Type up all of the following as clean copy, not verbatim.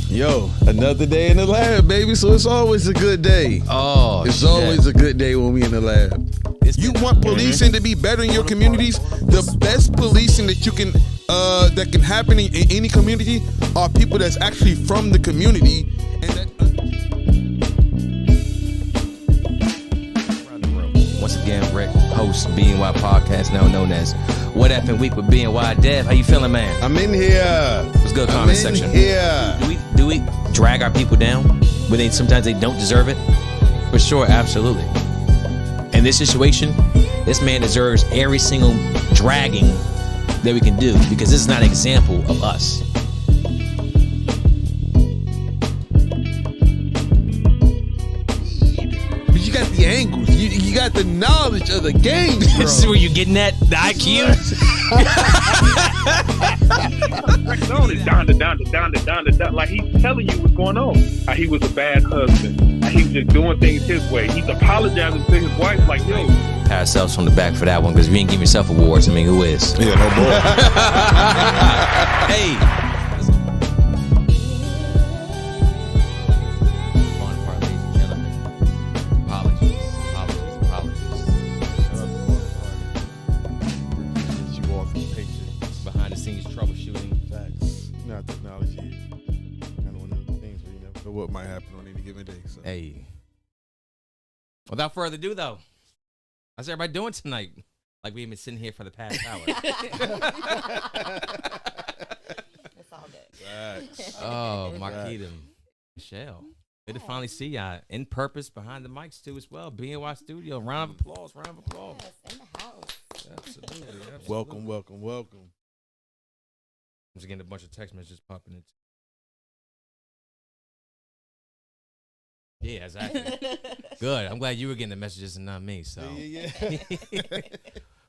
Yo, another day in the lab, baby. So it's always a good day. Oh, it's always a good day when we in the lab. You want policing to be better in your communities? The best policing that you can that can happen in any community are people that's actually from the community and that. Once again, Rick, host BNY podcast, now known as What Happened Week with BNY. Dev, how you feeling, man? I'm in here. What's good, comment section? Here. Do we drag our people down when sometimes they don't deserve it? For sure, absolutely. In this situation, this man deserves every single dragging that we can do because this is not an example of us. But you got the angles. You got the knowledge of the game, bro. This is where you're getting at, the IQ. Down. Like he's telling you what's going on. How he was a bad husband. How he was just doing things his way. He's apologizing to his wife like, yo. Pat ourselves on the back for that one because we didn't give yourself awards. I mean, who is? Yeah, no boy. Hey. Fun part, ladies and gentlemen. Apologies. You walk from patience. Behind the scenes troubleshooting. Facts. Not technology. Kind of one of the things where you never know what might happen on any given day. So. Hey. Without further ado, though, how's everybody doing tonight? Like we've been sitting here for the past hour. It's all good. Facts. Oh, Marquita, Michelle. Good to finally see y'all in purpose behind the mics too as well. BNY Studio. Round of applause. Yes, in the house. Absolutely. Welcome. I'm just getting a bunch of text messages popping in. Yeah, exactly. Good. I'm glad you were getting the messages and not me. So, Yeah.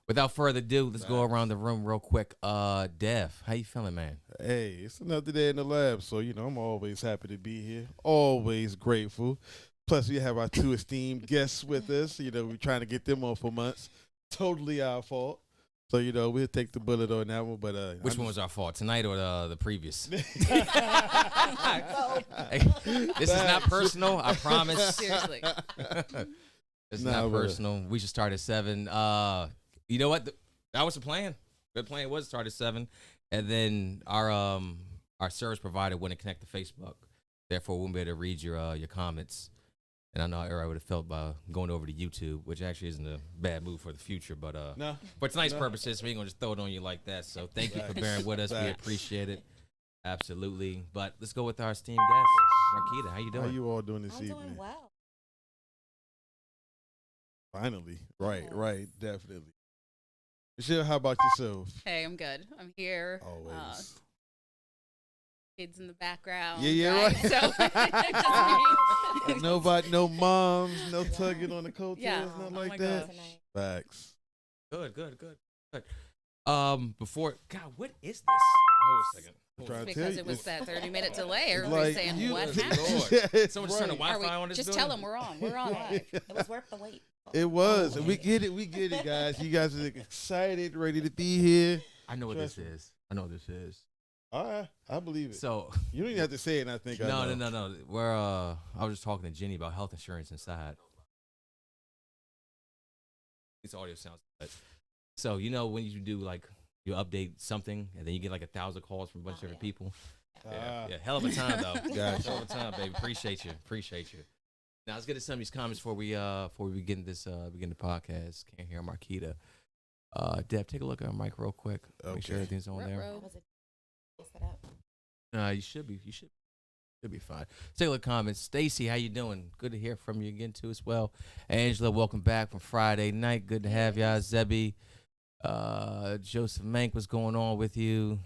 without further ado, let's go around the room real quick. Dev, how you feeling, man? Hey, it's another day in the lab, so I'm always happy to be here. Always grateful. Plus, we have our two esteemed guests with us. We're trying to get them on for months. Totally our fault. So we'll take the bullet on that one. But Which one was our fault, tonight or the previous? Hey, this is not personal. I promise. Seriously. It's not personal. We should start at 7. You know what? That was the plan. The plan was to start at 7, and then our service provider wouldn't connect to Facebook. Therefore, we wouldn't be able to read your comments. And I know how everybody would have felt by going over to YouTube, which actually isn't a bad move for the future. But no, for tonight's purposes, we ain't gonna just throw it on you like that. So thank you for bearing with us. We appreciate it. Absolutely. But let's go with our esteemed guest, Marquita. How you doing? How you all doing this evening? I'm doing well. Finally. Right. Definitely. Michelle, how about yourself? Hey, I'm good. I'm here. Always. Kids in the background. Right. So, Nobody, no moms, no tugging on the coattails, nothing oh like my that. God. Facts. Good. Before, God, what is this? Hold a second. Trying to tell because you, it was that 30-minute delay. it's Everybody's like saying, you- what Good happened? Lord. Someone just turned the Right. Wi-Fi on this Just building? tell them we're on. We're on live. It was worth the wait. It was. And we get it, guys. You guys are excited, ready to be here. I know what this Trust me. is. I know what this is. All right. I believe it. So, You don't even have to say it, and I think I know. no. We're I was just talking to Jenny about health insurance inside. This audio sounds good. So when you do you update something and then you get 1,000 calls from a bunch of different people. Yeah, hell of a time though. Gotcha. Hell of a time, baby. Appreciate you. Now let's get to some of these comments before we begin the podcast. Can't hear Marquita. Deb, take a look at our mic real quick. Make sure Okay. everything's on there. Ruh-roh. Was it set up? You should be fine. Take a look at comments. Stacy, how you doing? Good to hear from you again too as well. Angela, welcome back from Friday night. Good to have y'all. Zebby, Joseph Mank, what's going on with you?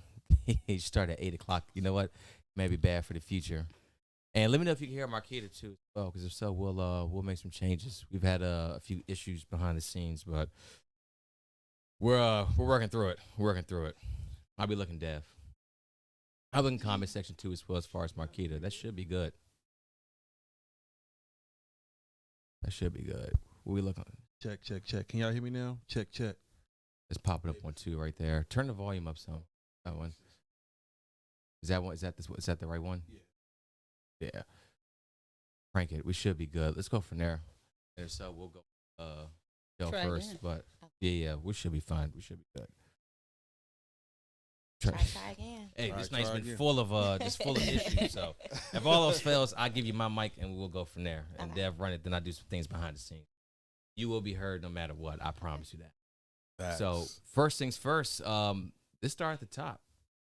You start at 8:00. You know what? May be bad for the future. And let me know if you can hear Marquita too as well, because if so, we'll make some changes. We've had a few issues behind the scenes, but we're working through it. I'll be looking deaf. I'll look in comment section too as well as far as Marquita. That should be good. What we looking? Check. Can y'all hear me now? Check. It's popping up on 2 right there. Turn the volume up some. That one. Is that one? Is that the right one? Yeah. Yeah. Crank it. We should be good. Let's go from there. And so we'll go Michelle Try first. again. But yeah, we should be fine. We should be good. Try again. Hey, Try- this night's try been again. full of just full of issues. So if all else fails, I'll give you my mic and we'll go from there. And Okay. Dev run it. Then I do some things behind the scenes. You will be heard no matter what. I promise you that. So Facts. first things first. Let's start at the top.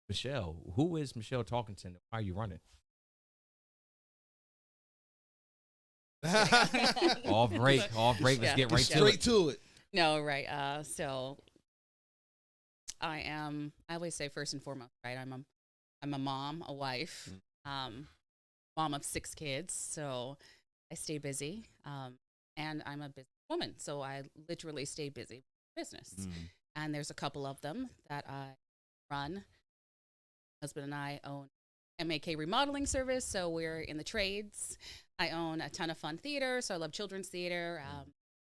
Michelle, who is Michelle Talkington? And why are you running? Off break. Let's Yeah. get right to Straight it. to it. No, right. So I always say first and foremost, right? I'm a mom, a wife, mom of 6 kids. So I stay busy. And I'm a business woman. So I literally stay busy with business. And there's a couple of them that I run. Husband and I own MAK remodeling service, so we're in the trades. I own a ton of fun theater, so I love children's theater.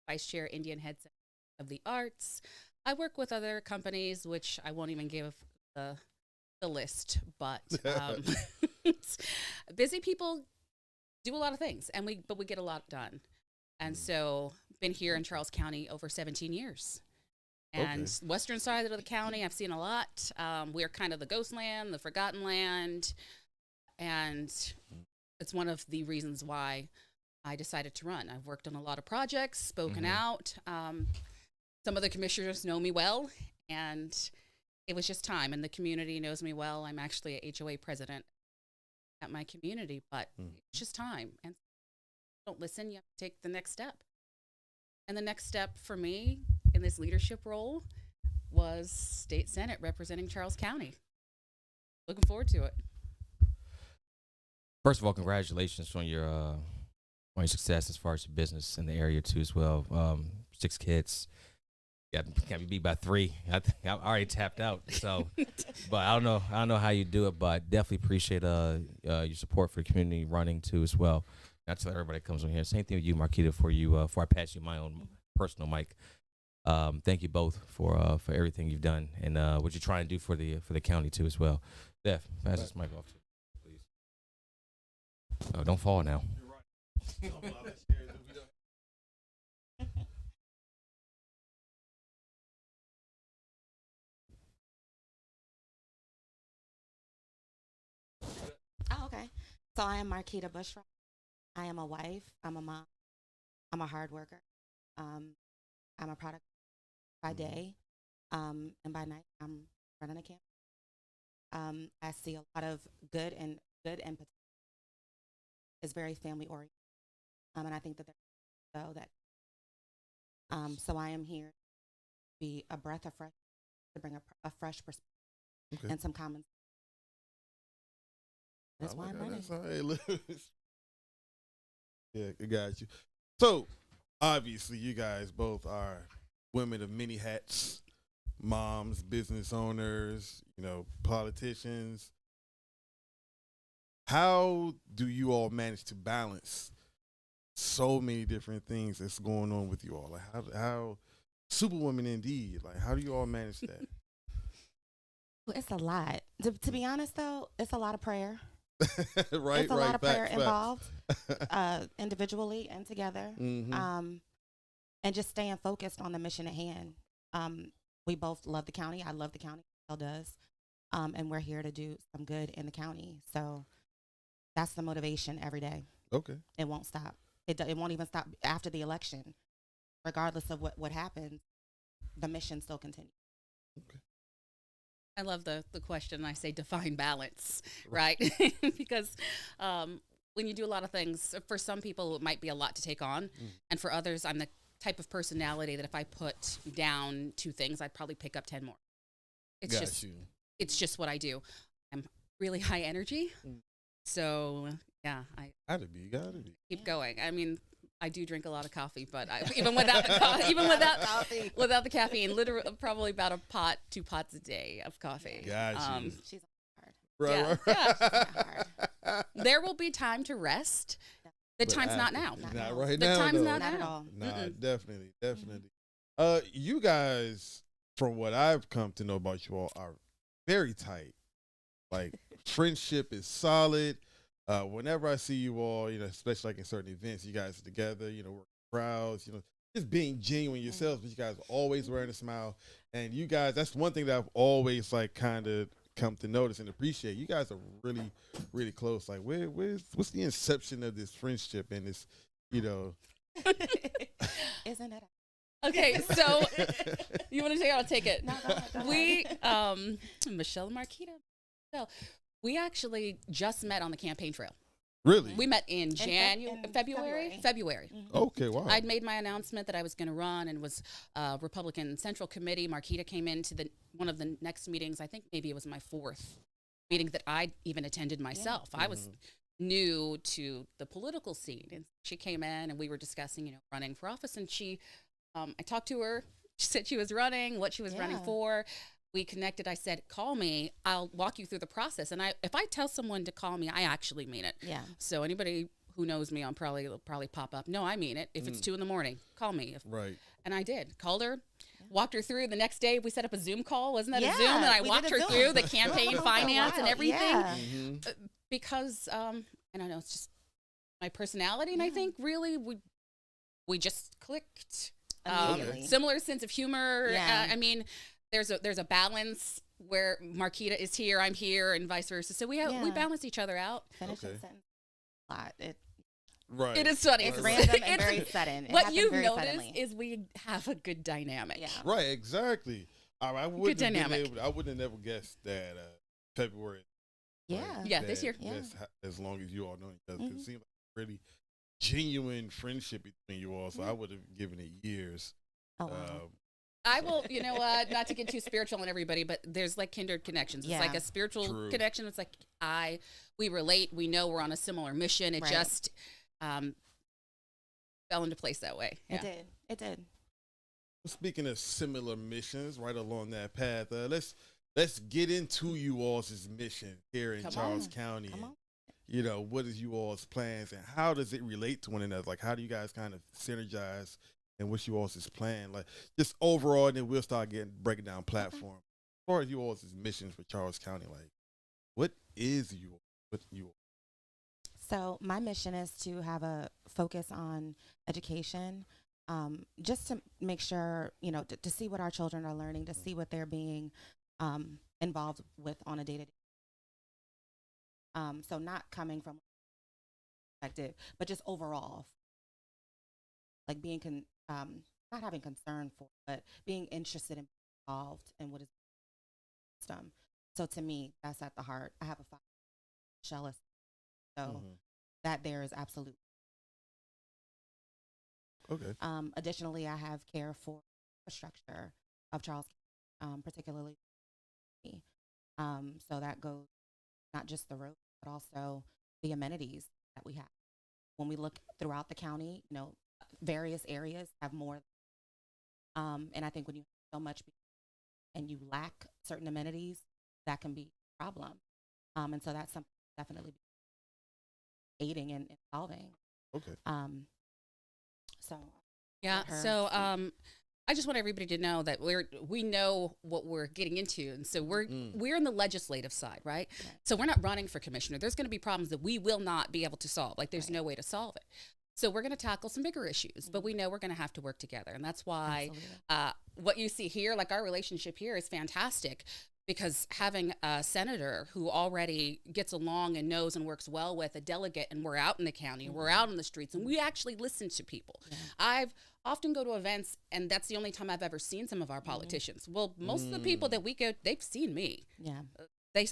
Vice chair Indian Head Center of the Arts. I work with other companies, which I won't even give the list, but busy people do a lot of things, but we get a lot done. And so been here in Charles County over 17 years. And Okay. western side of the county, I've seen a lot. We're kind of the ghost land, the forgotten land. And it's one of the reasons why I decided to run. I've worked on a lot of projects, spoken out. Some of the commissioners know me well, and it was just time. And the community knows me well. I'm actually a HOA president at my community, but it's just time. And don't listen, you have to take the next step. And the next step for me in this leadership role was state senate representing Charles County. Looking forward to it. First of all, congratulations on your success as far as your business in the area too as well. 6 kids. Got me beat by 3. I think I'm already tapped out. So, but I don't know how you do it, but definitely appreciate your support for the community running too as well. I tell everybody that comes on here. Same thing with you, Marquita. For you, before I pass you my own personal mic. Thank you both for everything you've done and what you're trying to do for the county too as well. Def, pass this mic off to you, please. Oh, don't fall now. Oh, okay. So I am Marquita Bushrod. I am a wife. I'm a mom. I'm a hard worker. I'm a product by day, and by night I'm running a camp. I see a lot of good and potential. It's very family oriented, and I think that so I am here to be a breath of fresh, to bring a fresh perspective and some common. That's why I'm running. Hey, look. Yeah, I got you. So, obviously, you guys both are women of many hats, moms, business owners, politicians. How do you all manage to balance so many different things that's going on with you all? Like, how superwoman indeed. Like, how do you all manage that? Well, it's a lot. To be honest, though, it's a lot of prayer. Right, It's a lot of prayer facts. involved, individually and together, and just staying focused on the mission at hand. We both love the county. I love the county. Michelle does, and we're here to do some good in the county. So that's the motivation every day. Okay. It won't stop. It won't even stop after the election, regardless of what happens. The mission still continues. Okay. I love the question. I say define balance, right? Because when you do a lot of things, for some people it might be a lot to take on, and for others, I'm the type of personality that if I put down 2 things, I'd probably pick up 10 more. It's just what I do. I'm really high energy, so yeah, I Gotta be. keep going. I mean, I do drink a lot of coffee, but even without without the caffeine, literally probably about 2 pots a day of coffee. Got you. She's hard. Right. Hard. There will be time to rest. The But time's not now. Not right The now. time's though. not Not at now. all. Nah, definitely. You guys, from what I've come to know about you all, are very tight. Like friendship is solid. whenever I see you all, especially like in certain events, you guys are together, working crowds, just being genuine yourselves, but you guys are always wearing a smile. And you guys, that's one thing that I've always like kind of come to notice and appreciate. You guys are really, really close. Like, what's the inception of this friendship and this, Isn't it? Okay, so you want to take it? I'll take it. No, go ahead. We, Michelle and Marquita, we actually just met on the campaign trail. Really? We met in February. February. Mm-hmm. Okay, wow. I'd made my announcement that I was going to run and was Republican Central Committee. Marquita came into one of the next meetings. I think maybe it was my 4th meeting that I even attended myself. I was new to the political scene, and she came in and we were discussing, running for office. And I talked to her. She said she was running, what she was running for. We connected. I said, call me. I'll walk you through the process. And if I tell someone to call me, I actually mean it. Yeah. So anybody who knows me, it'll probably pop up. No, I mean it. If it's 2 a.m, call me. Right. And I did. Called her, walked her through. The next day, we set up a Zoom call. Wasn't that a Yeah, Zoom? And I we walked did her a Zoom. through the campaign finance and everything. Yeah. Because, I don't know, it's just my personality. And I think really we just clicked. Immediately. Similar sense of humor. Yeah. I mean, there's a balance where Marquita is here, I'm here, and vice versa. So we balance each other out. Finish the sentence. A lot. Right. It is funny. It's random and very sudden. It What happened you've very noticed suddenly. is we have a good dynamic. Yeah. Right, exactly. I wouldn't have dynamic. I wouldn't have never guessed that February. Yeah. Yeah, this year. Yeah. As long as you all know each other. 'Cause it seemed like a really genuine friendship between you all. So I would have given it years. Oh, wow. I will, you know what, not to get too spiritual on everybody, but there's like kindred connections. It's Yeah. like a spiritual True. connection. It's like we relate. We know we're on a similar mission. It Right. just fell into place that way. Yeah. It did. Speaking of similar missions, right along that path, let's get into you all's mission here in Come Charles on. County. Come And, on. what is you all's plans and how does it relate to one another? Like, how do you guys kind of synergize and what's you all's plan? Like, just overall, and then we'll start breaking down platform. As far as you all's missions for Charles County, like, what is you all? So my mission is to have a focus on education, just to make sure, to see what our children are learning, to see what they're being involved with on a day-to-day. So not coming from perspective, but just overall, like being not having concern for, but being interested and involved in what is system. So to me, that's at the heart. I have a 5 Michelle, so that there is absolute. Okay. Additionally, I have care for infrastructure of Charles, particularly. So that goes not just the road, but also the amenities that we have. When we look throughout the county, various areas have more. And I think when you have so much and you lack certain amenities, that can be a problem. And so that's something definitely aiding and solving. Okay. So Yeah. her. So I just want everybody to know that we know what we're getting into, and so we're in the legislative side, right? So we're not running for commissioner. There's going to be problems that we will not be able to solve. Like there's no way to solve it. So we're going to tackle some bigger issues, but we know we're going to have to work together, and that's why what you see here, like our relationship here, is fantastic. Because having a senator who already gets along and knows and works well with a delegate, and we're out in the county, and we're out in the streets, and we actually listen to people. I've often go to events, and that's the only time I've ever seen some of our politicians. Well, most of the people that we go, they've seen me. Yeah.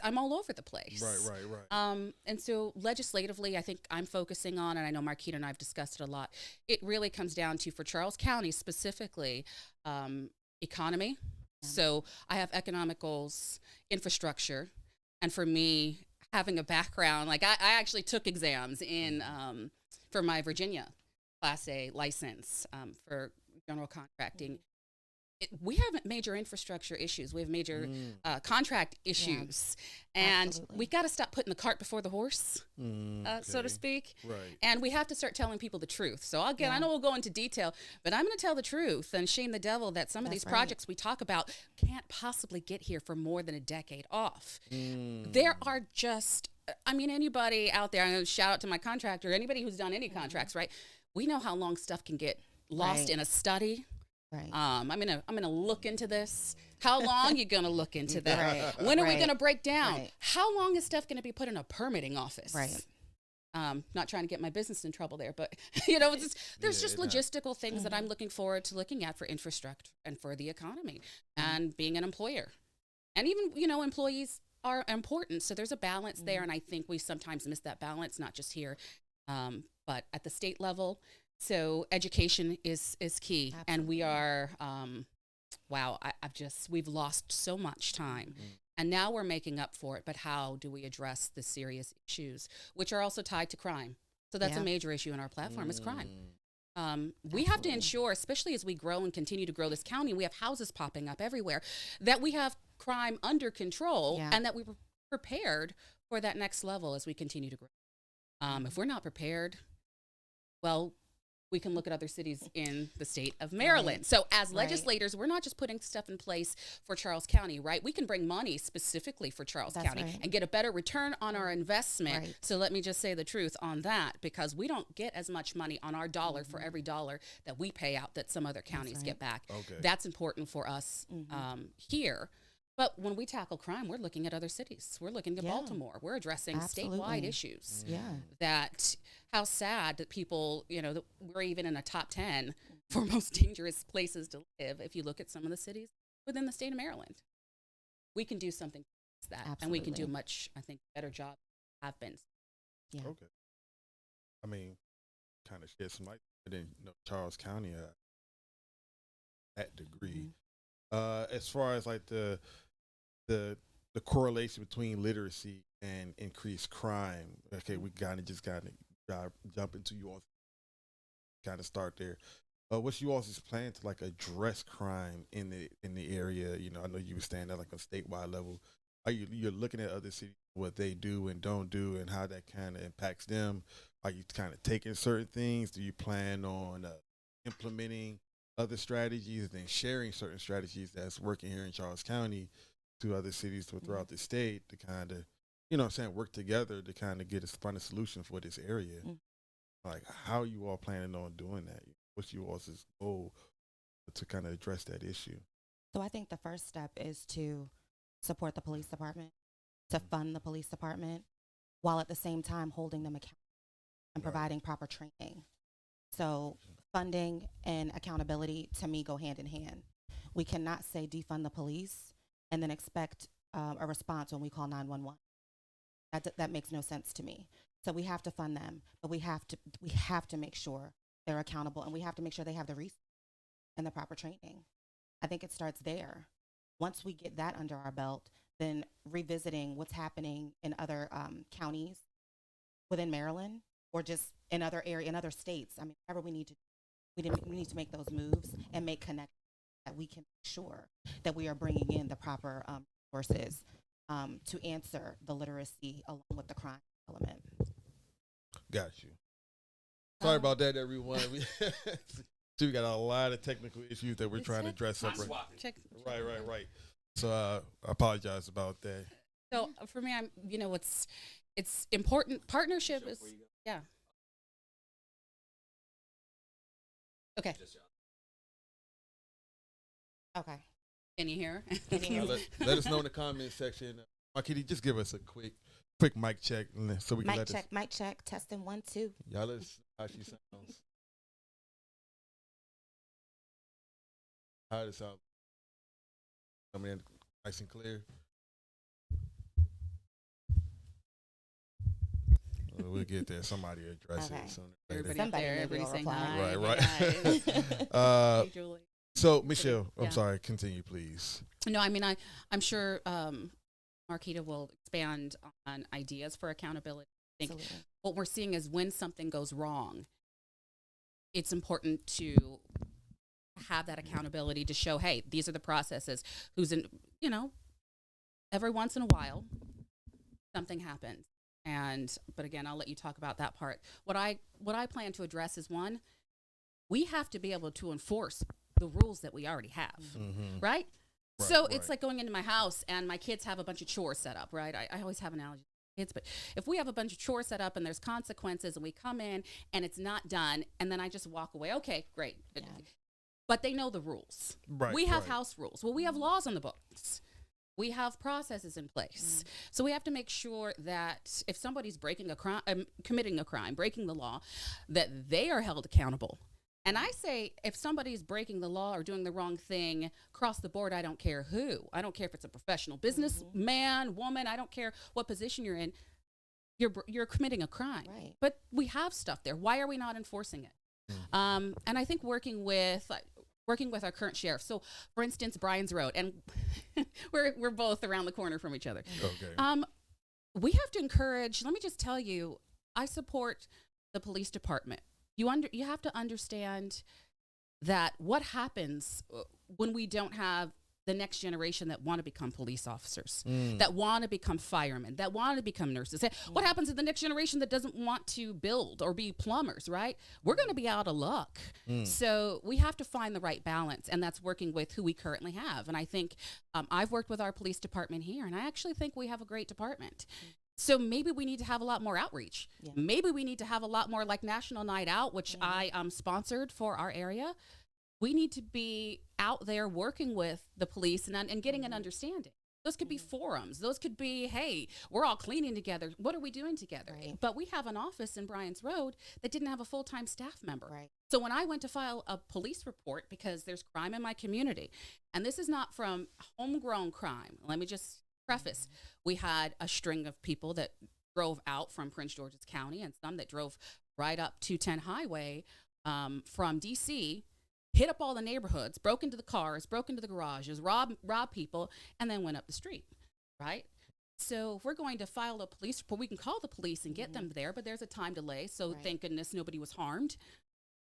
I'm all over the place. Right. And so legislatively, I think I'm focusing on, and I know Marquita and I have discussed it a lot, it really comes down to, for Charles County specifically, economy. So I have economic goals, infrastructure, and for me, having a background, like I actually took exams in for my Virginia Class A license for general contracting. We have major infrastructure issues. We have major contract issues, and Absolutely. we got to stop putting the cart before the horse, so to speak. Right. And we have to start telling people the truth. So again, I know we'll go into detail, but I'm going to tell the truth and shame the devil that some of these projects we talk about can't possibly get here for more than a decade off. There are just I mean, anybody out there, I'm going to shout out to my contractor, anybody who's done any contracts, right? We know how long stuff can get lost Right. in a study. Right. I'm gonna look into this. How long you gonna look into that? Right. When are we Right. gonna break down? Right. How long is stuff gonna be put in a permitting office? Right. Not trying to get my business in trouble there, but you know, there's Yeah, just it happens. logistical things that I'm looking forward to looking at for infrastructure and for the economy and being an employer. And even, you know, employees are important. So there's a balance there. And I think we sometimes miss that balance, not just here, but at the state level. So education is key. And we are, we've lost so much time. And now we're making up for it. But how do we address the serious issues, which are also tied to crime? So that's a Yeah. major issue in our platform is crime. We have to ensure, especially as we grow and continue to grow this county, we have houses popping up everywhere, that we have crime under control Yeah. and that we're prepared for that next level as we continue to grow. If we're not prepared, well, we can look at other cities in the state of Maryland. Right. So as Right. legislators, we're not just putting stuff in place for Charles County, right? We can bring money specifically for Charles That's County right. and get a better return on our investment. Right. So let me just say the truth on that, because we don't get as much money on our dollar for every dollar that we pay out that some other counties right. get back. Okay. That's important for us here. But when we tackle crime, we're looking at other cities. We're looking at Yeah. Baltimore. We're addressing statewide Absolutely. issues. Yeah. That how sad that people, you know, that we're even in a top 10 for most dangerous places to live. If you look at some of the cities within the state of Maryland, we can do something to that, and we can do Absolutely. much, I think, better job have been. Yeah. Okay. I mean, kind of shed some light. I didn't know Charles County that degree. As far as like the correlation between literacy and increased crime. Okay, we kind of just got to jump into you all. Kind of start there. What's you all's plan to like address crime in the area? You know, I know you were standing at like a statewide level. Are you're looking at other cities, what they do and don't do, and how that kind of impacts them? Are you kind of taking certain things? Do you plan on implementing other strategies and then sharing certain strategies that's working here in Charles County to other cities throughout the state to kind of, you know what I'm saying, work together to kind of find a solution for this area? Like, how are you all planning on doing that? What's you all's goal to kind of address that issue? So I think the first step is to support the police department, to fund the police department, while at the same time holding them accountable and providing proper training. So funding and accountability, to me, go hand in hand. We cannot say defund the police and then expect a response when we call 911. That makes no sense to me. So we have to fund them, but we have to make sure they're accountable, and we have to make sure they have the resources and the proper training. I think it starts there. Once we get that under our belt, then revisiting what's happening in other counties within Maryland, or just in other states. I mean, whatever we need to make those moves and make connections that we can make sure that we are bringing in the proper resources to answer the literacy along with the crime element. Got you. Sorry about that, everyone. We got a lot of technical issues that we're trying to address up right. Check. Right. So I apologize about that. So for me, it's important. Partnership is, yeah. Okay. Okay. Can you hear? Let us know in the comment section. Marquita, just give us a quick mic check so we can Mic check, testing 1, 2. y'all let us know how she sounds. How does it sound? Coming in nice and clear. We'll get there. Somebody address Okay. it sooner or later. Everybody up there, maybe everybody will saying reply. hi. Right. Hey, Julie. So Michelle, I'm Yeah. sorry. Continue, please. No, I mean, I'm sure Marquita will expand on ideas for accountability. I think Absolutely. what we're seeing is when something goes wrong, it's important to have that accountability to show, hey, these are the processes. Every once in a while, something happens. But again, I'll let you talk about that part. What I plan to address is, one, we have to be able to enforce the rules that we already have, right? So it's like going into my house and my kids have a bunch of chores set up, right? I always have an analogy. kids. But if we have a bunch of chores set up and there's consequences and we come in and it's not done and then I just walk away, okay, great. Yeah. But they know the rules. Right. We have right. house rules. Well, we have laws on the books. We have processes in place. So we have to make sure that if somebody's breaking a crime, committing a crime, breaking the law, that they are held accountable. And I say, if somebody's breaking the law or doing the wrong thing across the board, I don't care who. I don't care if it's a professional businessman, woman. I don't care what position you're in. You're committing a crime. Right. But we have stuff there. Why are we not enforcing it? And I think working with our current sheriff. So, for instance, Bryan's Road, and we're both around the corner from each other. Okay. We have to encourage. Let me just tell you, I support the police department. You have to understand that what happens when we don't have the next generation that want to become police officers, that want to become firemen, that want to become nurses. What happens to the next generation that doesn't want to build or be plumbers, right? We're going to be out of luck. So we have to find the right balance, and that's working with who we currently have. And I think I've worked with our police department here, and I actually think we have a great department. So maybe we need to have a lot more outreach. Yeah. Maybe we need to have a lot more like National Night Out, which I sponsored for our area. We need to be out there working with the police and getting an understanding. Those could be forums. Those could be, hey, we're all cleaning together. What are we doing together? Right. But we have an office in Bryan's Road that didn't have a full-time staff member. Right. So when I went to file a police report because there's crime in my community, and this is not from homegrown crime. Let me just preface. We had a string of people that drove out from Prince George's County and some that drove right up 210 Highway from D.C., hit up all the neighborhoods, broke into the cars, broke into the garages, robbed people, and then went up the street, right? So if we're going to file a police report, we can call the police and get them there, but there's a time delay. So thank goodness nobody was harmed.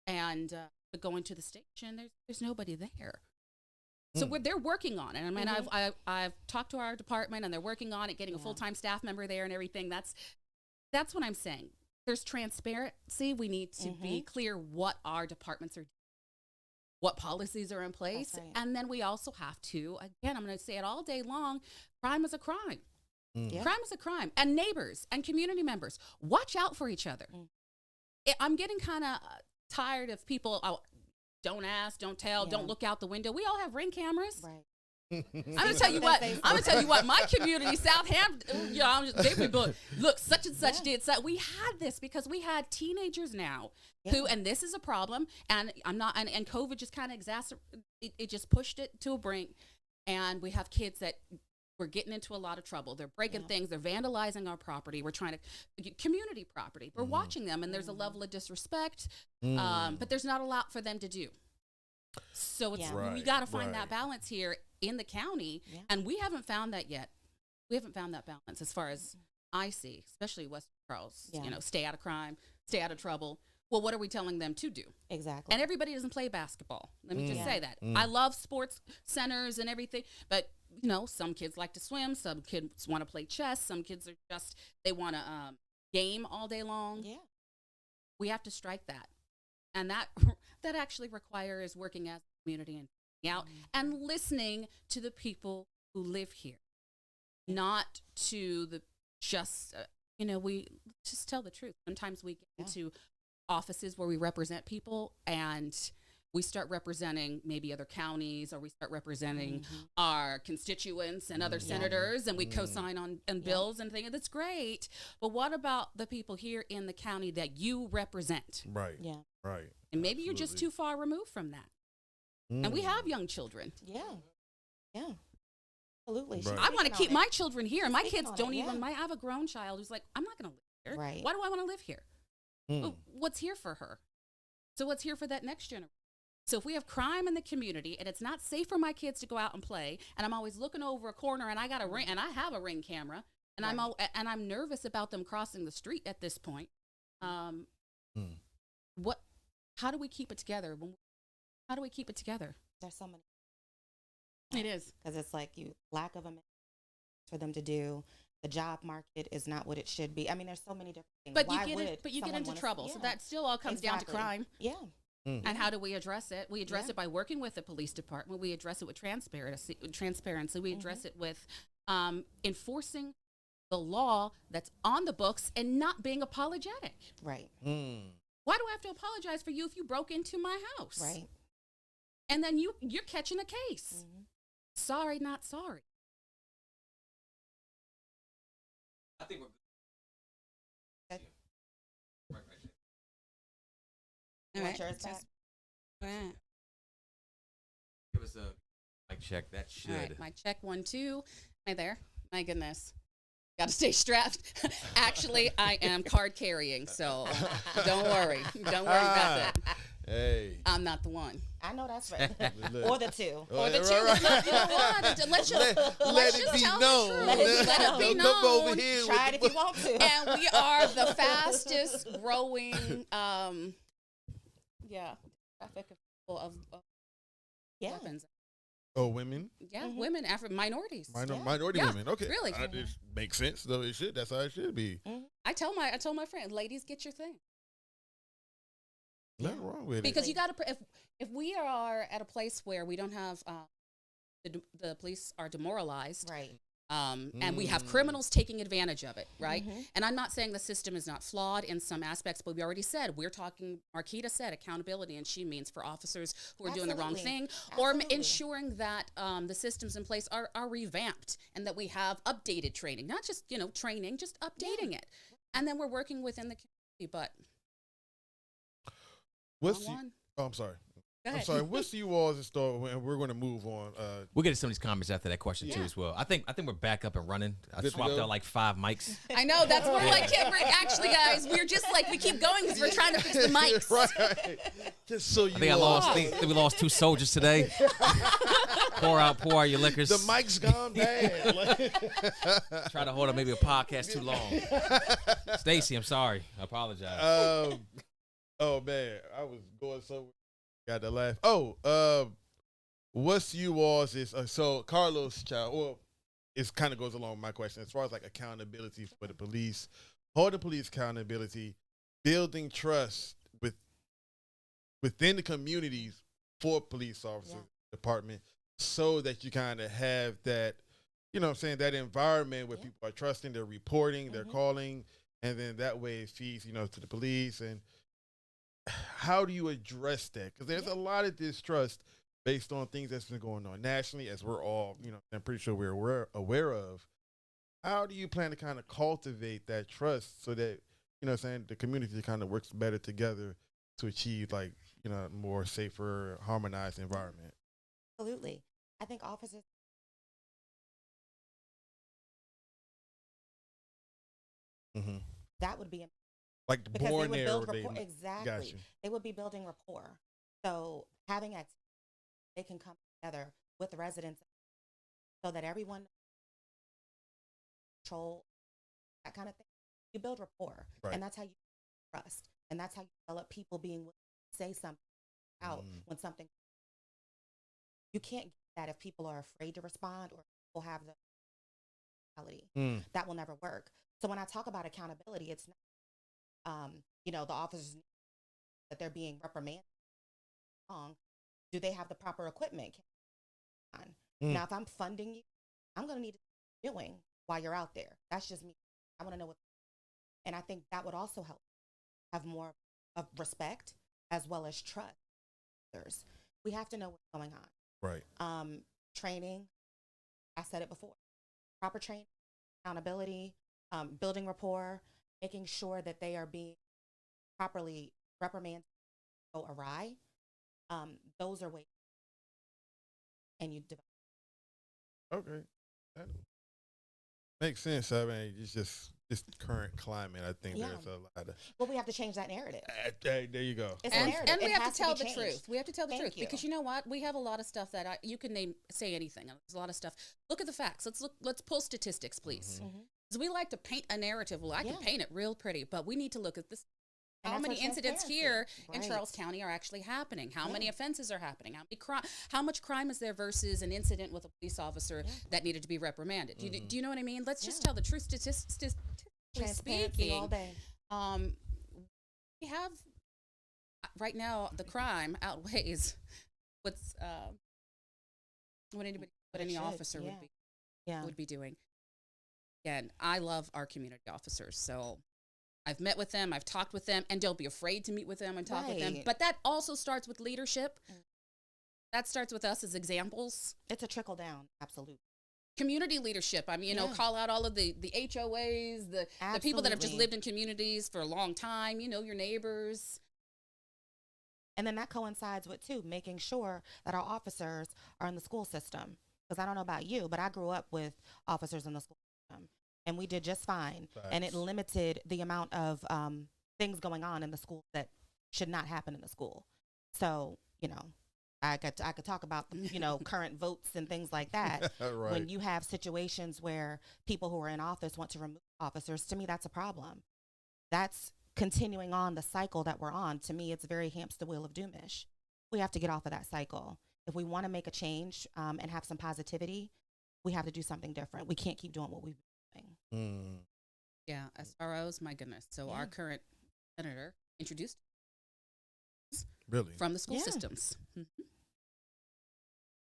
And going to the station, there's nobody there. So they're working on it. I mean, I've talked to our department, and they're working on it, getting a full-time staff member there and everything. That's what I'm saying. There's transparency. We need to be clear what our departments are doing, what policies are in place. Right. And then we also have to, again, I'm going to say it all day long, crime is a crime. Crime is a crime. And neighbors and community members, watch out for each other. I'm getting kind of tired of people, don't ask, don't tell, don't look out the window. We all have Ring cameras. Right. I'm gonna tell you what. My community, Southampton, they would look, such and such did. So we had this because we had teenagers now who, and this is a problem. And and COVID just kind of exacerbated. It just pushed it to a brink. And we have kids that we're getting into a lot of trouble. They're breaking things. They're vandalizing our property. We're trying to get community property. We're watching them, and there's a level of disrespect. But there's not a lot for them to do. So it's we got to find that balance here in the county, and we haven't found that yet. We haven't found that balance as far as I see, especially West Charles. Stay out of crime, stay out of trouble. Well, what are we telling them to do? Exactly. And everybody doesn't play basketball. Let me just say that. I love sports centers and everything, but some kids like to swim, some kids want to play chess, some kids are just they want to game all day long. Yeah. We have to strike that. And that actually requires working as a community and out and listening to the people who live here, not to the we just tell the truth. Sometimes we get into offices where we represent people and we start representing maybe other counties, or we start representing our constituents and other senators, and we co-sign on bills and things. That's great. But what about the people here in the county that you represent? Right. Yeah. Right. And maybe you're just too far removed from that. And we have young children. Yeah. Yeah. Absolutely. Right. I want to keep my children here. And my kids don't even, I have a grown child who's like, I'm not going to live here. Right. Why do I want to live here? Well, what's here for her? So what's here for that next generation? So if we have crime in the community and it's not safe for my kids to go out and play, and I'm always looking over a corner and I got a ring, and I have a Ring camera, and I'm nervous about them crossing the street at this point. How do we keep it together? How do we keep it together? There's so many. It is. Because it's like lack of a for them to do. The job market is not what it should be. I mean, there's so many different things. But you get into trouble. So that still all comes down to crime. Yeah. And how do we address it? We address it by working with the police department. We address it with transparency. We address it with enforcing the law that's on the books and not being apologetic. Right. Why do I have to apologize for you if you broke into my house? Right. And then you're catching a case. Sorry, not sorry. I think we're Okay. right. You All want right. yours back? All right. Give us a mic check. That should. All right, mic check 1, 2. Am I there? My goodness. Got to stay strapped. Actually, I am card carrying, so don't worry. Don't worry about that. Hey. I'm not the one. I know that's right. Or the two. Or the right, two. right. Look, you know what? Let's just, Let just it be tell known. the truth. Let it be Let known. it be Don't come over known. here Try it with if you want to. And we are the fastest growing, traffic of Yeah. weapons. Oh, women? Yeah, Mhm. women, minorities. Minority Yeah, women. Okay. really. It makes sense, though. It should. That's how it should be. I told my friend, ladies, get your thing. Nothing wrong with Because it. you got to, if we are at a place where we don't have, the police are demoralized, Right. and we have criminals taking advantage of it, right? And I'm not saying the system is not flawed in some aspects, but we already said, Marquita said accountability, and she means for officers who are doing the wrong Absolutely. thing, or Absolutely. ensuring that the systems in place are revamped and that we have updated training, not just, training, just updating it. And then we're working within the community, but What's go on. Oh, I'm sorry. Go I'm ahead. sorry. What's you all's in store? And we're going to move on. We'll get to some of these comments after that question too, Yeah. as well. I think we're back up and running. I Good to swapped go. out like 5 mics. I know, that's what we're like, actually, guys, we're just like, we keep going because we're trying to fix the mics. Right. Just so you I think all- I think we lost 2 soldiers today. pour out your liquors. The mic's gone bad. Try to hold up maybe a podcast too long. Stacy, I'm sorry. I apologize. Oh man, I was going somewhere. Got to laugh. What's you all's is so Carlos child? Well, it kind of goes along with my question as far as like accountability for the police, holding police accountability, building trust within the communities for police officers, department, so that you kind of have that, that environment where people are trusting, they're reporting, they're calling, and then that way it feeds, to the police. And how do you address that? Because there's a lot of distrust based on things that's been going on nationally, as we're all, I'm pretty sure we're aware of. How do you plan to kind of cultivate that trust so that, the community kind of works better together to achieve like, more safer, harmonized environment? Absolutely. I think officers. That would be Like the because they born would there. build They, rapport. Exactly. Got you. They would be building rapport. So having activities, they can come together with the residents so that everyone control that kind of thing. You build rapport, Right. and that's how you trust, and that's how you develop people being willing to say something out when something. You can't get that if people are afraid to respond or people have the mentality. That will never work. So when I talk about accountability, it's not, the officers that they're being reprimanded wrong. Do they have the proper equipment? Now, if I'm funding you, I'm going to need to know what you're doing while you're out there. That's just me. I want to know what. And I think that would also help have more of respect as well as trust. We have to know what's going on. Right. Training, I said it before. Proper training, accountability, building rapport, making sure that they are being properly reprimanded, go awry. Those are ways. And you develop. Okay. That makes sense. I mean, it's just this current climate. I think there's a lot of. Well, we have to change that narrative. There you go. It's a And narrative. we It have has to tell be the changed. truth. We have to tell the Thank truth you. because you know what? We have a lot of stuff that you can say anything. There's a lot of stuff. Look at the facts. Let's pull statistics, please. Because we like to paint a narrative. Well, I can paint it real pretty, but we need to look at this. And How that's many what incidents here in Right. Charles County are actually happening? How many offenses are happening? How much crime is there versus an incident with a police officer that needed to be reprimanded? Do you know what I mean? Let's just tell the truth. Statistically Transparency speaking, all day. we have right now the crime outweighs what's what any It should, officer yeah. would be doing. again, I love our community officers. So I've met with them, I've talked with them, and don't be afraid to meet with them and talk with them. Right. But that also starts with leadership. That starts with us as examples. It's a trickle down, absolutely. Community leadership. I mean, you know, Yeah. call out all of the HOAs, the people that have just Absolutely. lived in communities for a long time, you know, your neighbors. And then that coincides with, too, making sure that our officers are in the school system. Because I don't know about you, but I grew up with officers in the school system, and we did just fine. And it Facts. limited the amount of things going on in the school that should not happen in the school. So, you know, I could talk about, you know, current votes and things like that. Right. When you have situations where people who are in office want to remove officers, to me, that's a problem. That's continuing on the cycle that we're on. To me, it's very hamster wheel of doomish. We have to get off of that cycle. If we want to make a change and have some positivity, we have to do something different. We can't keep doing what we've been doing. Mm. Yeah, SROs, my goodness. So Yeah. our current senator introduced Really? from the school Yeah. systems.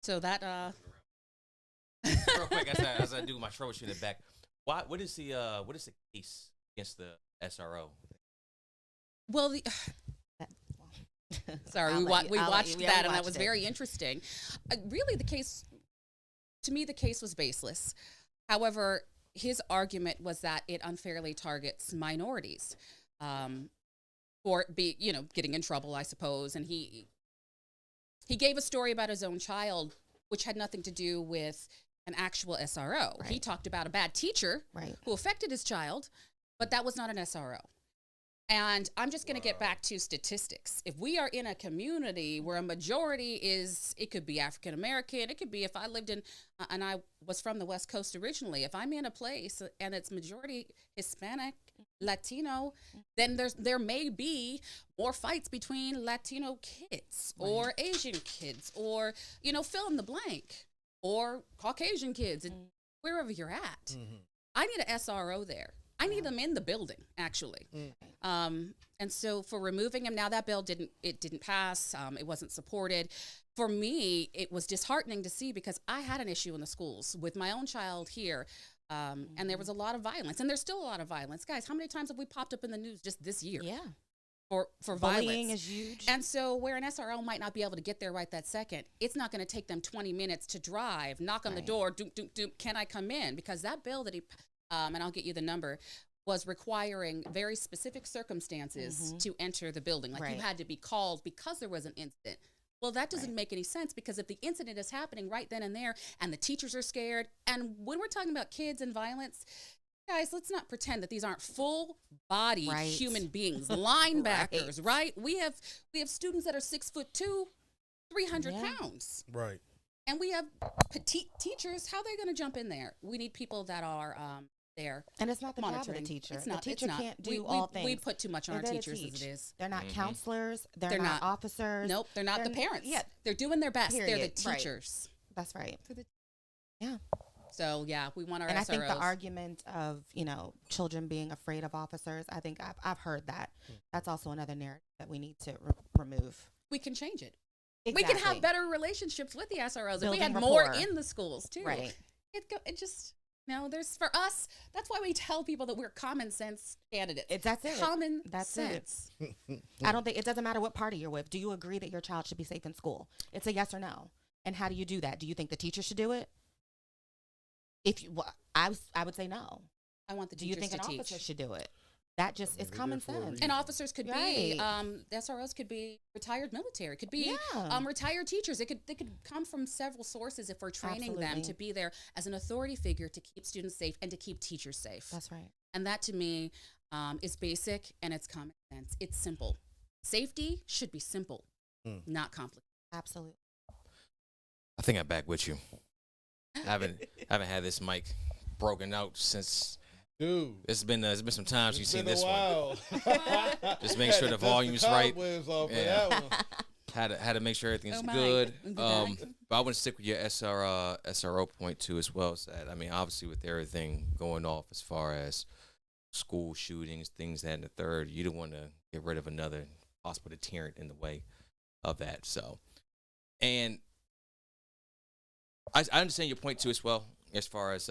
So that Real quick, as I do my troubleshooting in the back, what is the case against the SRO? well, sorry, I'll we let you- I'll let watched you- yeah, that, we and that was watched it. very interesting. Really, the case, to me, the case was baseless. However, his argument was that it unfairly targets minorities for getting in trouble, I suppose. And he gave a story about his own child, which had nothing to do with an actual SRO. He Right. talked about a bad teacher Right. who affected his child, but that was not an SRO. And I'm just going to get back to statistics. If we are in a community where a majority is, it could be African American, it could be if I lived in, and I was from the West Coast originally, if I'm in a place and it's majority Hispanic, Latino, then there may be more fights between Latino kids or Asian kids or, you know, fill in the blank, or Caucasian kids, and wherever you're at. Mhm. I need an SRO there. I need them in the building, actually. And so for removing him, now that bill didn't pass. It wasn't supported. For me, it was disheartening to see, because I had an issue in the schools with my own child here. And there was a lot of violence, and there's still a lot of violence. Guys, how many times have we popped up in the news just this year Yeah. for Bullying violence? is huge. And so where an SRO might not be able to get there right that second, it's not going to take them 20 minutes to drive, knock on the Right. door, doop, doop, doop, can I come in? Because that bill that he, and I'll get you the number, was requiring very specific circumstances to enter the building. Like Right. you had to be called because there was an incident. Well, that doesn't make any sense, because if the incident is happening right then and there and the teachers are scared, and when we're talking about kids and violence, guys, let's not pretend that these aren't full-bodied Right. human beings, linebackers, right? We have students that are 6'2", 300 Yeah. pounds, Right. and we have petite teachers. How are they going to jump in there? We need people that are there And it's not the job of monitoring. the teacher. It's not. The it's teacher not. can't do we, all we, things. We put too much on our They're there to teachers as teach. it is. They're not counselors. They're, They're not not. officers. Nope, they're not the They're- parents. yeah. They're doing their best. They're the Period. Right. teachers. That's right. Yeah. So yeah, we want our And SROs. I think the argument of, you know, children being afraid of officers, I think I've heard that. That's also another narrative that we need to remove. we can change it. Exactly. We can have better relationships with the SROs if we Building had more rapport. in the schools too. Right. It just, there's, for us, that's why we tell people that we're common sense candidates. That's it. Common That's sense. I don't think it doesn't matter what party you're with. Do you agree that your child should be safe in school? It's a yes or no. And how do you do that? Do you think the teacher should do it? If you, well, I would say no. I want the Do you teachers think to an teach. officer should do it? That just is they're common there for a sense. reason. And officers could be, Right. the SROs could be retired military, could be Yeah. retired teachers. They could come from several sources if we're training them Absolutely. to be there as an authority figure to keep students safe and to keep teachers safe. That's right. And that to me is basic, and it's common sense. It's simple. Safety should be simple, not complicated. Absolutely. I think I'm back with you. I haven't had this mic broken out since. Dude. It's been some times you've It's seen been a this one. while. Just make sure the Dust volume's right. cobwebs off of Yeah. that one. Had to make sure everything's Oh my. good. We'll be back. But I want to stick with your SRO point too as well. So that, I mean, obviously with everything going off as far as school shootings, things that and the third, you don't want to get rid of another possible deterrent in the way of that. So, and I understand your point too as well as far as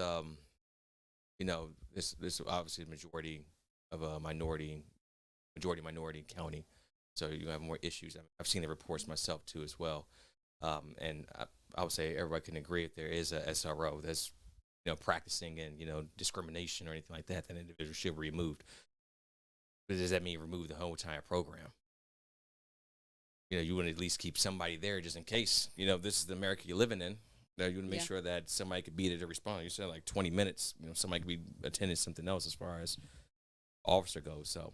this obviously a majority of a minority county, so you have more issues. I've seen the reports myself too as well, and I would say everybody can agree if there is a SRO that's practicing and discrimination or anything like that, that individual should be removed. But does that mean remove the whole entire program? You want to at least keep somebody there just in case. This is the America you're living in. You want to make sure that somebody could be there to respond. You said like 20 minutes. Somebody could be attending something else as far as officer goes. So,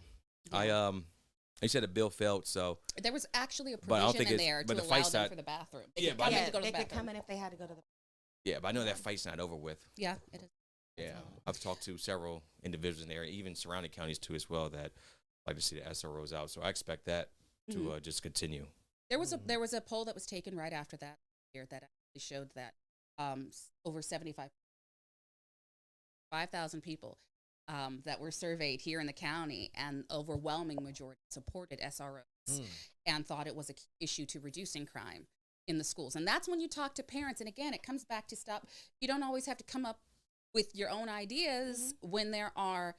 you said a bill failed. So there was actually a provision in there to allow them for the bathroom. They could come in if they had to go to the. Yeah, but I know that fight's not over with. Yeah, it is. Yeah, I've talked to several individuals in there, even surrounding counties too as well, that like to see the SROs out. So I expect that to just continue. There was a poll that was taken right after that year that actually showed that over 5,000 people that were surveyed here in the county, and overwhelming majority supported SROs and thought it was an issue to reducing crime in the schools. And that's when you talk to parents. And again, it comes back to you don't always have to come up with your own ideas when there are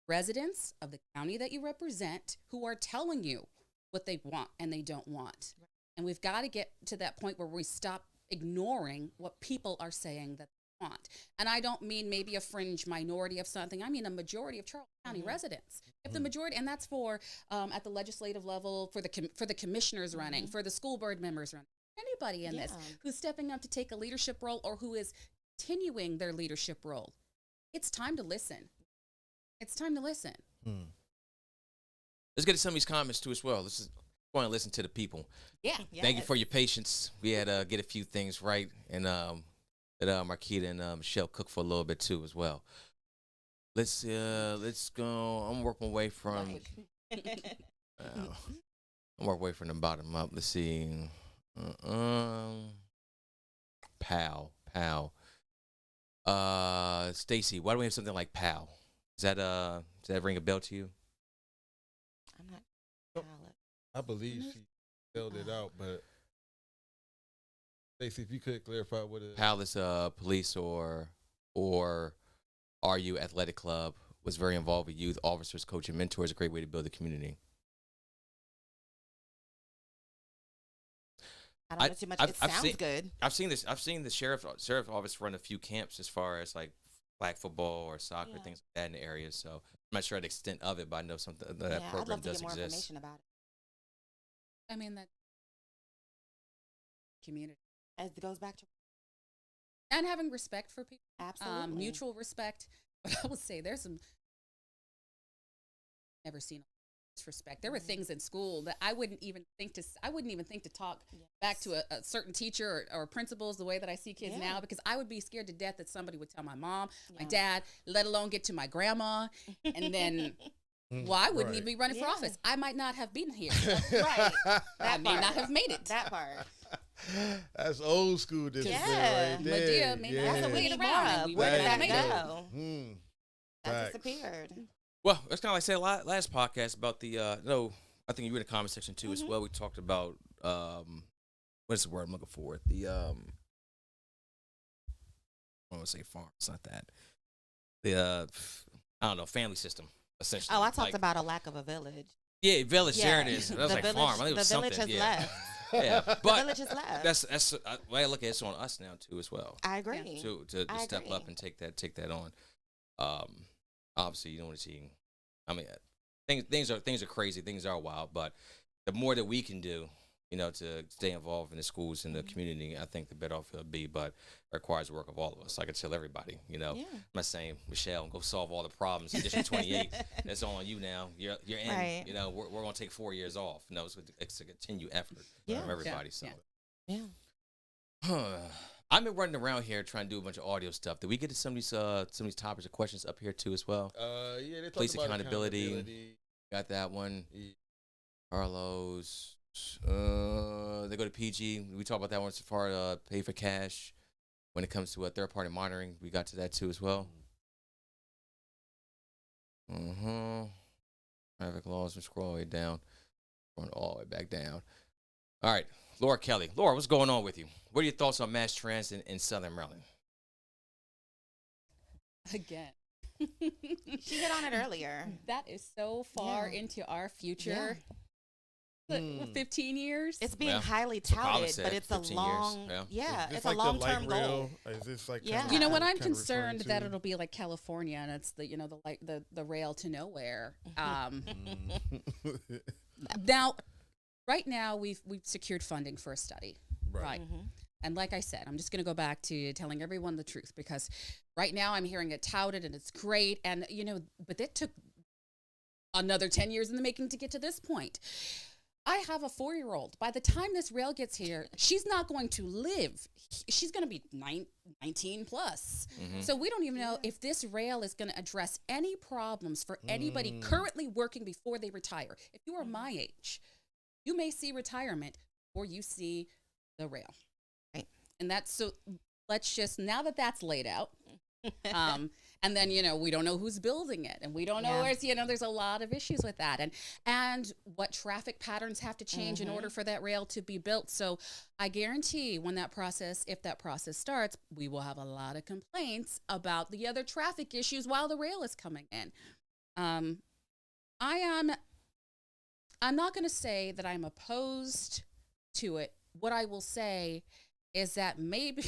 residents of the county that you represent who are telling you what they want and they don't want. Right. And we've got to get to that point where we stop ignoring what people are saying that they want. And I don't mean maybe a fringe minority of something. I mean a majority of Charles County residents. If the majority, and that's for at the legislative level, for the commissioners running, for the school board members running, anybody in this who's stepping up to take a leadership role or who is continuing their leadership role. It's time to listen. It's time to listen. Let's get to some of these comments too as well. Let's go and listen to the people. Yeah. Thank you for your patience. We had to get a few things right, and that Marquita and Michelle cook for a little bit too as well. Let's go. I'm working my way from. I'm working way from the bottom up. Let's see. Pal. Stacy, why do we have something like Pal? Does that ring a bell to you? I'm not. I believe she spelled it out, but Stacey, if you could clarify what it is. PAL is police or RU athletic club. Was very involved with youth, officers, coach, and mentors. A great way to build a community. I don't know too much. It sounds good. I've seen this. I've seen the sheriff office run a few camps as far as like flag football or soccer, things like that in the area. So I'm not sure the extent of it, but I know something that program I'd love to does get more exist. information about it. I mean, that community. As it goes back to and having respect for people. Absolutely. Mutual respect. But I would say there's some never seen disrespect. There were things in school that I wouldn't even think to talk back to a certain teacher or principals the way that I see kids now, because I would be scared to death that somebody would tell my mom, my dad, let alone get to my grandma, and then I wouldn't even be running for office. I might not have been here. Right. I may not have made it. That part. That's old school discipline right there. Medea, that's a way Lead around. Where did that made go? That Facts. disappeared. Well, that's kind of like I said last podcast about the I think you were in the comment section too as well. We talked about what's the word I'm looking for? The I don't want to say farm. It's not that. The I don't know, family system essentially. Oh, I talked about a lack of a village. Yeah, village. There it is. I was like village, farm. I think it was the village something. has left. Yeah, but the village has left. that's way I look at it's on us now too as well. I agree. To step up and take that on. Obviously, you don't want to see. I mean, things are crazy. Things are wild. But the more that we can do, to stay involved in the schools and the community, I think the better off it'll be. But it requires the work of all of us. Like I tell everybody, I'm not saying Michelle go solve all the problems in District 28. That's on you now. You're in. Right. We're gonna take 4 years off. It's a continued effort from everybody. So I've been running around here trying to do a bunch of audio stuff. Did we get to some of these topics or questions up here too as well? Yeah, they Police talked about accountability. Got that one. Yeah. Carlos. They go to PG. We talked about that one so far. Pay for cash. When it comes to third-party monitoring, we got to that too as well. Traffic laws. We scroll all the way down. Going all the way back down. All right. Laura Kelly. Laura, what's going on with you? What are your thoughts on mass transit in Southern Maryland? Again, She hit on it earlier. That is so far Yeah. into our future. Yeah. What, 15 years? It's being Yeah. highly That's what Colin touted, said, but it's a 15 years. long, Yeah. yeah, Is this it's a like the long-term light goal. rail? Is this like Yeah. kinda You know what? you're I'm kinda referring concerned that to? it'll be like California, and it's the the rail to nowhere. Now, right now we've secured funding for a study, right? And like I said, I'm just going to go back to telling everyone the truth, because right now I'm hearing it touted and it's great, and but it took another 10 years in the making to get to this point. I have a 4-year-old. By the time this rail gets here, she's not going to live. She's going to be 19 plus. So we don't even know if this rail is going to address any problems for anybody currently working before they retire. If you are my age, you may see retirement or you see the rail. Right. And that's, so let's just, now that that's laid out, and then, we don't know who's building it, and we don't know where's, there's a lot of issues with that, and what traffic patterns have to change in order for that rail to be built. So I guarantee if that process starts, we will have a lot of complaints about the other traffic issues while the rail is coming in. I'm not going to say that I'm opposed to it. What I will say is that maybe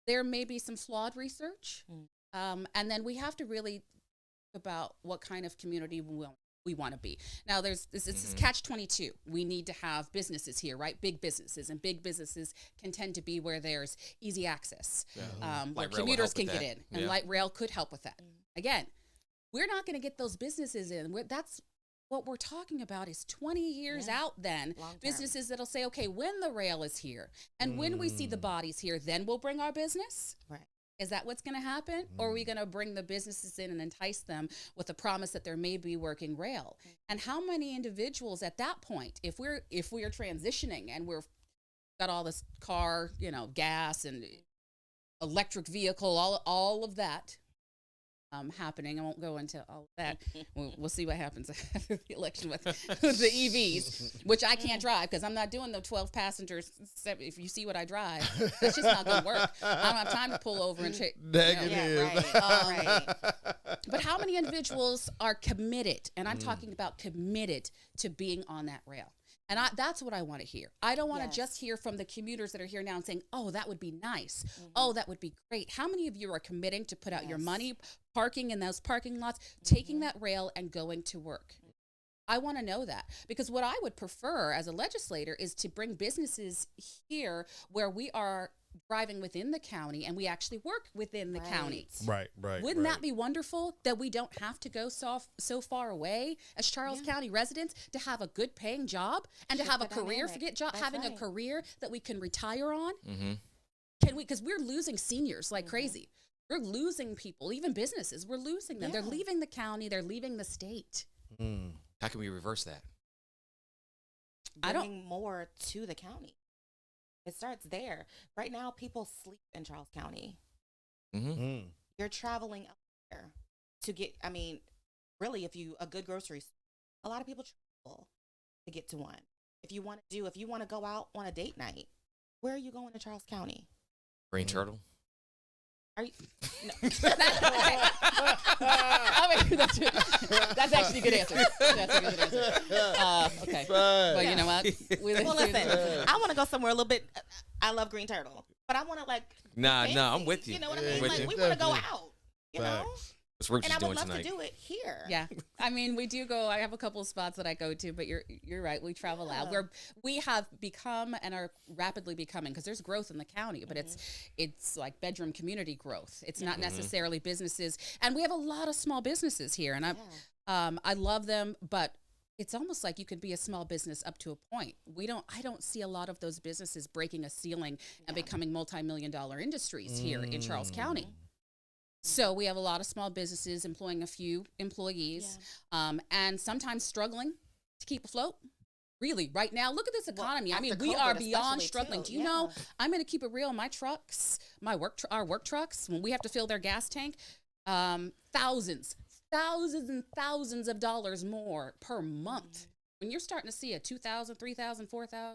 there may be some flawed research. And then we have to really think about what kind of community we want to be. Now, this is catch-22. We need to have businesses here, right? Big businesses. And big businesses can tend to be where there's easy access, where commuters can get in. And light rail could help with that. Again, we're not going to get those businesses in. That's what we're talking about is 20 years out then. Long-term. Businesses that'll say, okay, when the rail is here and when we see the bodies here, then we'll bring our business. Right. Is that what's going to happen? Or are we going to bring the businesses in and entice them with the promise that there may be working rail? And how many individuals at that point, if we are transitioning and we're got all this car, gas and electric vehicle, all of that happening. I won't go into all of that. We'll see what happens after the election with the EVs, which I can't drive because I'm not doing the 12 passengers. If you see what I drive, that's just not going to work. I don't have time to pull over and check. Negative. Right. But how many individuals are committed, and I'm talking about committed to being on that rail? And that's what I want to hear. I don't want to just hear from the commuters that are here now and saying, oh, that would be nice. Oh, that would be great. How many of you are committing to put out your money, parking in those parking lots, taking that rail and going to work? I want to know that, because what I would prefer as a legislator is to bring businesses here where we are driving within the county and we actually work within the county. Right. Wouldn't that be wonderful that we don't have to go so far away as Charles County residents to have a good paying job and to have a career, having a career that we can retire on? Can we, because we're losing seniors like crazy. We're losing people, even businesses, we're losing them. They're leaving the county, they're leaving the state. How can we reverse that? Bringing more to the county. It starts there. Right now, people sleep in Charles County. You're traveling up there to get, really, a good grocery store, a lot of people travel to get to one. If you want to go out on a date night, where are you going to Charles County? Green Turtle? Are you? No. That's actually a good answer. That's a good answer. Okay. But you know what? Well, listen, I want to go somewhere a little bit. I love Green Turtle, but I want to Nah, fancy, I'm with you. You know what I mean? With you. We want to go out. You know. That's what And you're I doing would love tonight. to do it here. Yeah, we do go. I have a couple of spots that I go to, but you're right. We travel out. We have become and are rapidly becoming, because there's growth in the county, but it's like bedroom community growth. It's not necessarily businesses, and we have a lot of small businesses here, and I love them, but it's almost like you could be a small business up to a point. I don't see a lot of those businesses breaking a ceiling and becoming multi-million-dollar industries here in Charles County. So we have a lot of small businesses employing a few employees, and sometimes struggling to keep afloat. Really, right now, look at this economy. We are beyond struggling. Do you know, I'm going to keep it real. My trucks, our work trucks, when we have to fill their gas tank, thousands and thousands of dollars more per month. When you're starting to see a $2,000, $3,000, $4,000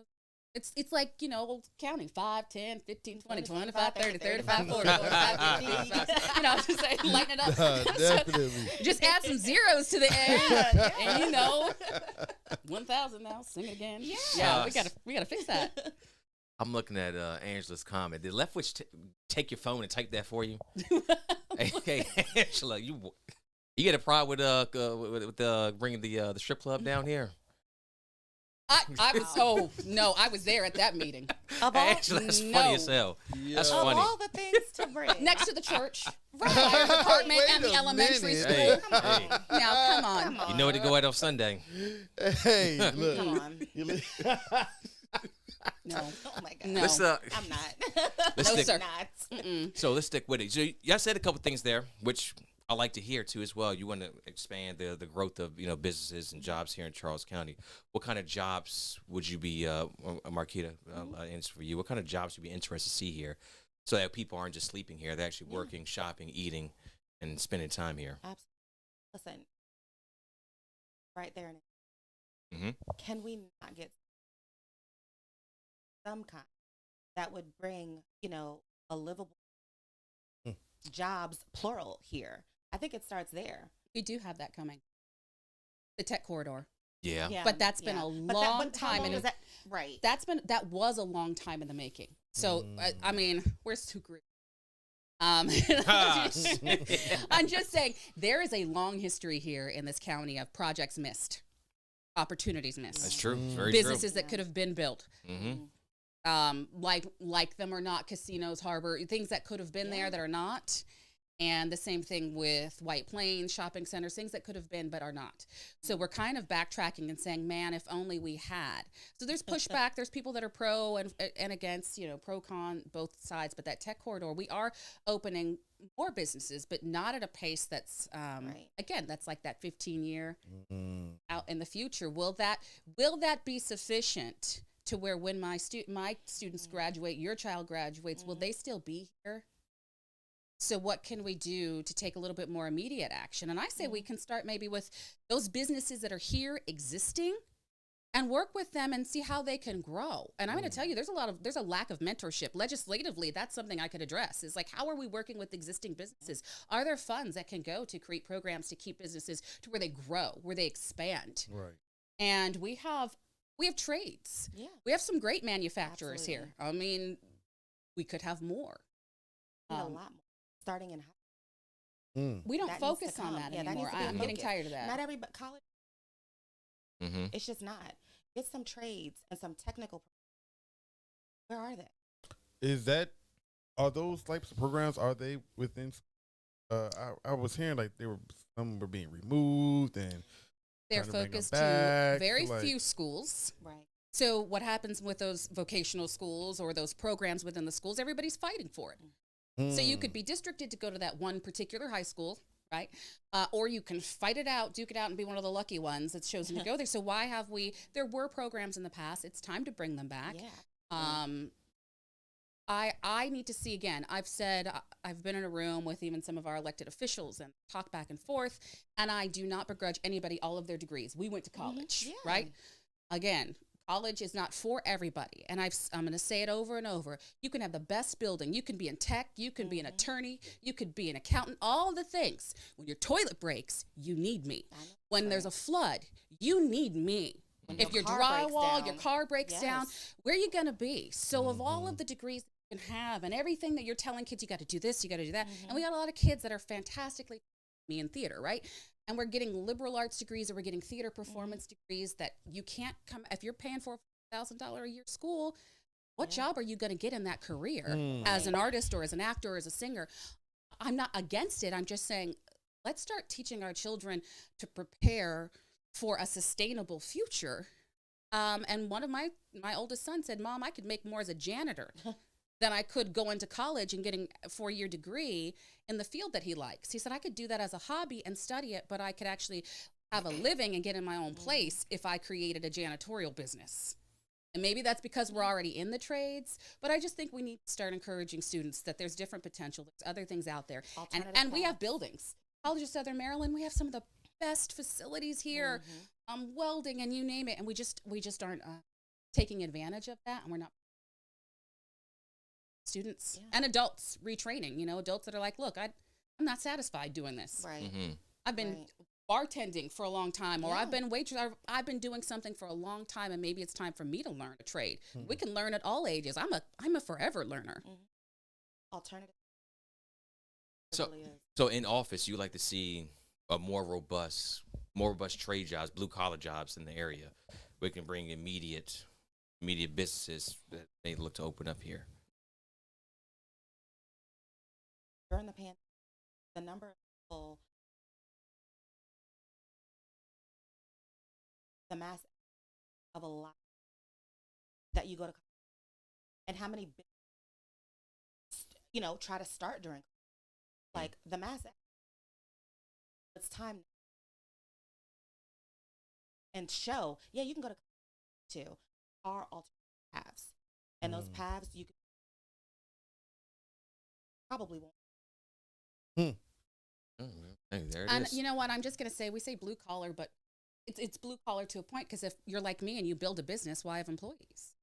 It's like, counting 5, 10, 15, 20, 25, 30, 35, 40, 45, 50, 55. Just say, lighten it up. Definitely. Just add some zeros to the end, and 1,000 now. Sing it again. Yeah, we gotta fix that. I'm looking at Angela's comment. Did Leftwich take your phone and type that for you? Hey, Angela, you get a pride with bringing the strip club down here? I was there at that meeting. Angela, that's funny as hell. Yeah. That's Of funny. all the things to bring. Next to the church, fire department, Wait and the a elementary minute. school. Hey, Come on. hey. Now, come on. Come on. You know where to go at on Sunday. Hey, look. Come on. No. Oh my God. No. Let's I'm not. Let's No, stick- sir. Not. Mm-mm. So let's stick with it. So y'all said a couple things there, which I like to hear too as well. You want to expand the growth of businesses and jobs here in Charles County. What kind of jobs would you be, Marquita, answer for you? What kind of jobs would you be interested to see here, so that people aren't just sleeping here; they're actually working, shopping, eating, and spending time here. Absolutely. Listen, right there. Mm-hmm. Can we not get some kind that would bring, a livable jobs, plural, here? I think it starts there. We do have that coming. The tech corridor. Yeah. But that's been a But long how time long in is that? Right. that was a long time in the making. So I mean, where's Tukri? I'm just saying there is a long history here in this county of projects missed, opportunities missed. That's true. It's very Businesses that could have been built. true. Mm-hmm. Like them or not, casinos, harbor, things that could have been there that are not. And the same thing with White Plains, shopping centers, things that could have been but are not. So we're kind of backtracking and saying, man, if only we had. So there's pushback. There's people that are pro and against, pro con, both sides. But that tech corridor, we are opening more businesses, but not at a pace that's, again, that's like that 15-year out in the future. Will that be sufficient to where when my students graduate, your child graduates, will they still be here? So what can we do to take a little bit more immediate action? And I say we can start maybe with those businesses that are here existing and work with them and see how they can grow. And I'm going to tell you, there's a lack of mentorship. Legislatively, that's something I could address, is like, how are we working with existing businesses? Are there funds that can go to create programs to keep businesses to where they grow, where they expand? Right. And we have trades. Yeah. We have some great manufacturers Absolutely. here. I mean, we could have more. Need a lot more. Starting in high. We don't That needs to focus on come. that Yeah, that anymore. needs to be a I'm getting focus. tired of that. Not every college. Mm-hmm. It's just not. Get some trades and some technical. Where are they? Are those types of programs, are they within? I was hearing like some were being removed and They're trying to bring 'em focused back, to very like- few schools. Right. So what happens with those vocational schools or those programs within the schools? Everybody's fighting for it. So you could be districted to go to that one particular high school, right? Or you can fight it out, duke it out, and be one of the lucky ones that's chosen to go there. So why have there were programs in the past. It's time to bring them back. Yeah. I need to see, again, I've said, I've been in a room with even some of our elected officials and talk back and forth, and I do not begrudge anybody all of their degrees. We went to college, Yeah. right? Again, college is not for everybody. And I'm going to say it over and over. You can have the best building. You can be in tech. You can be an attorney. You could be an accountant, all the things. When your toilet breaks, you need me. When there's a flood, you need me. If your car breaks drywall, down. your car breaks down, Yes. where are you going to be? So of all of the degrees that you can have and everything that you're telling kids, you got to do this, you got to do that. And we got a lot of kids that are fantastically me in theater, right? And we're getting liberal arts degrees or we're getting theater performance degrees that you can't come, if you're paying for $1,000 a year school, what job are you going to get in that career as an artist or as an actor or as a singer? I'm not against it. I'm just saying, let's start teaching our children to prepare for a sustainable future. And one of my oldest sons said, Mom, I could make more as a janitor than I could go into college and getting a 4-year degree in the field that he likes. He said, I could do that as a hobby and study it, but I could actually have a living and get in my own place if I created a janitorial business. And maybe that's because we're already in the trades, but I just think we need to start encouraging students that there's different potential. There's other things out there. And we have buildings. College of Southern Maryland, we have some of the best facilities here, welding and you name it. And we just aren't taking advantage of that, and we're not students and adults retraining. You know, adults that are like, look, I'm not satisfied doing this. Right. I've been bartending for a long time, or I've been I've been doing something for a long time, and maybe it's time for me to learn a trade. We can learn at all ages. I'm a forever learner. Alternative. So in office, you like to see a more robust trade jobs, blue collar jobs in the area. We can bring immediate businesses that they look to open up here. During the pandemic, the number of people, the mass of a lot that you go to, and how many, try to start during, like the mass. It's time and show. Yeah, you can go to our alternate paths, and those paths you probably won't. Hey, there it And is. you know what? I'm just going to say, we say blue collar, but it's blue collar to a point, because if you're like me and you build a business, why have employees?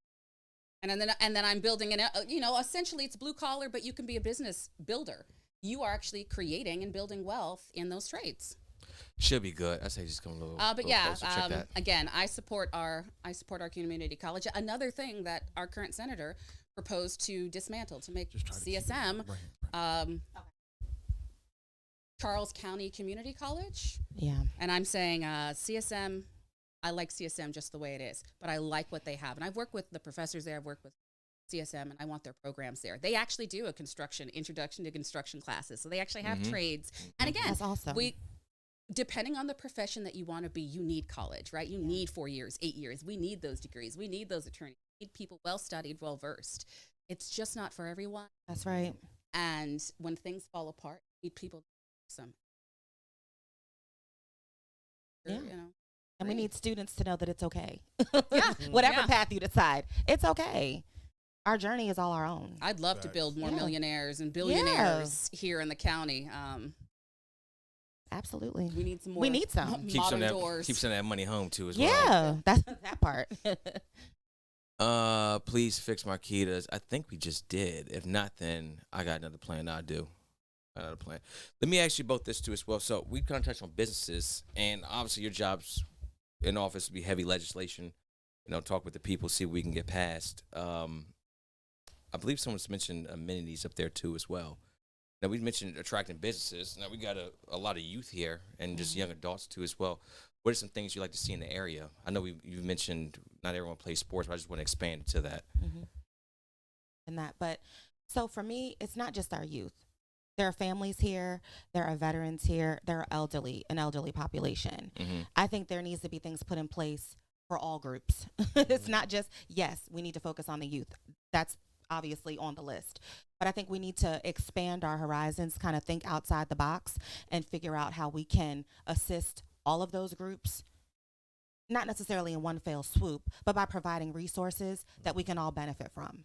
And then I'm building essentially it's blue collar, but you can be a business builder. You are actually creating and building wealth in those trades. Should be good. I say just come a little. But little yeah, closer. Check that. again, I support our community college. Another thing that our current senator proposed to dismantle, to make CSM Charles County Community College. Yeah. And I'm saying CSM, I like CSM just the way it is, but I like what they have. And I've worked with the professors there. I've worked with CSM, and I want their programs there. They actually do a introduction to construction classes. So they actually have trades. And again, That's awesome. Depending on the profession that you want to be, you need college, right? You need 4 years, 8 years. We need those degrees. We need those attorneys. We need people well-studied, well-versed. It's just not for everyone. That's right. And when things fall apart, you need people some. Yeah. You know, And we need students to know that it's okay. Yeah. Whatever path you decide, it's okay. Our journey is all our own. I'd love to build more millionaires and billionaires here in the county. Absolutely. We need some more. We need some. Keep modern some doors. of that money home too as well. Yeah, that's that part. Please fix Marquita's. I think we just did. If not, then I got another plan. I'll do. Another plan. Let me ask you both this too as well. So we kind of touched on businesses, and obviously your jobs in office would be heavy legislation. Talk with the people, see what we can get passed. I believe someone's mentioned amenities up there too as well. Now we mentioned attracting businesses. Now we got a lot of youth here and just young adults too as well. What are some things you like to see in the area? I know you've mentioned not everyone plays sports, but I just want to expand to that. And that, but so for me, it's not just our youth. There are families here, there are veterans here, there are an elderly population. I think there needs to be things put in place for all groups. It's not just, yes, we need to focus on the youth. That's obviously on the list. But I think we need to expand our horizons, kind of think outside the box and figure out how we can assist all of those groups, not necessarily in one fell swoop, but by providing resources that we can all benefit from.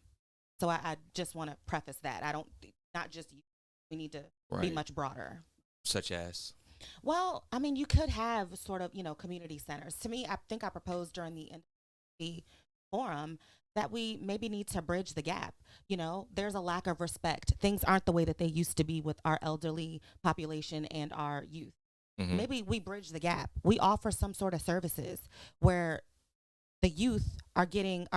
So I just want to preface that. Not just you. We need to be much broader. Such as? Well, I mean, you could have sort of, community centers. To me, I think I proposed during the forum that we maybe need to bridge the gap. There's a lack of respect. Things aren't the way that they used to be with our elderly population and our youth. Maybe we bridge the gap. We offer some sort of services where the youth are getting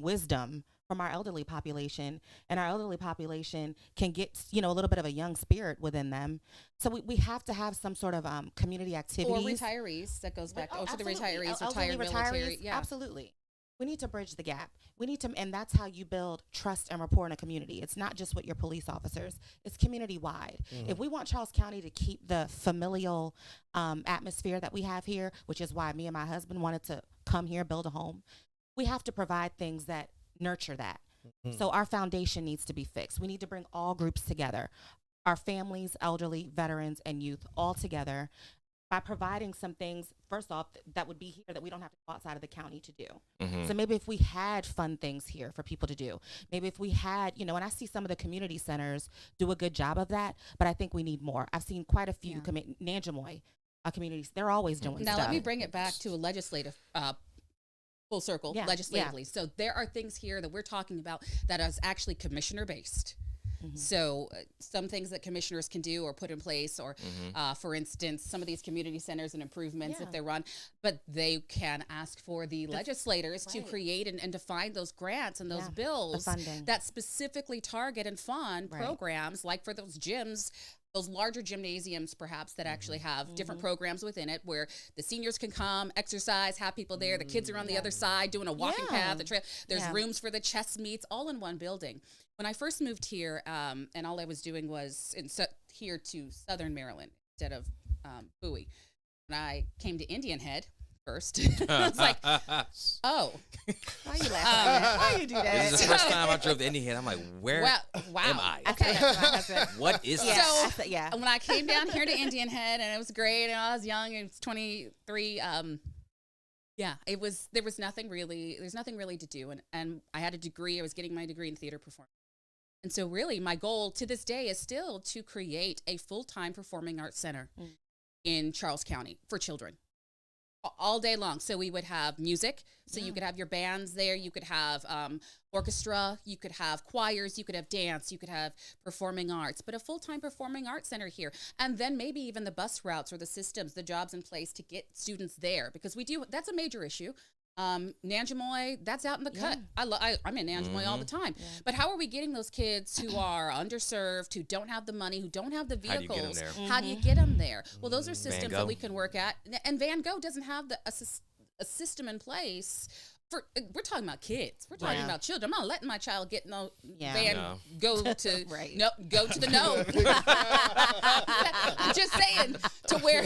wisdom from our elderly population, and our elderly population can get, a little bit of a young spirit within them. So we have to have some sort of community activities. Or retirees. That goes back to the retirees, Elderly retired military. Yeah. Absolutely. We need to bridge the gap. We need to, and that's how you build trust and rapport in a community. It's not just with your police officers. It's community-wide. If we want Charles County to keep the familial atmosphere that we have here, which is why me and my husband wanted to come here, build a home, we have to provide things that nurture that. So our foundation needs to be fixed. We need to bring all groups together, our families, elderly, veterans, and youth all together by providing some things, first off, that would be here that we don't have to go outside of the county to do. So maybe if we had fun things here for people to do, maybe if we had, and I see some of the community centers do a good job of that, but I think we need more. I've seen quite a few Nanjamoy communities. They're always doing Now stuff. let me bring it back to a legislative full circle Yeah, legislatively. So there are things here that we're talking about that is actually commissioner based. Mm-hmm. So some things that commissioners can do or put in place, or for instance, some of these community centers and improvements, if they're run, but they can ask for the legislators to create and define those grants and those bills that specifically target and fund programs, like for those gyms, those larger gymnasiums perhaps that actually have different programs within it, where the seniors can come, exercise, have people there, the kids are on the other side doing a walking path, the trail. There's rooms for the chess meets, all in one building. When I first moved here, and all I was doing was here to Southern Maryland instead of Bowie. When I came to Indian Head first, I was like, oh. Why you laughing? Why you do that? This is the first time I drove to Indian Head. I'm like, where am I? Okay. What is Yeah. this? So when I came down here to Indian Head, and it was great, and I was young, and it was 23. There was nothing really. There's nothing really to do, and I had a degree. I was getting my degree in theater performance. And so really my goal to this day is still to create a full-time performing arts center in Charles County for children all day long. So we would have music. So you could have your bands there. You could have orchestra. You could have choirs. You could have dance. You could have performing arts. But a full-time performing arts center here. And then maybe even the bus routes or the systems, the jobs in place to get students there. Because that's a major issue. Nanjamoy, that's out in the cut. I'm in Nanjamoy all the time. Yeah. But how are we getting those kids who are underserved, who don't have the money, who don't have the vehicles? How do you get them there? How do you get them there? Well, those are systems that we can work at. And Van Gogh doesn't have a system in place. We're talking about kids. We're talking about children. I'm not letting my child get go to go to the no. Just saying, to where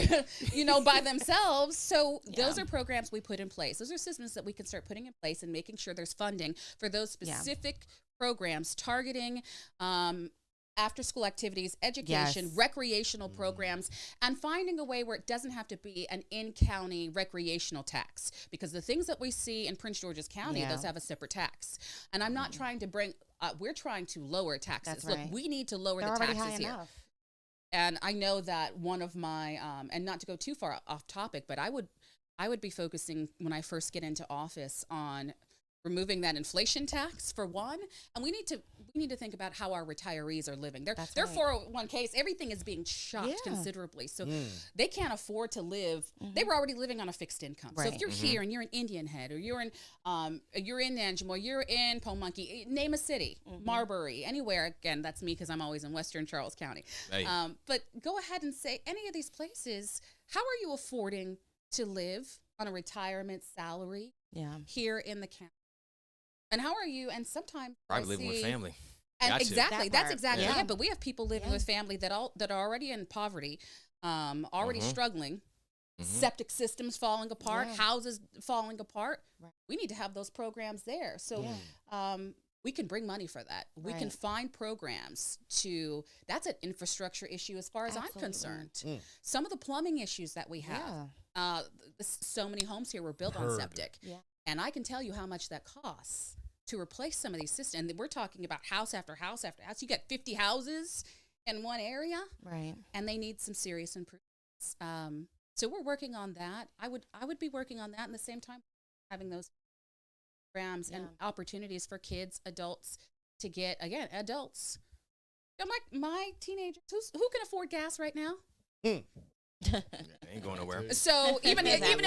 by themselves. So those are programs we put in place. Those are systems that we can start putting in place and making sure there's funding for those specific programs targeting after school activities, education, recreational programs, and finding a way where it doesn't have to be an in-county recreational tax, because the things that we see in Prince George's County does have a separate tax. And I'm not trying to we're trying to lower taxes. That's Look, right. we need to lower They're the already taxes high here. enough. And I know that one of my, and not to go too far off topic, but I would be focusing when I first get into office on removing that inflation tax for one, and we need to think about how our retirees are living. Their 401ks, everything is being chopped considerably, so they can't afford to live. They were already living on a fixed income. Right. So if you're here and you're in Indian Head, or you're in Nanjamoy, you're in Pomonkey, name a city, Marbury, anywhere. Again, that's me because I'm always in Western Charles County. Hey. But go ahead and say any of these places. How are you affording to live on a retirement salary here in the county? And how are you? And sometimes probably living with family. And exactly, that's exactly Yeah. it. But we have people living with family that are already in poverty, already struggling. Septic systems falling apart, houses falling apart. Right. We need to have those programs there. So we can bring money for that. We can find programs that's an infrastructure issue as far as I'm concerned. Some of the plumbing issues that we have, so many homes here were built on septic. Yeah. And I can tell you how much that costs to replace some of these systems. And we're talking about house after house after house. You got 50 houses in one area. Right. And they need some serious improvements. So we're working on that. I would be working on that, and at the same time having those programs and opportunities for kids, adults to get, again, adults. My teenagers, who can afford gas right now? Ain't going nowhere. So even if you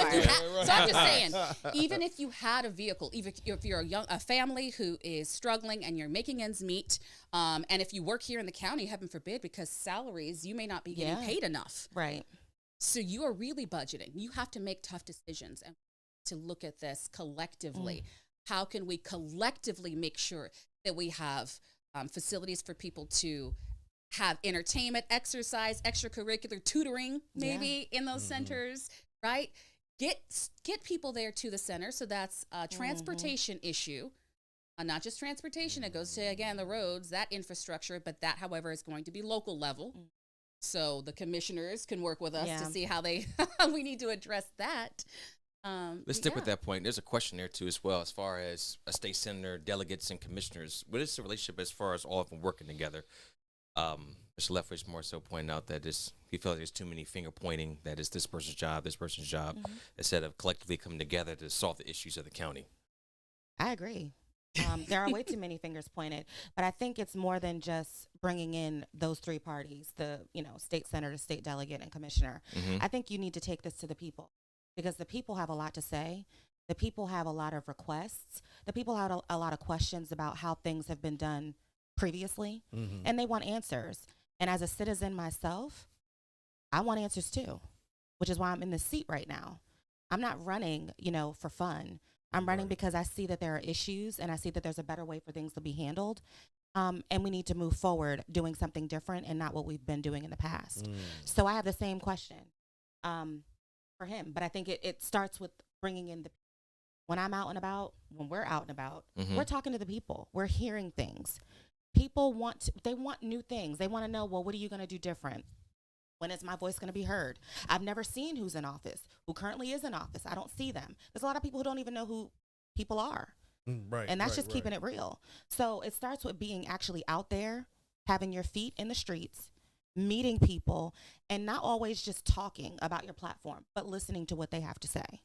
so I'm just saying, even if you had a vehicle, even if you're a family who is struggling and you're making ends meet, and if you work here in the county, heaven forbid, because salaries, you may not be getting paid enough. Right. So you are really budgeting. You have to make tough decisions and to look at this collectively. How can we collectively make sure that we have facilities for people to have entertainment, exercise, extracurricular tutoring, maybe in those centers, right? Get people there to the center. So that's a transportation issue, not just transportation. It goes to, again, the roads, that infrastructure, but that, however, is going to be local level. So the commissioners can work with us to see how we need to address that. Let's stick with that point. There's a question there too, as well, as far as a state senator, delegates, and commissioners. What is the relationship as far as all of them working together? Mr. Lethbridge more so pointing out that he felt there's too many finger pointing, that it's this person's job, instead of collectively coming together to solve the issues of the county. I agree. There are way too many fingers pointed, but I think it's more than just bringing in those three parties, the state senator, state delegate, and commissioner. I think you need to take this to the people, because the people have a lot to say. The people have a lot of requests. The people have a lot of questions about how things have been done previously, and they want answers. And as a citizen myself, I want answers too, which is why I'm in this seat right now. I'm not running, for fun. I'm running because I see that there are issues, and I see that there's a better way for things to be handled. And we need to move forward doing something different and not what we've been doing in the past. So I have the same question for him, but I think it starts with bringing in the people. When I'm out and about, when we're out and about, we're talking to the people. We're hearing things. People want new things. They want to know, well, what are you going to do different? When is my voice going to be heard? I've never seen who's in office, who currently is in office. I don't see them. There's a lot of people who don't even know who people are. Right. And that's just keeping it real. So it starts with being actually out there, having your feet in the streets, meeting people, and not always just talking about your platform, but listening to what they have to say.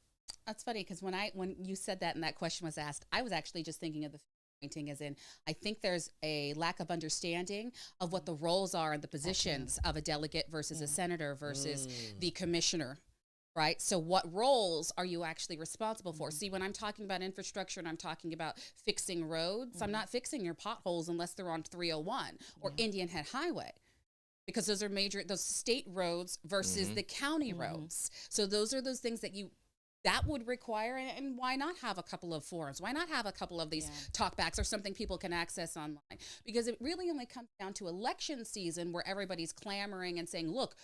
That's funny, because when you said that and that question was asked, I was actually just thinking of the pointing as in, I think there's a lack of understanding of what the roles are and the positions of a delegate versus a senator versus the commissioner, right? So what roles are you actually responsible for? See, when I'm talking about infrastructure and I'm talking about fixing roads, I'm not fixing your potholes unless they're on 301 or Indian Head Highway, because those are those state roads versus the county roads. So those are those things that would require, and why not have a couple of forums? Why not have a couple of these talkbacks or something people can access online? Because it really only comes down to election season, where everybody's clamoring and saying, look,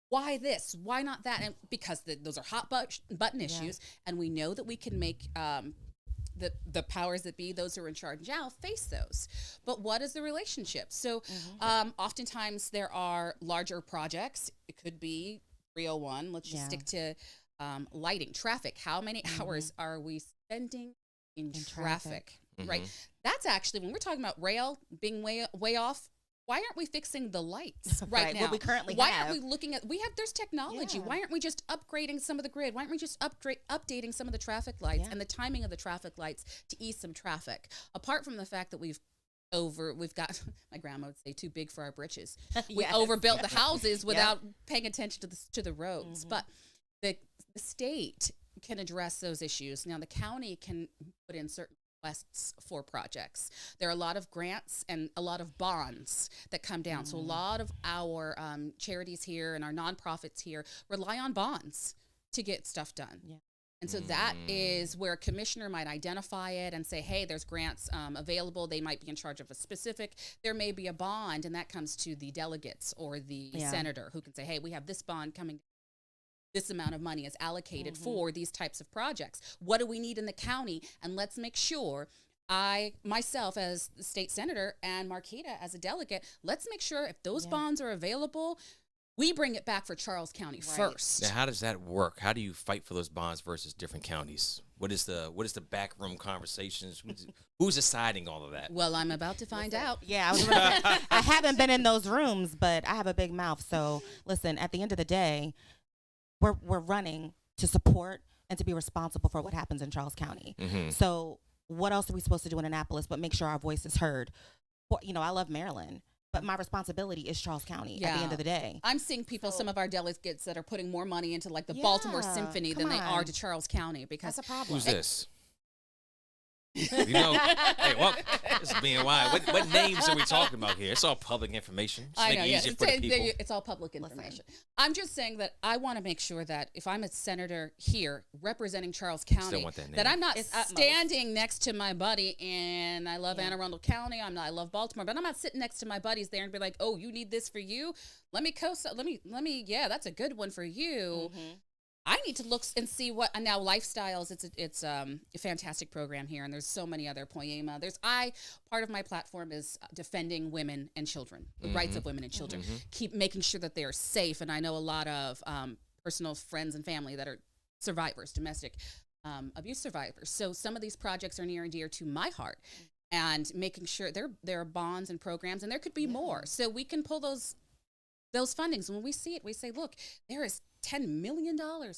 why this? Why not that? And because those are hot button issues, and we know that we can make the powers that be, those who are in charge now, face those. But what is the relationship? So oftentimes there are larger projects. It could be 301. Let's just stick to lighting, traffic. How many hours are we spending in traffic? Right. That's actually, when we're talking about rail being way off, why aren't we fixing the lights right now? What we currently why have. aren't we looking at, there's technology. Why aren't we just upgrading some of the grid? Why aren't we just updating some of the traffic lights and the timing of the traffic lights to ease some traffic? Apart from the fact that we've got, my grandma would say, too big for our britches. We overbuilt the houses without paying attention to the roads. But the state can address those issues. Now the county can put in certain requests for projects. There are a lot of grants and a lot of bonds that come down. So a lot of our charities here and our nonprofits here rely on bonds to get stuff done. And so that is where a commissioner might identify it and say, hey, there's grants available. They might be in charge of a specific. There may be a bond, and that comes to the delegates or the senator, who can say, hey, we have this bond coming. This amount of money is allocated for these types of projects. What do we need in the county? And let's make sure myself as the state senator and Marquita as a delegate, let's make sure if those bonds are available, we bring it back for Charles County first. Now, how does that work? How do you fight for those bonds versus different counties? What is the backroom conversations? Who's deciding all of that? Well, I'm about to find out. Yeah, I haven't been in those rooms, but I have a big mouth. So listen, at the end of the day, we're running to support and to be responsible for what happens in Charles County. So what else are we supposed to do in Annapolis but make sure our voice is heard? I love Maryland, but my responsibility is Charles County at the end of the day. I'm seeing people, some of our delegates, that are putting more money into like the Baltimore Symphony than they are to Charles County, because that's a problem. Who's this? Hey, well, this is BNY. What names are we talking about here? It's all public information. Just make it easier for the people. It's all public information. I'm just saying that I want to make sure that if I'm a senator here representing Charles County, that I'm not standing next to my buddy, and I love Anne Arundel County. I love Baltimore, but I'm not sitting next to my buddies there and be like, oh, you need this for you? Let me that's a good one for you. I need to look and see what now Lifestyles. It's a fantastic program here, and there's so many other poema. Part of my platform is defending women and children, the rights of women and children. Keep making sure that they are safe, and I know a lot of personal friends and family that are survivors, domestic abuse survivors. So some of these projects are near and dear to my heart. and making sure there are bonds and programs, and there could be more. So we can pull those fundings. When we see it, we say, look, there is $10 million coming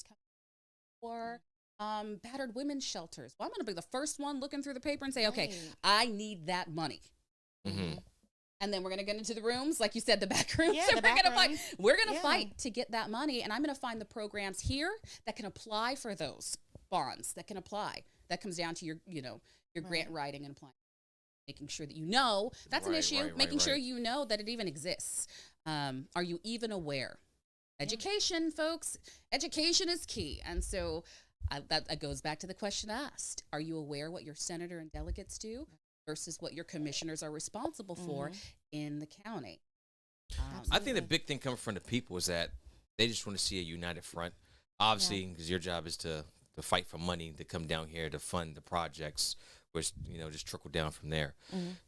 for battered women's shelters. Well, I'm going to be the first one looking through the paper and say, okay, I need that money. Mm-hmm. And then we're going to get into the rooms, like you said, the back rooms. Yeah, and the we're back going to fight. rooms. We're going to fight to get that money, and I'm going to find the programs here that can apply for those bonds. That can apply. That comes down to your grant writing and applying, making sure that you know that's an issue. Making sure you know that it even exists. Are you even aware? Education, folks. Education is key, and so that goes back to the question asked: are you aware what your senator and delegates do versus what your commissioners are responsible for in the county? I think the big thing coming from the people is that they just want to see a united front. Obviously, because your job is to fight for money to come down here to fund the projects, which just trickle down from there.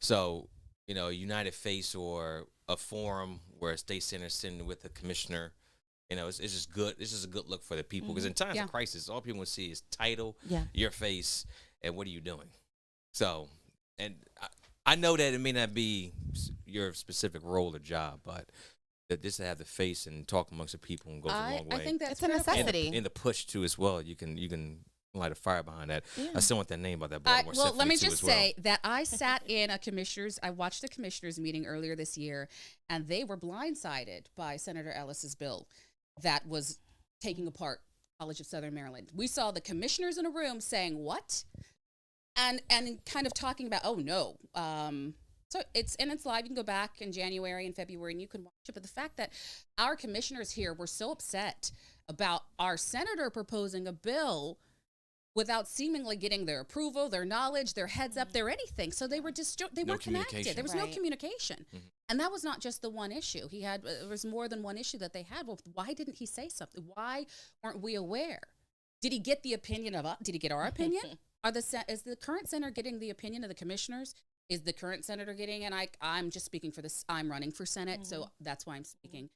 So a united face or a forum where a state senator sitting with a commissioner, it's just good. This is a good look for the people because in times of crisis, all people want to see is title, your face, and what are you doing. So. And I know that it may not be your specific role or job, but that just to have the face and talk amongst the people goes a long way. I think that's a necessity. And the push too as well. You can light a fire behind that. Yeah. I still want that name about that Baltimore well, let me too just as well. say that I sat in I watched the commissioners meeting earlier this year, and they were blindsided by Senator Ellis's bill that was taking apart College of Southern Maryland. We saw the commissioners in a room saying, what? And kind of talking about, oh no. So it's live. You can go back in January and February and you can watch it. But the fact that our commissioners here were so upset about our senator proposing a bill without seemingly getting their approval, their knowledge, their heads up, their anything. So they were they weren't connected. There was no communication. And that was not just the one issue. There was more than one issue that they had. Well, why didn't he say something? Why weren't we aware? Did he get the opinion of us? Did he get our opinion? Is the current senator getting the opinion of the commissioners? Is the current senator getting, and I'm just speaking for this, I'm running for Senate, so that's why I'm speaking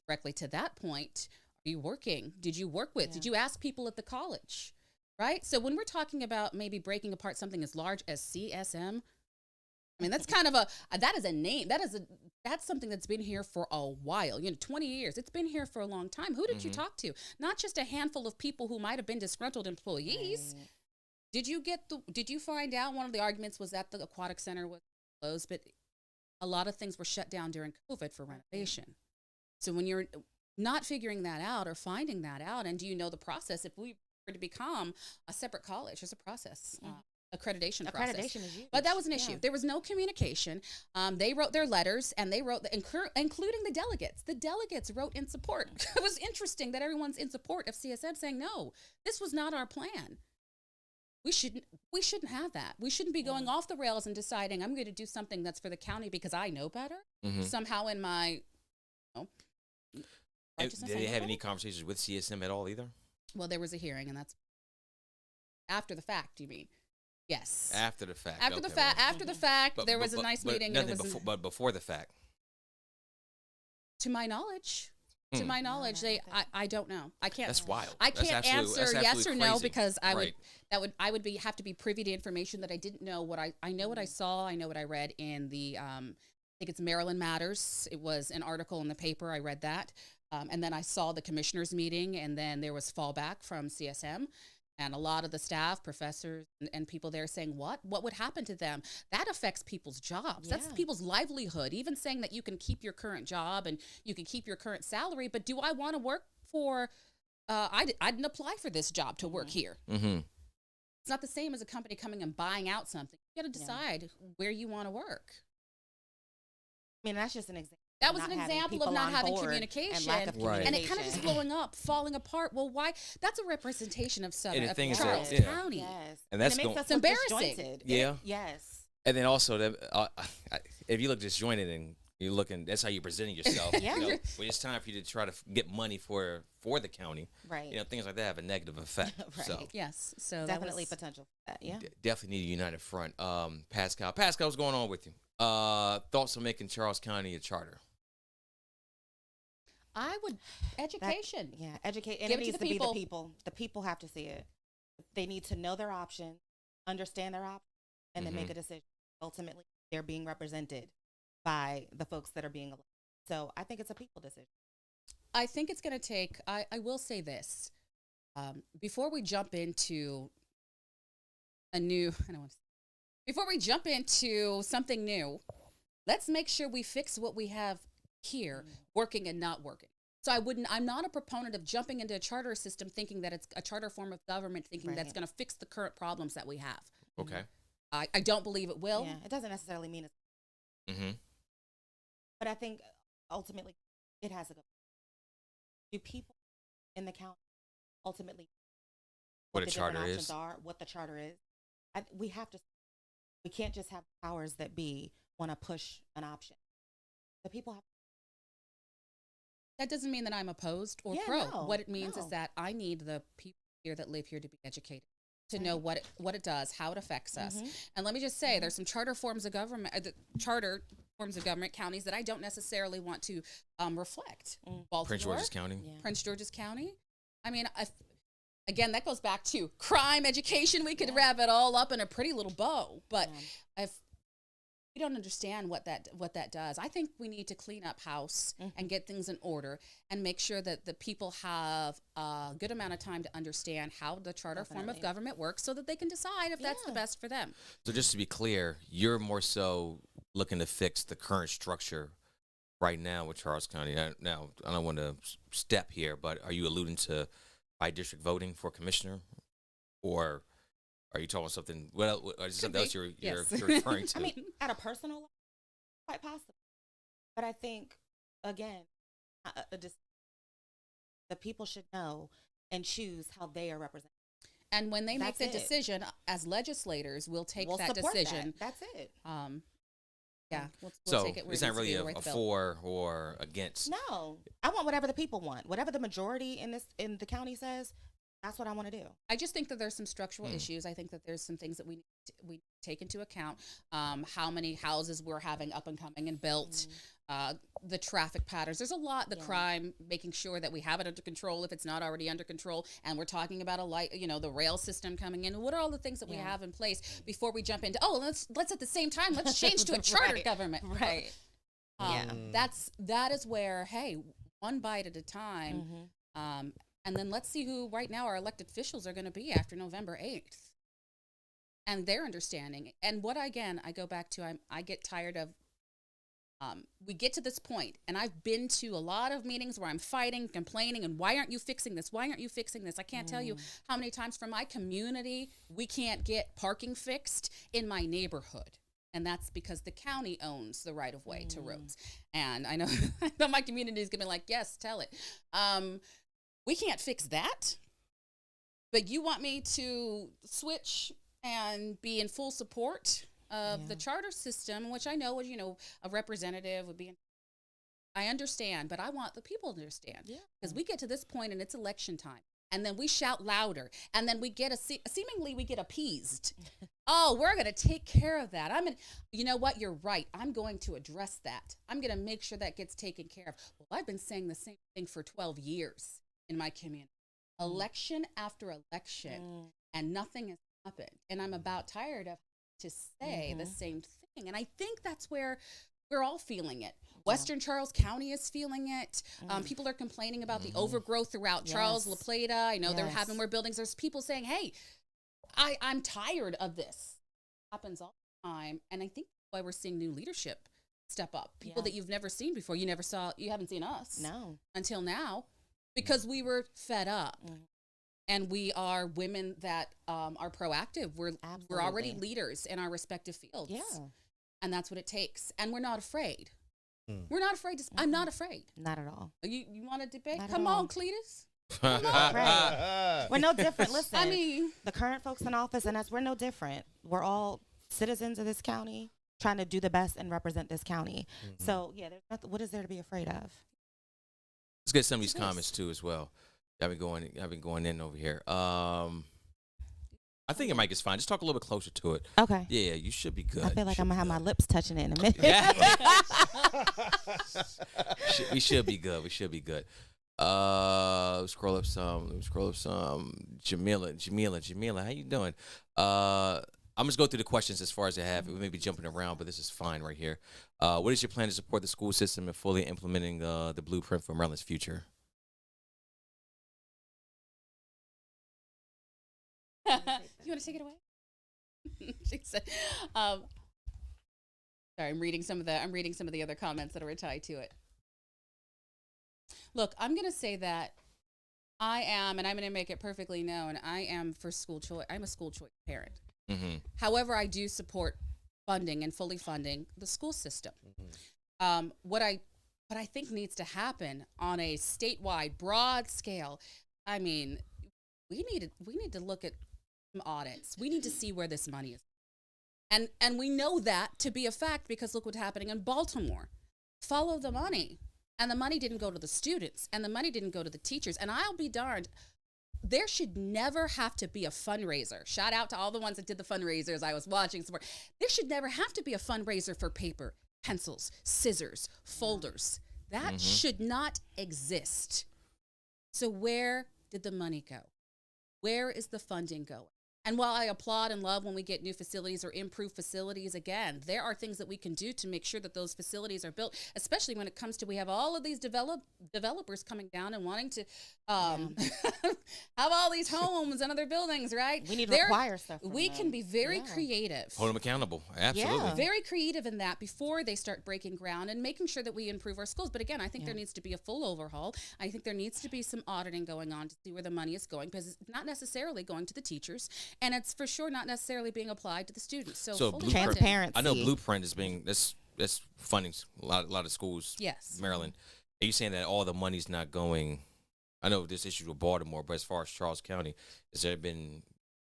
directly to that point. Are you working? Did you work with? Did you ask people at the college? Right? So when we're talking about maybe breaking apart something as large as CSM, I mean, that's kind of that is a name. That's something that's been here for a while, 20 years. It's been here for a long time. Who did you talk to? Not just a handful of people who might have been disgruntled employees. Right. Did you find out one of the arguments was that the aquatic center was closed, but a lot of things were shut down during COVID for renovation. So when you're not figuring that out or finding that out, and do you know the process? If we were to become a separate college, there's a process. Accreditation process. Accreditation is huge. But that was an issue. There was no communication. They wrote their letters, and they wrote, including the delegates. The delegates wrote in support. It was interesting that everyone's in support of CSM, saying, no, this was not our plan. We shouldn't have that. We shouldn't be going off the rails and deciding I'm going to do something that's for the county because I know better. Somehow in my, did they have any conversations with CSM at all either? Well, there was a hearing, and that's after the fact. You mean? Yes. After the fact. After the fact, there was a nice meeting. But before the fact. To my knowledge. To my knowledge, I don't know. I can't. That's wild. I can't answer yes or no crazy. because I would have to be privy to information that I didn't know. What I know what I saw. I know what I read in the I think it's Maryland Matters. It was an article in the paper. I read that, and then I saw the commissioners meeting, and then there was fallback from CSM. And a lot of the staff, professors, and people there saying, what would happen to them? That affects people's jobs. That's people's livelihood. Even saying that you can keep your current job and you can keep your current salary, but do I want to work for, I didn't apply for this job to work here. It's not the same as a company coming and buying out something. You got to decide where you want to work. I mean, that's just an example. That was an example of not having communication. And lack of communication. And it kind of just blowing up, falling apart. Well, why? That's a representation of Southern Charles County. Yes. And that's it makes us embarrassing. Disjointed. Yeah. Yes. And then also, if you look disjointed and you're looking, that's how you're presenting yourself. When it's time for you to try to get money for the county, right? things like that have a negative effect. Right. So Yes. So definitely potential for that. Yeah. Definitely need a united front. Pascal, what's going on with you? Thoughts on making Charles County a charter? I would education. Educate. And Give it it needs to to the be the people. people. The people have to see it. They need to know their options, understand their options, and then make a decision. Ultimately, they're being represented by the folks that are being elected. So I think it's a people decision. I think it's going to take, I will say this, before we jump into before we jump into something new, let's make sure we fix what we have here, working and not working. So I'm not a proponent of jumping into a charter system thinking that it's a charter form of government, thinking that's going to fix the current problems that we have. Okay. I don't believe it will. Yeah, it doesn't necessarily mean it's. But I think ultimately it has to go. Do people in the county ultimately What a the charter different is. options are, what the charter is? We can't just have powers that be want to push an option. The people have. That doesn't mean that I'm opposed or pro. What it means is that I need the people here that live here to be educated, to know what it does, how it affects us. And let me just say, there's some charter forms of government, counties that I don't necessarily want to reflect. Baltimore, Prince George's County. Yeah. Prince George's County. I mean, again, that goes back to crime, education. We could wrap it all up in a pretty little bow, but if we don't understand what that does, I think we need to clean up house and get things in order and make sure that the people have a good amount of time to understand how the charter form of government works, so that they can decide if that's the best for them. So just to be clear, you're more so looking to fix the current structure right now with Charles County. Now, I don't want to step here, but are you alluding to by district voting for commissioner, or are you talking something? Well, is something else you're referring to? I mean, at a personal level, quite possible. But I think, again, the people should know and choose how they are represented. And when they make the decision, as legislators, we'll take that decision. That's it. Yeah. We'll So take it where it's it not needs to really be, a for or against. No, I want whatever the people want. Whatever the majority in the county says, that's what I want to do. I just think that there's some structural issues. I think that there's some things that we take into account. How many houses we're having up and coming and built, the traffic patterns. There's a lot, the crime, making sure that we have it under control if it's not already under control. And we're talking about the rail system coming in. What are all the things that we have in place before we jump into, let's at the same time, let's change to a charter government. Right. That is where, hey, one bite at a time. And then let's see who right now our elected officials are going to be after November 8th. And their understanding. And I go back to, I get tired of, we get to this point, and I've been to a lot of meetings where I'm fighting, complaining, and why aren't you fixing this? Why aren't you fixing this? I can't tell you how many times from my community we can't get parking fixed in my neighborhood. And that's because the county owns the right of way to roads. And I know my community is going to be like, yes, tell it. We can't fix that, but you want me to switch and be in full support of the charter system, which I know, a representative would be. I understand, but I want the people to understand, because we get to this point and it's election time, and then we shout louder, and then we get seemingly we get appeased. Oh, we're going to take care of that. You know what? You're right. I'm going to address that. I'm going to make sure that gets taken care of. Well, I've been saying the same thing for 12 years. In my community, election after election, and nothing has happened. And I'm about tired of to say the same thing. And I think that's where we're all feeling it. Western Charles County is feeling it. People are complaining about the overgrowth throughout Charles, La Plata. I know they're having more buildings. There's people saying, hey, I'm tired of this. It happens all the time. And I think that's why we're seeing new leadership step up. People that you've never seen before. You haven't seen us. No. Until now. Because we were fed up, and we are women that are proactive. We're already leaders in our respective fields. Yeah, and that's what it takes. And we're not afraid. We're not afraid to. I'm not afraid. Not at all. You want to debate? Come on, Cletus. Come on. Right. We're no different. Listen, I mean, the current folks in office and us, we're no different. We're all citizens of this county, trying to do the best and represent this county. So there's nothing. What is there to be afraid of? Let's get some of these comments too as well. I've been going in over here. I think your mic is fine. Just talk a little bit closer to it. Okay. Yeah, you should be good. I feel like I'm gonna have my lips touching it in a minute. We should be good. We should be good. Scroll up some. Jamila, how you doing? I'm just go through the questions as far as I have. We may be jumping around, but this is fine right here. What is your plan to support the school system in fully implementing the blueprint for Maryland's future? You want to take it away? She said, sorry, I'm reading some of the other comments that are tied to it. Look, I'm going to say that I am, and I'm going to make it perfectly known, I am for school choice. I'm a school choice parent. Mm-hmm. However, I do support funding and fully funding the school system. Mm-hmm. What I think needs to happen on a statewide, broad scale, I mean, we need to look at some audits. We need to see where this money is. And we know that to be a fact because look what's happening in Baltimore. Follow the money. And the money didn't go to the students, and the money didn't go to the teachers. And I'll be darned, there should never have to be a fundraiser. Shout out to all the ones that did the fundraisers. I was watching some more. There should never have to be a fundraiser for paper, pencils, scissors, folders. That should not exist. So where did the money go? Where is the funding going? And while I applaud and love when we get new facilities or improved facilities, again, there are things that we can do to make sure that those facilities are built, especially when it comes to, we have all of these developers coming down and wanting to have all these homes and other buildings, right? We need to require stuff. We can be very creative. Hold them accountable. Absolutely. Yeah. Very creative in that before they start breaking ground and making sure that we improve our schools. But again, I think there needs to be a full overhaul. I think there needs to be some auditing going on to see where the money is going because it's not necessarily going to the teachers. And it's for sure not necessarily being applied to the students. So Blueprint, transparency. I know Blueprint is being that's funding a lot of schools. Yes. Maryland. Are you saying that all the money's not going? I know this issue with Baltimore, but as far as Charles County, are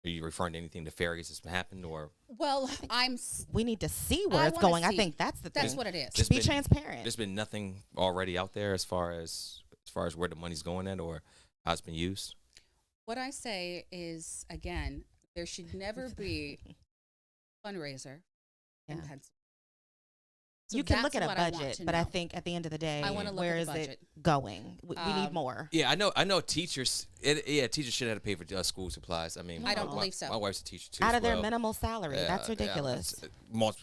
you referring to anything nefarious that's happened or? Well, we need to see where it's going. I think that's the thing. That's what it is. Just be transparent. There's been nothing already out there as far as where the money's going at or how it's been used. What I say is, again, there should never be fundraiser and pencil. So you can look at a what I want budget, to but I know. think at the end of the day, I wanna look where at is the budget. it going? We need more. Yeah, I know teachers. Teachers should have to pay for school supplies. I mean, I don't believe so. My wife's a teacher too. Out of as well. their minimal salary. That's ridiculous.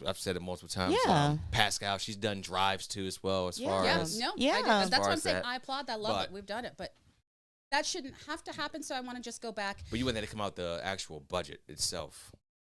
I've said it multiple times. Yeah. Pascal, she's done drives too as well as far Yeah, as. no, Yeah. I do. As That's far what I'm as saying. that. I applaud that. Love But- it. We've done it, but that shouldn't have to happen. So I want to just go back. But you want that to come out the actual budget itself.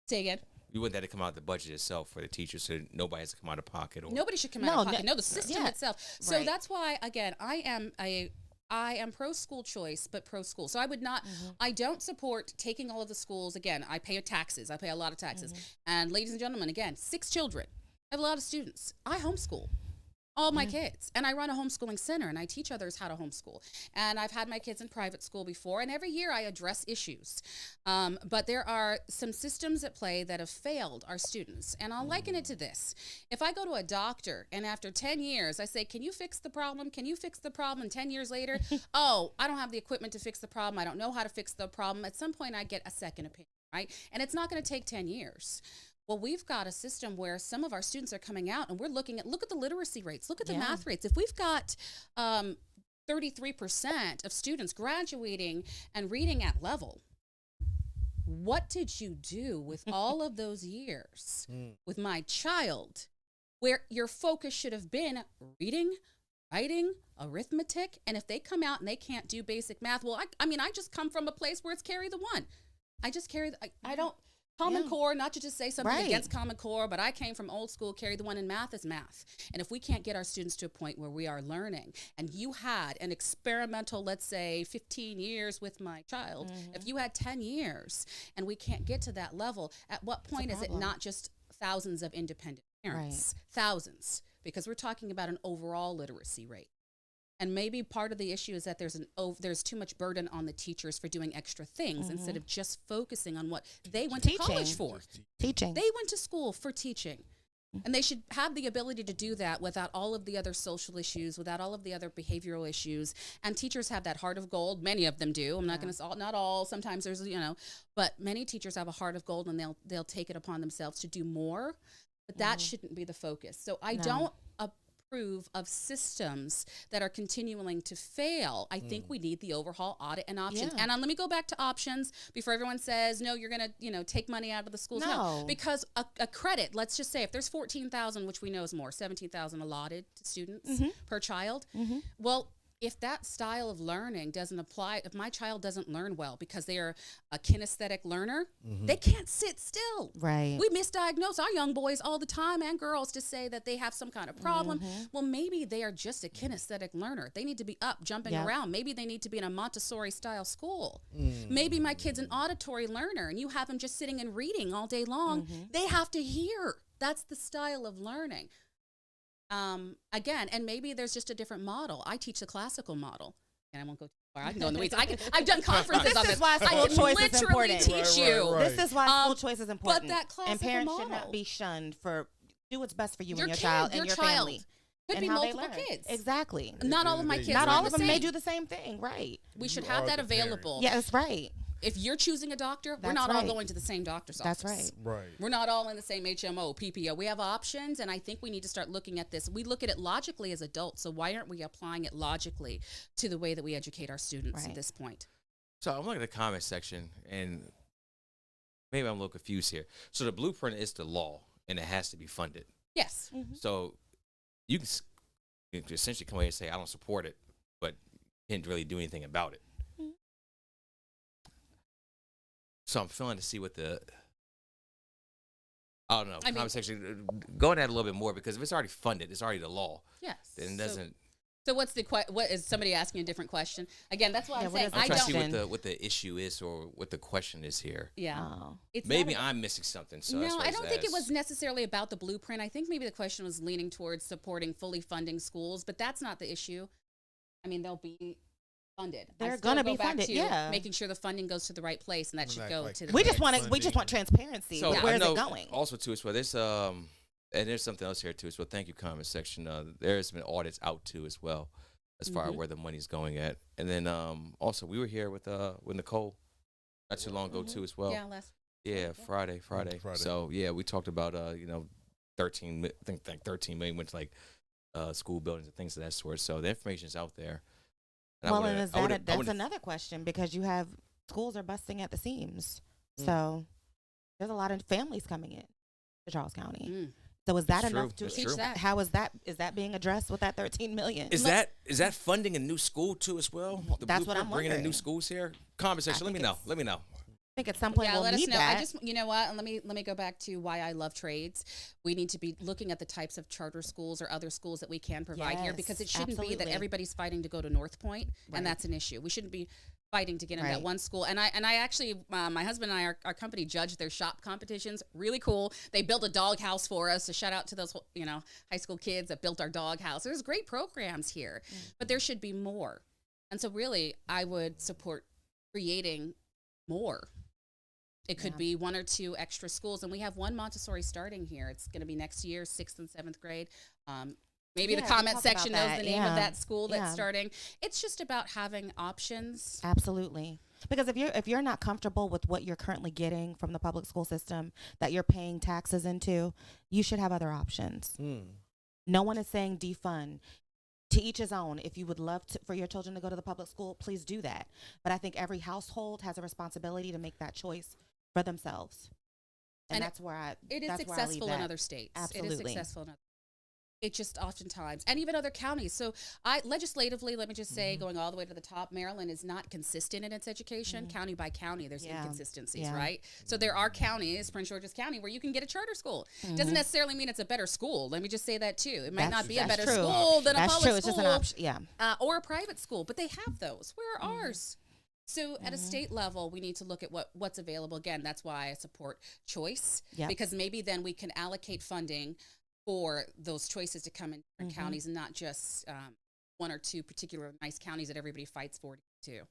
Say again. You want that to come out the budget itself for the teachers, so nobody has to come out of pocket. Or Nobody should come out of pocket. No, the system itself. So Right. that's why, again, I am pro school choice, but pro school. So I would not, I don't support taking all of the schools. Again, I pay taxes. I pay a lot of taxes. And ladies and gentlemen, again, 6 children. I have a lot of students. I homeschool all my kids. And I run a homeschooling center and I teach others how to homeschool. And I've had my kids in private school before. And every year I address issues. But there are some systems at play that have failed our students. And I'll liken it to this. If I go to a doctor and after 10 years, I say, can you fix the problem? Can you fix the problem? And 10 years later, oh, I don't have the equipment to fix the problem. I don't know how to fix the problem. At some point I get a second opinion, right? And it's not going to take 10 years. Well, we've got a system where some of our students are coming out and we're look at the literacy rates, look at the math rates. If we've got 33% of students graduating and reading at level, what did you do with all of those years with my child where your focus should have been reading, writing, arithmetic, and if they come out and they can't do basic math, well, I just come from a place where it's carry the one. I just carry, I don't, Common Core, not to just say something against Common Core, but I came from old school, carry the one, in math is math. And if we can't get our students to a point where we are learning, and you had an experimental, let's say 15 years with my child, if you had 10 years and we can't get to that level, at what point is it not just thousands of independent parents? Thousands, because we're talking about an overall literacy rate. And maybe part of the issue is that there's too much burden on the teachers for doing extra things instead of just focusing on what they went to college for. Teaching. They went to school for teaching. And they should have the ability to do that without all of the other social issues, without all of the other behavioral issues. And teachers have that heart of gold. Many of them do. I'm not going to say not all. Sometimes there's, but many teachers have a heart of gold and they'll take it upon themselves to do more. But that shouldn't be the focus. So I don't approve of systems that are continuing to fail. I think we need the overhaul, audit, and options. Yeah. And let me go back to options before everyone says, no, you're going to, take money out of the schools. No. Because a credit, let's just say if there's 14,000, which we know is more, 17,000 allotted to students per child. Well, if that style of learning doesn't apply, if my child doesn't learn well because they are a kinesthetic learner, they can't sit still. Right. We misdiagnose our young boys all the time and girls to say that they have some kind of problem. Well, maybe they are just a kinesthetic learner. They need to be up, jumping around. Maybe they need to be in a Montessori style school. Maybe my kid's an auditory learner and you have them just sitting and reading all day long. They have to hear. That's the style of learning. Again, and maybe there's just a different model. I teach the classical model, and I won't go too far. I can go in the weeds. I've done conferences on This this. is why I school can choice is literally important. teach you. This is why school choice is important. that classical and parents model. should not be shunned for do what's best for you Your and your kid, child your and your child. family. Could and be how they multiple learn. kids. Exactly. Not all of my kids. Not learn all the of them may same. do the same thing, right? We should You have are that the parent. available. Yeah, that's right. If you're choosing a doctor, we're That's not all right. going to the same doctor's office. That's right. Right. We're not all in the same HMO, PPO. We have options, and I think we need to start looking at this. We look at it logically as adults, so why aren't we applying it logically to the way that we educate our students Right. at this point? So I'm looking at the comment section, and maybe I'm a little confused here. So the blueprint is the law, and it has to be funded. Yes. So you can essentially come away and say, I don't support it, but can't really do anything about it. So I'm feeling to see what I don't know, I mean- comment section, go into that a little bit more, because if it's already funded, it's already the law, Yes. then it doesn't. So what's what is somebody asking a different question? Again, that's why Yeah, I'm what saying is the I'm I trying to don't. see what the issue is, or what the question is here. Yeah. Oh. It's Maybe not I'm missing something. So that's no, why I don't think it asked. was necessarily about the blueprint. I think maybe the question was leaning towards supporting fully funding schools, but that's not the issue. I mean, they'll be funded. I They're still gonna go be back funded, to yeah. making sure the funding goes to the right place, and that should Like- go like to the We kids. just want transparency. So Where I is know it going? Also, too, as well, there's and there's something else here too as well. Thank you, comment section. There's been audits out too as well, as far as where the money's going at. And then also we were here with Nicole not too long ago too as well. Yeah, last. Yeah, Friday. Friday. So yeah, we talked about 13 million went to like school buildings and things of that sort. So the information is out there. And Well, and that's another question, because you have schools are busting at the seams. So there's a lot of families coming in to Charles County. So is that That's enough true. to That's true. how is that being addressed with that 13 million? Is that funding a new school too as well? The That's what blueprint I'm bringing in new wondering. schools here. Comment section. Let me know. Let me know. I think at some point Yeah, we'll let us need know. that. I just, you know what? And let me go back to why I love trades. We need to be looking at the types of charter schools or other schools that we can provide here, because it Yes, shouldn't be that absolutely. everybody's fighting to go to North Point, Right. and that's an issue. We shouldn't be fighting to get in that Right. one school. And I actually, my husband and I, our company judged their shop competitions. Really cool. They built a dog house for us. So shout out to those, high school kids that built our dog house. There's great programs here, but there should be more. And so really, I would support creating more. It could Yeah. be one or two extra schools, and we have one Montessori starting here. It's going to be next year, 6th and 7th grade. Maybe Yeah, the we comment talked section about knows the that. name of Yeah. that school that's Yeah. starting. It's just about having options. Absolutely. Because if you're not comfortable with what you're currently getting from the public school system that you're paying taxes into, you should have other options. No one is saying defund. To each his own. If you would love for your children to go to the public school, please do that. But I think every household has a responsibility to make that choice for themselves. And that's where I It is that's where I leave successful in that. other states. It is Absolutely. successful in other. It just oftentimes, and even other counties. So legislatively, let me just say, going all the way to the top, Maryland is not consistent in its education. County by county, there's Yeah. inconsistencies, Yeah. right? So there are counties, Prince George's County, where you can get a charter school. Doesn't necessarily mean it's a better school. Let me just say that too. It might not be a That's better true. school than a That's public true. It's school. just an option. Yeah. Or a private school, but they have those. Where are ours? So at a state level, we need to look at what's available. Again, that's why I support choice, Yep. because maybe then we can allocate funding for those choices to come in different counties, and not just one or two particular nice counties that everybody fights for too.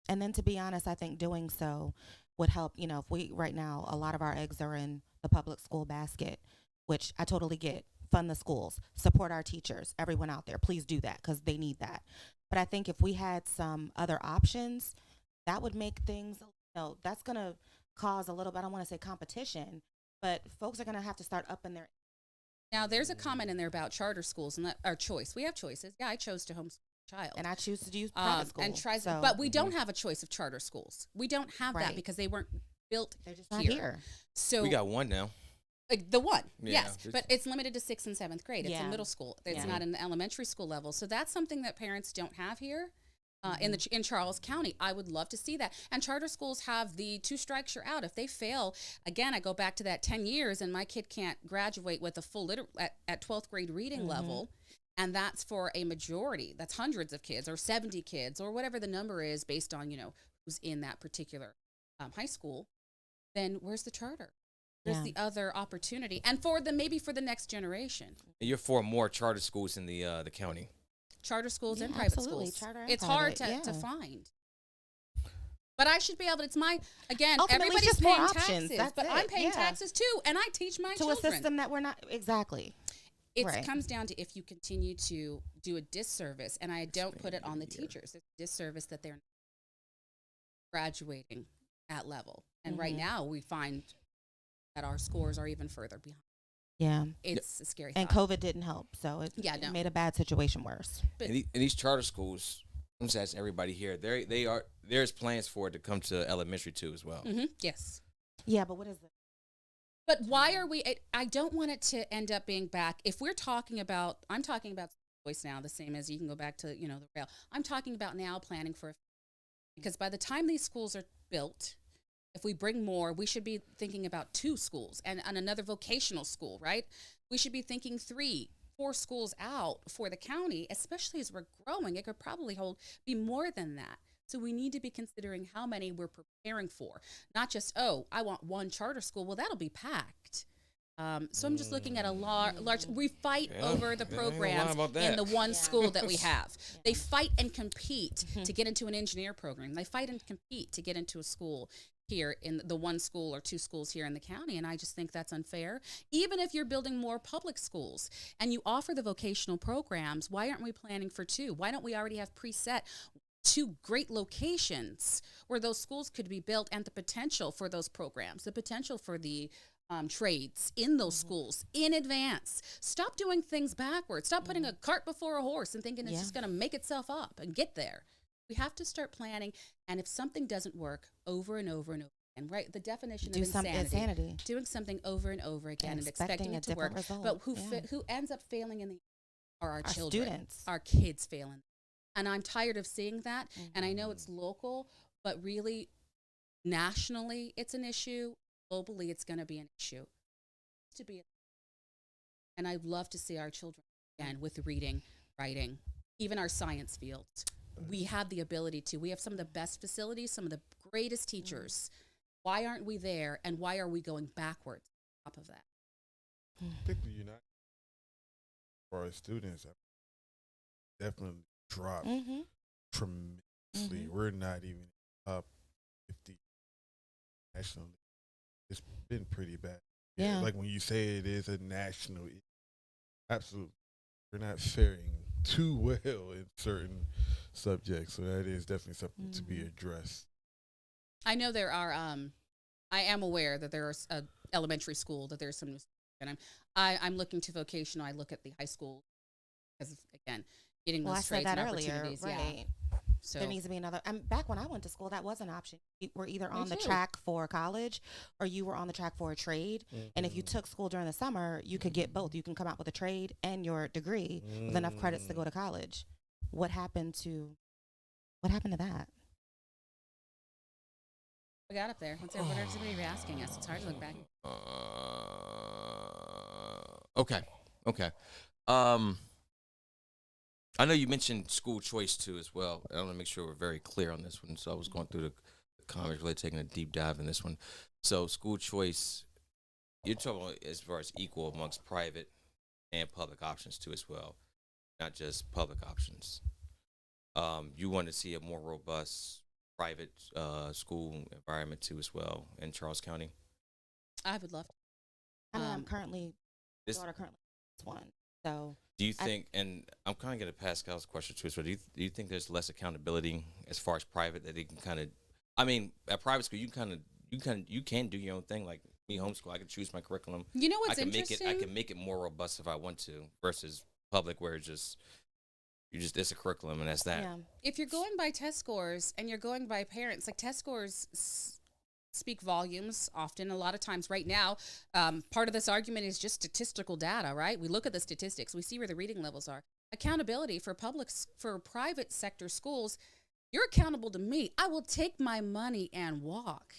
And then to be honest, I think doing so would help. If we right now, a lot of our eggs are in the public school basket, which I totally get. Fund the schools, support our teachers, everyone out there. Please do that, because they need that. But I think if we had some other options, that would make things, that's going to cause a little bit, I don't want to say competition, but folks are going to have to start upping their Now, there's a comment in there about charter schools and our choice. We have choices. Yeah, I chose to homeschool a child. And I choose to use private school. But we don't have a choice of charter schools. We don't have that because they weren't built They're just not here. So we got one now. The one, Yeah, yes, but it's limited to 6th and 7th grade. It's in middle school. It's not in the elementary school level. So that's something that parents don't have here in Charles County. I would love to see that. And charter schools have the 2 strikes, you're out. If they fail, again, I go back to that 10 years, and my kid can't graduate with a full at 12th grade reading level. And that's for a majority. That's hundreds of kids or 70 kids or whatever the number is based on, who's in that particular high school. Then where's the charter? There's the other opportunity, and maybe for the next generation. You're for more charter schools in the county. Charter schools and private schools. It's hard to find. But I should be able to, it's my, again, Ultimately, everybody's just more paying options. taxes, but I'm paying taxes too, and I teach my children. To a system that we're not, exactly. It comes down to if you continue to do a disservice, and I don't put it on the teachers. It's a disservice that they're graduating at level. And right now we find that our scores are even further behind. Yeah. It's a scary And thought. COVID didn't help, so it no. made a bad situation worse. But in these charter schools, I'm just asking everybody here, there's plans for it to come to elementary too as well. Yes. Yeah, but what is it? But why are we, I don't want it to end up being back. If we're talking about, I'm talking about choice now, the same as you can go back to, the rail. I'm talking about now planning for, because by the time these schools are built, if we bring more, we should be thinking about 2 schools and another vocational school, right? We should be thinking 3, 4 schools out for the county, especially as we're growing. It could probably be more than that. So we need to be considering how many we're preparing for, not just, I want 1 charter school. Well, that'll be packed. So I'm just looking at a large, we fight over the programs in the one school that we have. They fight and compete to get into an engineer program. They fight and compete to get into a school here in the 1 school or 2 schools here in the county. And I just think that's unfair. Even if you're building more public schools and you offer the vocational programs, why aren't we planning for 2? Why don't we already have preset 2 great locations where those schools could be built, and the potential for those programs, the potential for the trades in those schools in advance. Stop doing things backwards. Stop putting a cart before a horse and thinking it's just going to make itself up and get there. We have to start planning, and if something doesn't work, over and over and over again, right? The definition of insanity. Doing something over and over again and expecting it to work. Result. But who ends up failing in the end are our children. Students. Our kids failing. And I'm tired of seeing that. And I know it's local, but really nationally it's an issue. Globally it's going to be an issue. And I'd love to see our children again with reading, writing, even our science fields. We have the ability to. We have some of the best facilities, some of the greatest teachers. Why aren't we there, and why are we going backwards on top of that? I think the United for our students definitely dropped tremendously. We're not even up 50 nationally. It's been pretty bad. Yeah. Like when you say it is a national, absolutely. We're not faring too well in certain subjects. So that is definitely something to be addressed. I know there are, I am aware that there is a elementary school, that there's some, and I'm looking to vocational. I look at the high school because, again, getting those trades and opportunities. Right. Yeah. So there needs to be another. Back when I went to school, that was an option. You were either on the track for college or you were on the track for a trade. And if you took school during the summer, you could get both. You can come out with a trade and your degree with enough credits to go to college. What happened to that? we got up there. What are somebody asking us? It's hard to look back. Okay. I know you mentioned school choice too as well. I want to make sure we're very clear on this one. So I was going through the comments, really taking a deep dive in this one. So school choice, you're talking about as far as equal amongst private and public options too as well, not just public options. You want to see a more robust private school environment too as well in Charles County? I would love to. I mean, I'm currently, daughter currently is one. So do you think, and I'm kind of getting to Pascal's question too, so do you think there's less accountability as far as private, that they can kind of, I mean, at private school, you can do your own thing. Like me homeschool. I can choose my curriculum. You know what's I can interesting? make it. I can make it more robust if I want to, versus public where it's just it's a curriculum and that's that. Yeah. If you're going by test scores and you're going by parents, like test scores speak volumes often. A lot of times right now, part of this argument is just statistical data, right? We look at the statistics. We see where the reading levels are. Accountability for private sector schools, you're accountable to me. I will take my money and walk.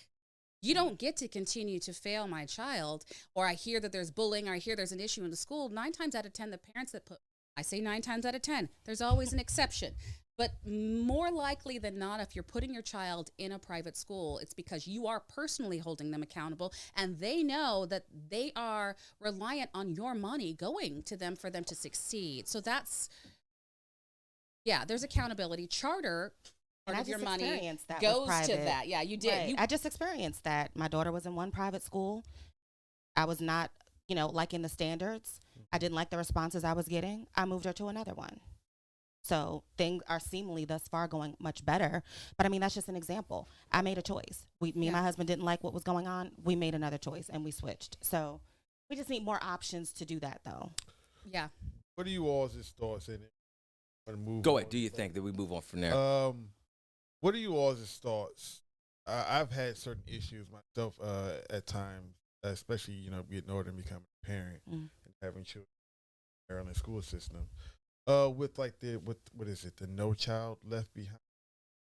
You don't get to continue to fail my child, or I hear that there's bullying, or I hear there's an issue in the school. 9 times out of 10, the parents that I say 9 times out of 10, there's always an exception. But more likely than not, if you're putting your child in a private school, it's because you are personally holding them accountable, and they know that they are reliant on your money going to them for them to succeed. So there's accountability. Charter, And part I of your just money experienced that with goes to private. that. Yeah, you did. Right. I just experienced that. My daughter was in one private school. I was not, liking the standards. I didn't like the responses I was getting. I moved her to another one. So things are seemingly thus far going much better. But I mean, that's just an example. I made a choice. Me and my husband didn't like what was going on. We made another choice and we switched. So we just need more options to do that, though. Yeah. What are you all's thoughts in it? Go ahead. Do you think that we move on from there? What are you all's thoughts? I've had certain issues myself at times, especially getting older and becoming a parent and having children in the Maryland school system. With like what is it, the No Child Left Behind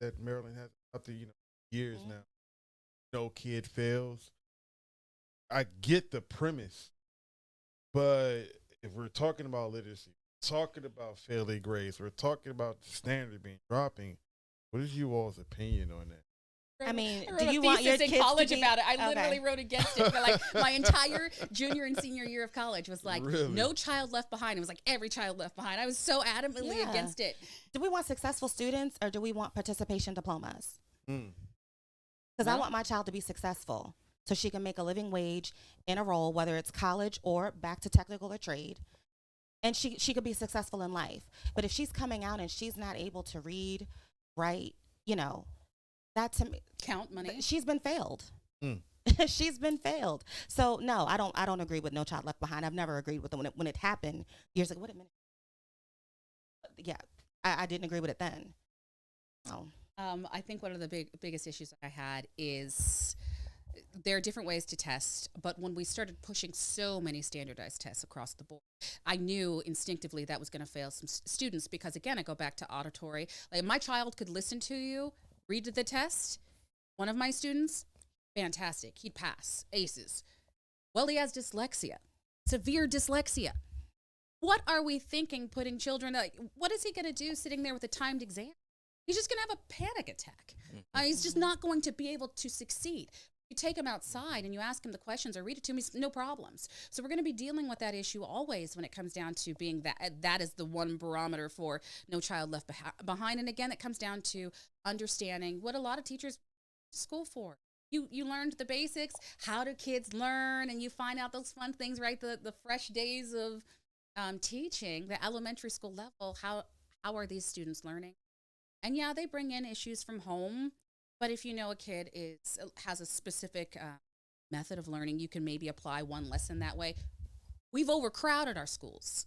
that Maryland has after years now. No kid fails. I get the premise, but if we're talking about literacy, talking about failing grades, we're talking about the standard being dropping. What is you all's opinion on that? I mean, I wrote do a you want your thesis kids in college to be, about it? I Okay. literally wrote against it. But like my entire junior and senior year of college was like, Really? no child left behind. It was like every child left behind. I was so adamantly Yeah. against it. Do we want successful students or do we want participation diplomas? Mm. Because I Well- want my child to be successful so she can make a living wage in a role, whether it's college or back to technical or trade. And she could be successful in life. But if she's coming out and she's not able to read, write, that to me, Count money. she's been failed. Mm. She's been failed. So no, I don't agree with No Child Left Behind. I've never agreed with it when it happened years ago. Wait a minute. Yeah, I didn't agree with it then. Oh. I think one of the biggest issues I had is there are different ways to test, but when we started pushing so many standardized tests across the board, I knew instinctively that was going to fail some students because, again, I go back to auditory. Like my child could listen to you, read the test. One of my students, fantastic. He'd pass, aces. Well, he has dyslexia, severe dyslexia. What are we thinking putting children, what is he going to do sitting there with a timed exam? He's just going to have a panic attack. He's just not going to be able to succeed. You take him outside and you ask him the questions or read it to him, he's no problems. So we're going to be dealing with that issue always when it comes down to being that is the one barometer for No Child Left Behind. And again, it comes down to understanding what a lot of teachers school for. You learned the basics. How do kids learn? And you find out those fun things, right? The fresh days of teaching, the elementary school level. How are these students learning? And yeah, they bring in issues from home. But if a kid has a specific method of learning, you can maybe apply one lesson that way. We've overcrowded our schools.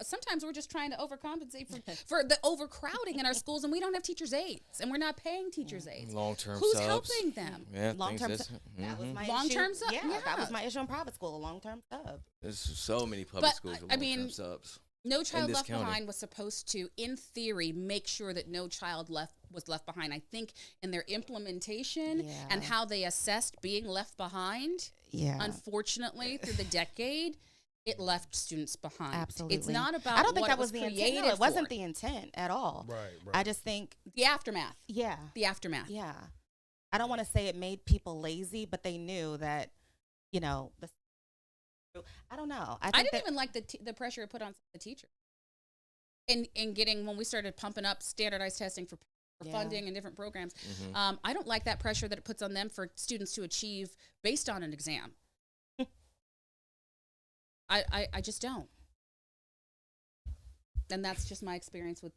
Sometimes we're just trying to overcompensate for the overcrowding in our schools, and we don't have teachers' aides, and we're not paying teachers' aides. Long-term Who's subs. helping them? Yeah, Long-term things that was my Long-term issue. sub? Yeah, that was Yeah. my issue in private school, a long-term sub. There's so many public But, schools with I long-term mean, subs. No Child this Left county. Behind was supposed to, in theory, make sure that no child was left behind. I think in their implementation Yeah. and how they assessed being left behind, Yeah. unfortunately, through the decade, it left students behind. Absolutely. It's not about I don't think what that it was the created intent. No, it wasn't for. the intent at all. Right. I just think, The aftermath. yeah. The aftermath. Yeah. I don't want to say it made people lazy, but they knew that, I don't know. I think didn't even like the pressure it put on the teacher. In getting, when we started pumping up standardized testing for Yeah. funding and different programs, I don't like that pressure that it puts on them for students to achieve based on an exam. I just don't. And that's just my experience with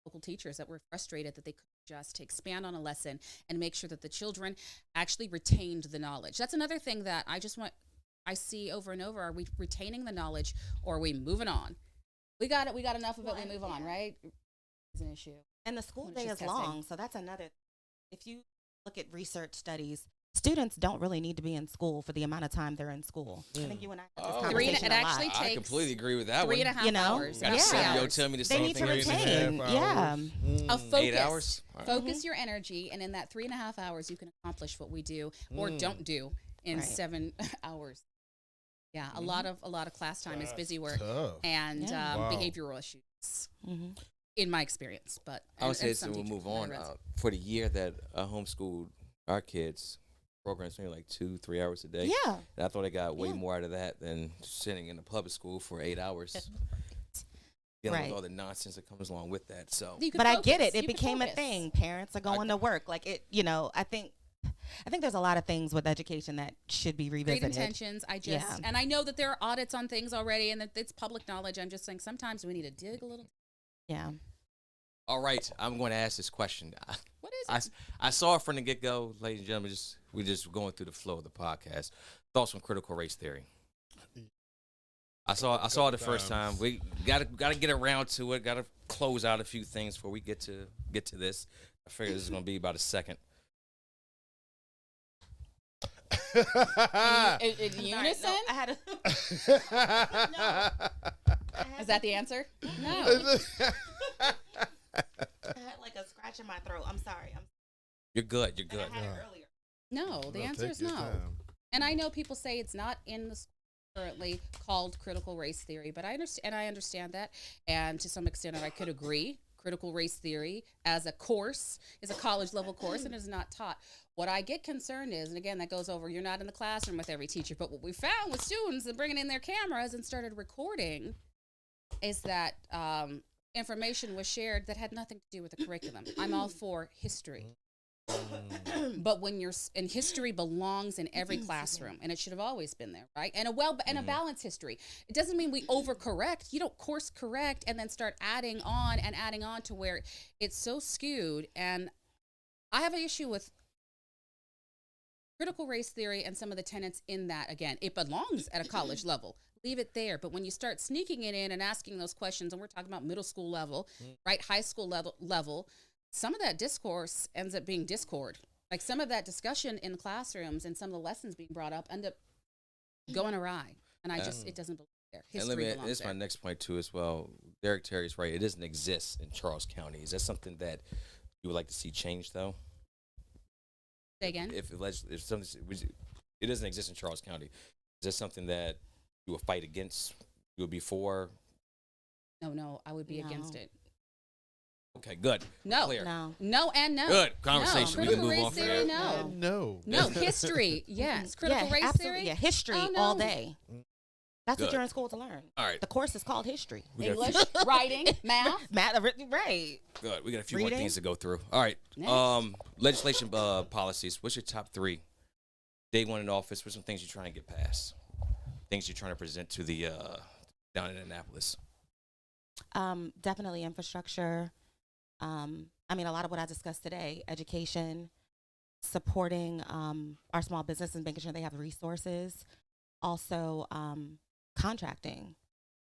local teachers that were frustrated that they couldn't just to expand on a lesson and make sure that the children actually retained the knowledge. That's another thing that I see over and over. Are we retaining the knowledge, or are we moving on? We got it. We got enough of it. We move on, right? It's an issue. And the school It's day is just testing. long, so that's another. If you look at research studies, students don't really need to be in school for the amount of time they're in school. I think you and I had this Oh. conversation It a lot. actually I takes completely agree with that 3.5 one. You know? hours. Got a Yeah. 7-year-old tell me the They same need to thing. 3.5 retain. Yeah. A focus. 8 hours? All right. Focus your energy, and in that 3.5 hours, you can accomplish what we do or don't do in Right. 7 hours. Yeah, a lot of class time is busy work Tough. and Yeah. Wow. behavioral issues, Mm-hmm. in my experience. But I would and say some so we'll teachers move that I on. read. For the year that I homeschooled our kids, programs maybe like 2-3 hours a day. Yeah. And I thought I got way Yeah. more out of that than sitting in a public school for 8 hours. Dealing Right. with all the nonsense that comes along with that. So You could But I get focus. it. It You could became a focus. thing. Parents are going to work. Like it, I think there's a lot of things with education that should be Great revisited. intentions. Yeah. And I know that there are audits on things already, and that it's public knowledge. I'm just saying sometimes we need to dig a little. Yeah. all right, I'm going to ask this question. What is it? I saw it from the get go, ladies and gentlemen. We're just going through the flow of the podcast. Thoughts on critical race theory? I saw it the first time. We gotta get around to it. Gotta close out a few things before we get to this. I figure this is gonna be about a second. In Sorry, unison? no, I had Is that the answer? No. I had like a scratch in my throat. I'm sorry. You're good. You're good. I had it earlier. No, the answer is no. And I know people say it's not in the school currently called critical race theory, but I understand that, and to some extent I could agree. Critical race theory as a course is a college level course and is not taught. What I get concerned is, and again, that goes over, you're not in the classroom with every teacher, but what we found with students and bringing in their cameras and started recording is that information was shared that had nothing to do with the curriculum. I'm all for history. But when and history belongs in every classroom, and it should have always been there, right? And a balanced history. It doesn't mean we overcorrect. You don't course correct and then start adding on to where it's so skewed. And I have an issue with critical race theory and some of the tenets in that. Again, it belongs at a college level. Leave it there. But when you start sneaking it in and asking those questions, and we're talking about middle school level, right? High school level, some of that discourse ends up being discord. Like some of that discussion in classrooms and some of the lessons being brought up end up going awry. And it doesn't belong there. History belongs this is my there. next point too as well. Derek Terry's right. It doesn't exist in Charles County. Is that something that you would like to see change though? Say again? If something, it doesn't exist in Charles County, is that something that you would fight against? You would be for? No, I would be No. against it. Okay, good. No. Clear. No. And no. Good conversation. No. We can Critical move race on from theory, there. no. No. History, yes. Critical Yeah, race absolutely. theory. Yeah, history Oh, all no. day. That's Good. what you're in school to learn. All right. The course is called history. We got a English, writing, math. Right. Good. We got a few more Reading. things to go through. All right. Next. Legislation policies. What's your top 3? Day one in office. What's some things you're trying to get past? Things you're trying to present to the down in Annapolis. Definitely infrastructure. I mean, a lot of what I discussed today, education, supporting our small business and making sure they have resources. Also, contracting.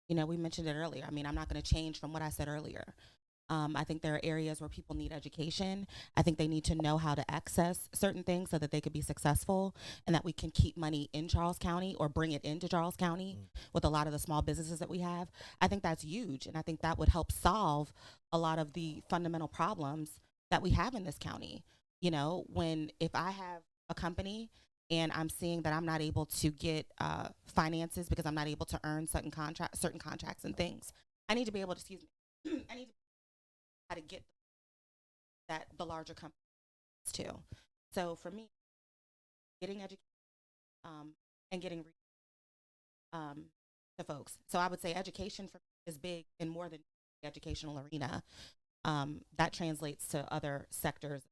We mentioned it earlier. I mean, I'm not going to change from what I said earlier. I think there are areas where people need education. I think they need to know how to access certain things so that they could be successful and that we can keep money in Charles County or bring it into Charles County with a lot of the small businesses that we have. I think that's huge. And I think that would help solve a lot of the fundamental problems that we have in this county. If I have a company and I'm seeing that I'm not able to get finances because I'm not able to earn certain contracts and things, I need to be able to, I need to how to get that the larger companies too. So for me, getting education and getting to folks. So I would say education for is big in more than the educational arena. That translates to other sectors,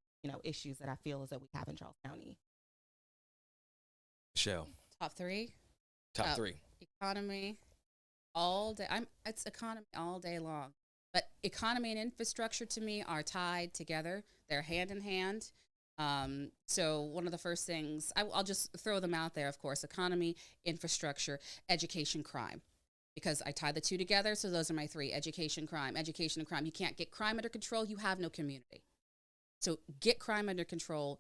issues that I feel as that we have in Charles County. Michelle, Top 3. top 3. Economy all day. It's economy all day long. But economy and infrastructure to me are tied together. They're hand in hand. So one of the first things, I'll just throw them out there, of course: economy, infrastructure, education, crime. Because I tie the two together, so those are my three: education, crime. Education and crime. You can't get crime under control, you have no community. So get crime under control,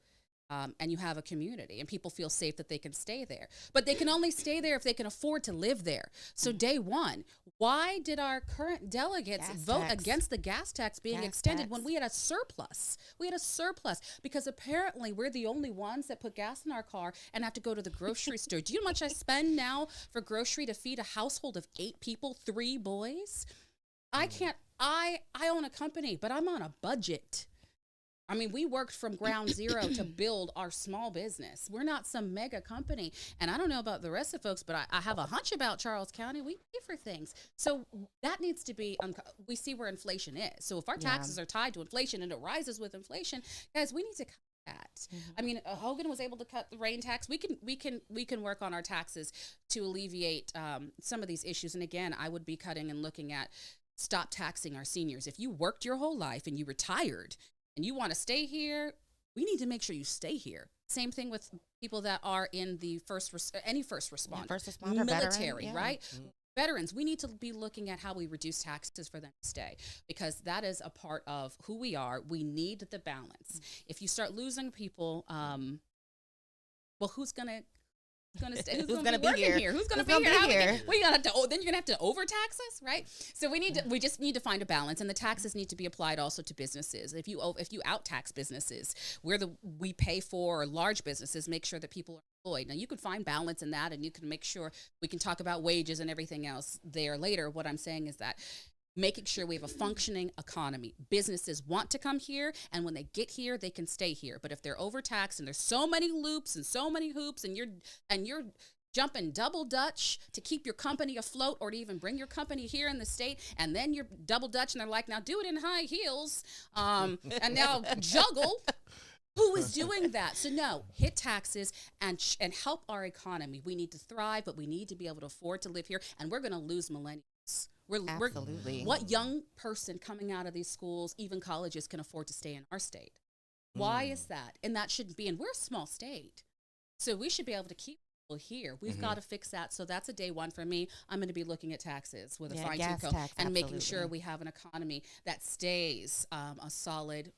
and you have a community, and people feel safe that they can stay there. But they can only stay there if they can afford to live there. So day one, why did our current delegates vote against the gas tax being extended when we had a surplus? We had a surplus because apparently we're the only ones that put gas in our car and have to go to the grocery store. Do you know how much I spend now for grocery to feed a household of 8 people, 3 boys? I can't, I own a company, but I'm on a budget. I mean, we worked from ground zero to build our small business. We're not some mega company. And I don't know about the rest of folks, but I have a hunch about Charles County. We pay for things. So that needs to be, we see where inflation is. So if our taxes are tied to inflation and it rises with inflation, guys, we need to cut that. I mean, Hogan was able to cut the rain tax. We can work on our taxes to alleviate some of these issues. And again, I would be cutting and looking at stop taxing our seniors. If you worked your whole life and you retired, and you want to stay here, we need to make sure you stay here. Same thing with people that are in the any first responder, military, veteran, right? Veterans, we need to be looking at how we reduce taxes for them to stay, because that is a part of who we are. We need the balance. If you start losing people, well, who's gonna stay? Who's gonna be here? Who's gonna be here? Well, then you're gonna have to overtax us, right? So we just need to find a balance, and the taxes need to be applied also to businesses. If you out-tax businesses, we pay for large businesses, make sure that people are employed. Now you can find balance in that, and you can make sure we can talk about wages and everything else there later. What I'm saying is that making sure we have a functioning economy. Businesses want to come here, and when they get here, they can stay here. But if they're overtaxed and there's so many loops and so many hoops, and you're jumping double Dutch to keep your company afloat or to even bring your company here in the state, and then you're double Dutch and they're like, now do it in high heels, and now juggle. Who is doing that? So no, hit taxes and help our economy. We need to thrive, but we need to be able to afford to live here, and we're going to lose millennials. Absolutely. What young person coming out of these schools, even colleges, can afford to stay in our state? Why is that? And that shouldn't be. And we're a small state, so we should be able to keep people here. We've got to fix that. So that's a day one for me. I'm going to be looking at taxes with a fine-tooth comb and making sure we have an economy that stays a solid,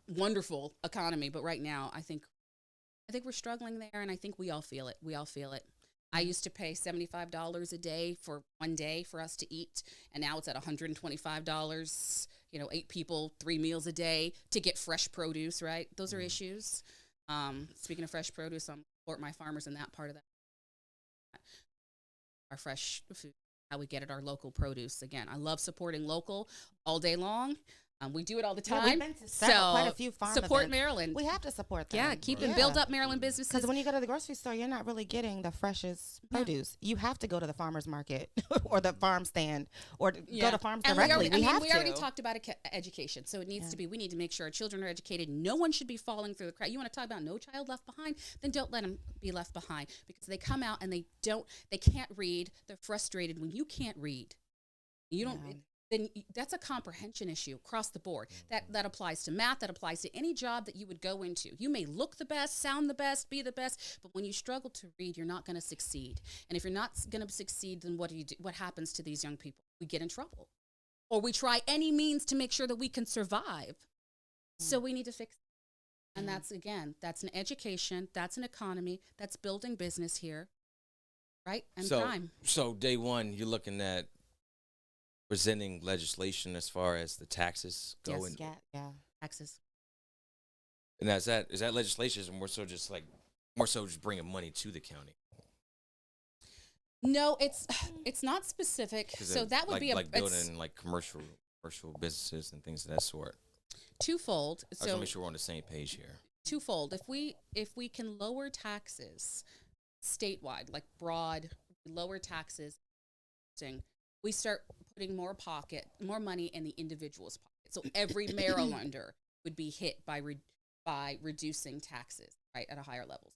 wonderful economy. But right now, I think we're struggling there, and I think we all feel it. I used to pay $75 a day for one day for us to eat, and now it's at $125, 8 people, 3 meals a day to get fresh produce, right? Those are issues. Speaking of fresh produce, I'm support my farmers in that part of that. Our fresh food, how we get at our local produce. Again, I love supporting local all day long. We do it all the time. We've been to quite a few farm support events. Maryland. We have to support them. Yeah, keep and build up Maryland businesses. Because when you go to the grocery store, you're not really getting the freshest produce. You have to go to the farmer's market or the farm stand or go to farms directly. We already talked about education, so it needs to be. We need to make sure our children are educated. No one should be falling through the crack. You want to talk about no child left behind? Then don't let them be left behind, because they come out and they can't read. They're frustrated when you can't read. You don't. Yeah. Then that's a comprehension issue across the board. That applies to math, that applies to any job that you would go into. You may look the best, sound the best, be the best, but when you struggle to read, you're not going to succeed. And if you're not going to succeed, then what do you do? What happens to these young people? We get in trouble. Or we try any means to make sure that we can survive. So we need to fix it. And that's an education, that's an economy, that's building business here, right? And crime. So day one, you're looking at presenting legislation as far as the taxes go. Yeah. Taxes. And is that legislation is more so just bringing money to the county? No, it's not specific. So that would be building like commercial businesses and things of that sort. Twofold. I just want to make sure we're on the same page here. Twofold. If we can lower taxes statewide, like broad, lower taxes, we start putting more money in the individual's pocket. So every Marylander would be hit by reducing taxes, right, at a higher level.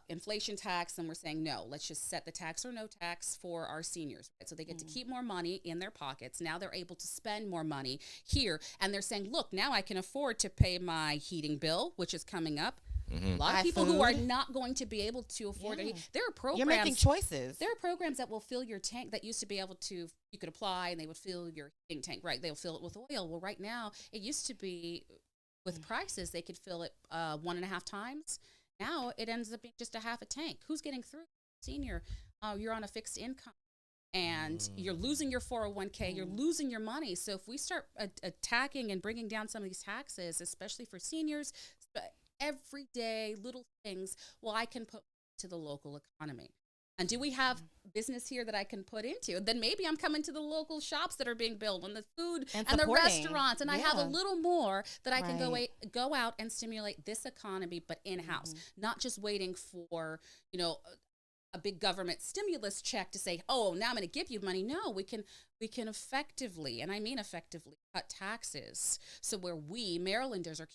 inflation tax, and we're saying no, let's just set the tax or no tax for our seniors, right? So they get to keep more money in their pockets. Now they're able to spend more money here, and they're saying, look, now I can afford to pay my heating bill, which is coming up. A lot of people who are not going to be able to afford it. There are programs. You're making choices. There are programs that will fill your tank that used to be able to, you could apply and they would fill your heating tank, right? They'll fill it with oil. Well, right now, it used to be with prices, they could fill it 1.5 times. Now it ends up being just a half a tank. Who's getting through? Senior, you're on a fixed income. And you're losing your 401k, you're losing your money. So if we start attacking and bringing down some of these taxes, especially for seniors, everyday little things, well, I can put to the local economy. And do we have business here that I can put into? Then maybe I'm coming to the local shops that are being built, and the food and the restaurants, and I have a little more that I can go out and stimulate this economy, but in-house, not just waiting for, a big government stimulus check to say, oh, now I'm going to give you money. No, we can effectively, and I mean effectively, cut taxes. So where we Marylanders are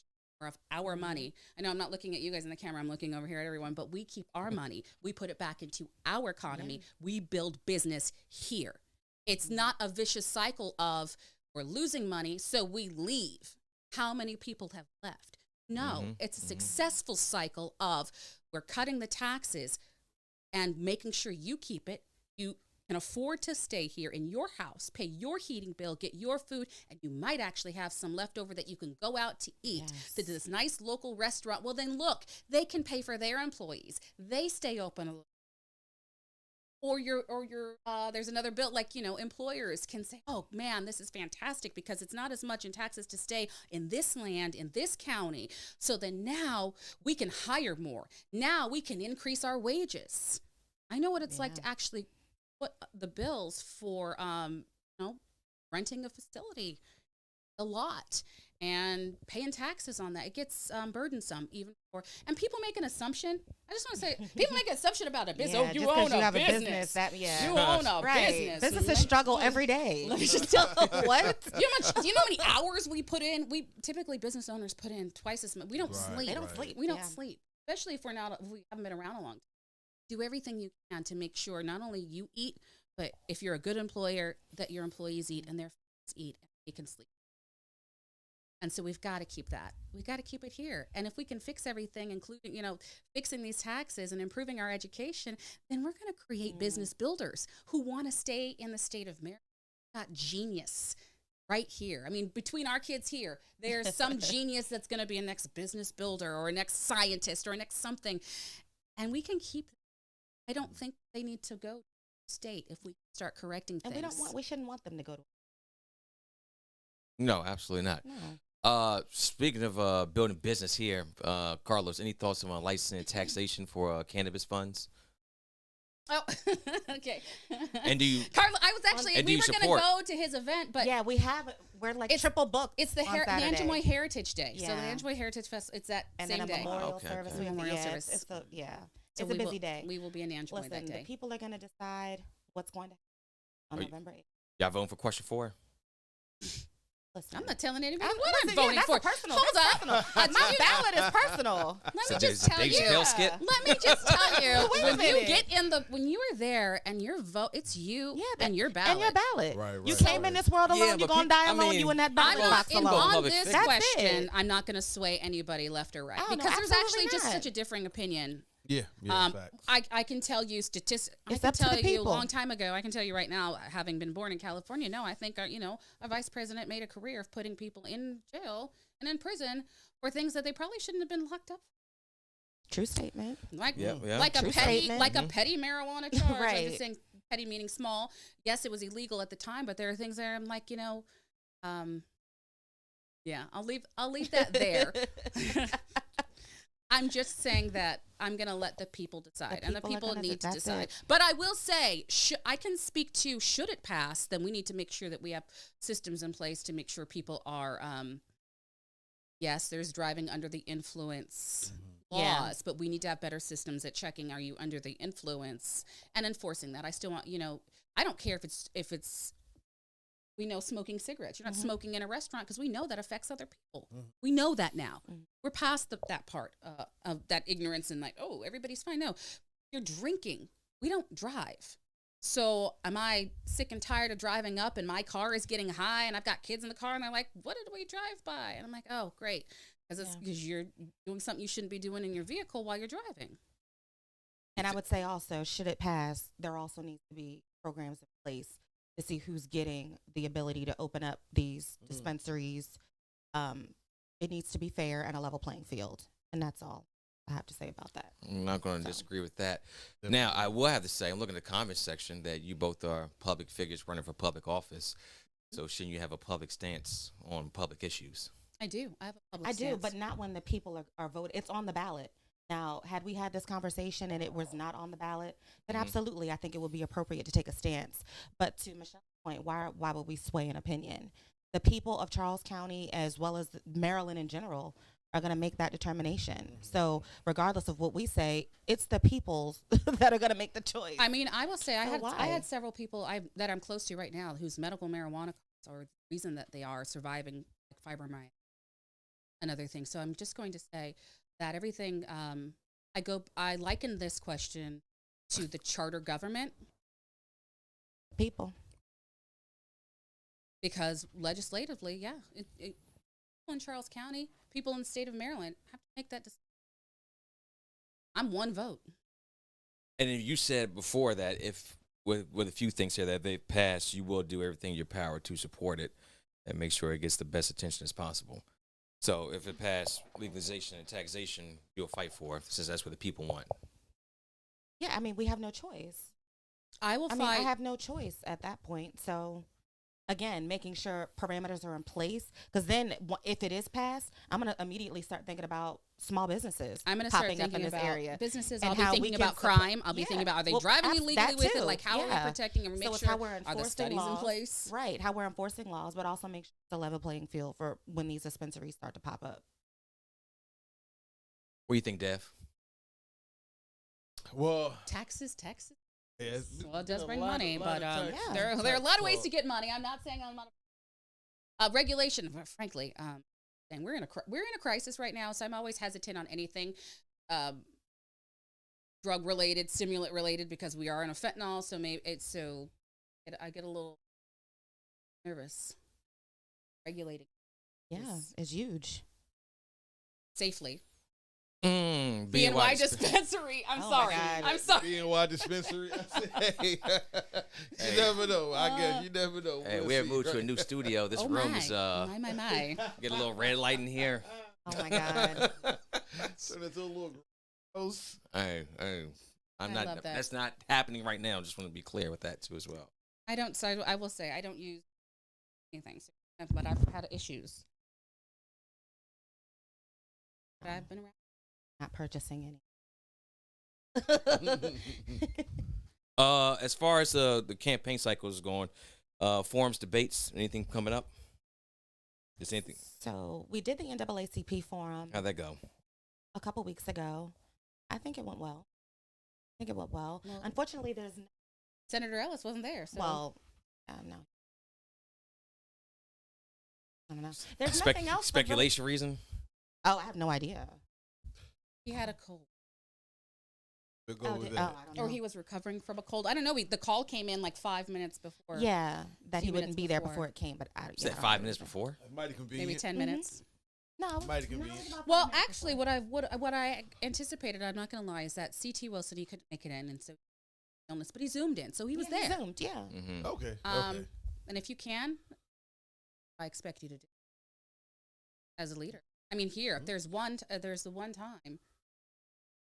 of our money. I know I'm not looking at you guys in the camera. I'm looking over here at everyone, but we keep our money. We put it back into our economy. We build business here. It's not a vicious cycle of we're losing money, so we leave. How many people have left? No, it's a successful cycle of we're cutting the taxes and making sure you keep it. You can afford to stay here in your house, pay your heating bill, get your food, and you might actually have some left over that you can go out to eat to this nice local restaurant. Well, then look, they can pay for their employees. They stay open a little. Or there's another bill, like, employers can say, oh man, this is fantastic because it's not as much in taxes to stay in this land, in this county. So then now we can hire more. Now we can increase our wages. I know what it's like to actually put the bills for, renting a facility, a lot, and paying taxes on that. It gets burdensome even for, and people make an assumption. I just want to say, people make an assumption about a business. You own a business. You own a business. Businesses struggle every day. Let me just tell what? Do you know how many hours we put in? Typically business owners put in twice as much. We don't sleep. They don't sleep. We don't sleep, especially if we haven't been around a long time. Do everything you can to make sure not only you eat, but if you're a good employer, that your employees eat and their families eat and they can sleep. And so we've got to keep that. We've got to keep it here. And if we can fix everything, including, fixing these taxes and improving our education, then we're going to create business builders who want to stay in the state of Maryland. We've got genius right here. I mean, between our kids here, there's some genius that's going to be a next business builder or a next scientist or a next something. And we can keep, I don't think they need to go to the state if we start correcting things. And we shouldn't want them to go to. No, absolutely not. No. Speaking of building business here, Carlos, any thoughts on licensing and taxation for cannabis funds? Oh, okay. And do you, Carlos? I was actually we were going to go to his event, but we're like triple booked. It's the Anjamoy Heritage Day, so the Anjamoy Heritage Festival. It's that and same then a day. memorial service. Memorial service. It's So it's a busy day. We will be in Anjamoy that day. The people are going to decide what's going to happen on November 8th. Y'all voting for question 4? Listen, I'm not telling anybody what I'm voting for. Personal. Hold up. My ballot is personal. Let me just tell you. Let me just tell you. When you were there and your vote, it's you and your ballot. And your ballot. Right. You came in this world alone. You're going to die alone. You in that ballot box alone. On this question, I'm not going to sway anybody left or right because there's actually just such a differing opinion. Yeah, facts. I can tell you statistics. I can tell you a long time ago. I can tell you right now, having been born in California. No, I think a vice president made a career of putting people in jail and in prison for things that they probably shouldn't have been locked up. True statement. Like a petty marijuana charge. Right. I'm just saying petty meaning small. Yes, it was illegal at the time, but there are things there. I'm like, I'll leave that there. I'm just saying that I'm going to let the people decide, and the people need to decide. But I will say, I can speak to, should it pass, then we need to make sure that we have systems in place to make sure people are, yes, there's driving under the influence laws, but we need to have better systems at checking, are you under the influence, and enforcing that. I still want, I don't care if it's We know smoking cigarettes. You're not Mhm. smoking in a restaurant because we know that affects other people. Mhm. We know that now. Mhm. We're past that part of that ignorance and like, oh, everybody's fine. No, you're drinking. We don't drive. So am I sick and tired of driving up and my car is getting high and I've got kids in the car and they're like, what did we drive by? And I'm like, oh, great. Because you're doing something you shouldn't be doing in your vehicle while you're driving. And I would say also, should it pass, there also needs to be programs in place to see who's getting the ability to open up these dispensaries. It needs to be fair and a level playing field. And that's all I have to say about that. I'm not going to So. disagree with that. Now, I will have to say, I'm looking at the comments section that you both are public figures running for public office. So shouldn't you have a public stance on public issues? I do. I have a public I do, stance. but not when the people are voting. It's on the ballot. Now, had we had this conversation and it was not on the ballot, then absolutely, I think it would be appropriate to take a stance. But to Michelle's point, why would we sway an opinion? The people of Charles County, as well as Maryland in general, are going to make that determination. So regardless of what we say, it's the peoples that are going to make the choice. I mean, I will say I why? had several people that I'm close to right now whose medical marijuana cards are the reason that they are surviving like fibromyalgia and other things. So I'm just going to say that everything I liken this question to the charter government people. because legislatively, people in Charles County, people in the state of Maryland have to make that decision. I'm one vote. And you said before that if with a few things here that they've passed, you will do everything in your power to support it and make sure it gets the best attention as possible. So if it passed legalization and taxation, you'll fight for it since that's what the people want. Yeah, I mean, we have no choice. I will I fight. mean, I have no choice at that point. So, again, making sure parameters are in place. Because then, if it is passed, I'm going to immediately start thinking about small businesses I'm going to start popping up thinking in this about area. businesses. and I'll be how we thinking can about support- crime. I'll be thinking about, are they Well, driving abs- illegally that with it? too. Like, how are Yeah. we protecting and make So it's sure how we're are the enforcing studies laws, in place? Right, how we're enforcing laws, but also make sure it's a level playing field for when these dispensaries start to pop up. What do you think, Dev? Well, Taxes. yeah, Well, it does a bring lot- money, a lot but of tax- there are a tax lot of ways talk. to get money. I'm not saying I'm not. Regulation, frankly, and we're in a crisis right now, so I'm always hesitant on anything drug related, stimulant related, because we are in a fentanyl. So I get a little nervous regulating Yeah, it's huge. safely. BNY dispensary. I'm Oh my sorry. God. I'm sorry. BNY dispensary. I say, hey, you never know. I guess you never know. Hey, We'll we have see, moved to a right? new studio. This Oh room my. is My. get a little red light in here. Oh my God. Turn into a little gross. Hey, I'm I not. love that. That's not happening right now. Just want to be clear with that too as well. I will say I don't use anything, but I've had issues. But I've been around. Not purchasing any. As far as the campaign cycle is going, forums, debates, anything coming up? Just anything? So we did the NAACP forum How'd that go? a couple weeks ago. I think it went well. Well, Unfortunately, there's Senator Ellis wasn't there. So. no. I don't know. There's nothing else. but really- Speculation reason? Oh, I have no idea. he had a cold, We'll go with I that. don't know. or he was recovering from a cold. I don't know. The call came in like 5 minutes before. Yeah, that few he wouldn't minutes be there before. before it came. But Is that 5 minutes before? Mighty convenient. maybe 10 Mhm. minutes. No, Mighty no, convenient. it was about Well, 5 minutes actually, before. what I anticipated, I'm not going to lie, is that CT Wilson, he couldn't make it in, and so illness, but he zoomed in, so he was Yeah, there. Zoomed, yeah. Mm-hmm. Okay. And if you can, I expect you to do it as a leader. I mean, here, if there's the one time.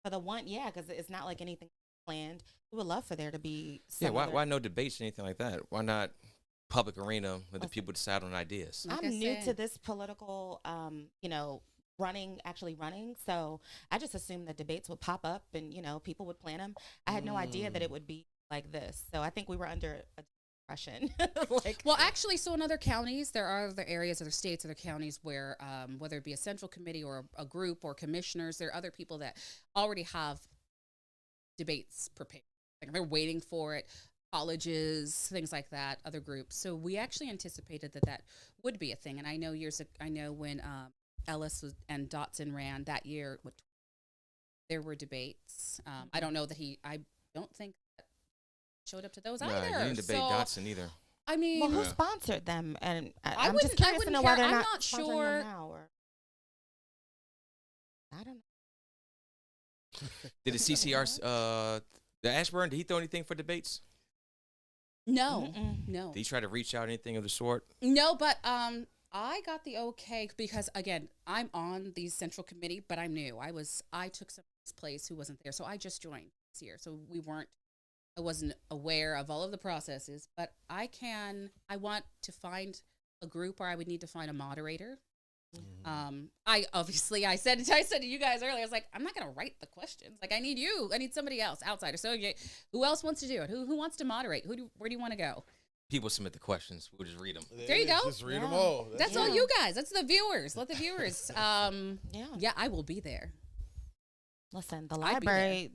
For the one, yeah, because it's not like anything planned. We would love for there to be. Yeah. Some Why no debates or anything like that? Why not public arena where the people decide on ideas? Like I I'm new said. to this political, actually running. So I just assumed that debates would pop up and, people would plan them. I had no idea that it would be like this. So I think we were under a impression. Well, actually, so in other counties, there are other areas, other states, other counties where, whether it be a central committee or a group or commissioners, there are other people that already have debates prepared. Like they're waiting for it. colleges, things like that, other groups. So we actually anticipated that would be a thing. And I know when Ellis and Dotson ran that year, there were debates. I don't know that I don't think that showed up to those either. You didn't debate Dotson either. I mean, Well, who sponsored them? And I'm wouldn't- just curious to know why care. they're I'm not not sponsoring sure. them now. Or, I don't know. Did the CCR, the Ashburn, did he throw anything for debates? no, Mm-mm. no. Did he try to reach out anything of the sort? No, but I got the okay because again, I'm on the central committee, but I'm new. I took somebody's place who wasn't there, so I just joined this year. So I wasn't aware of all of the processes, but I want to find a group, or I would need to find a moderator. I said to you guys earlier, I was like, I'm not gonna write the questions. Like, I need somebody else, outsider. So who else wants to do it? Who wants to moderate? Where do you want to go? People submit the questions. We'll just read them. There you go. Just read them all. That's all you guys. That's the viewers. Let the viewers. Yeah. I will be there. Listen, the I'd be there. library,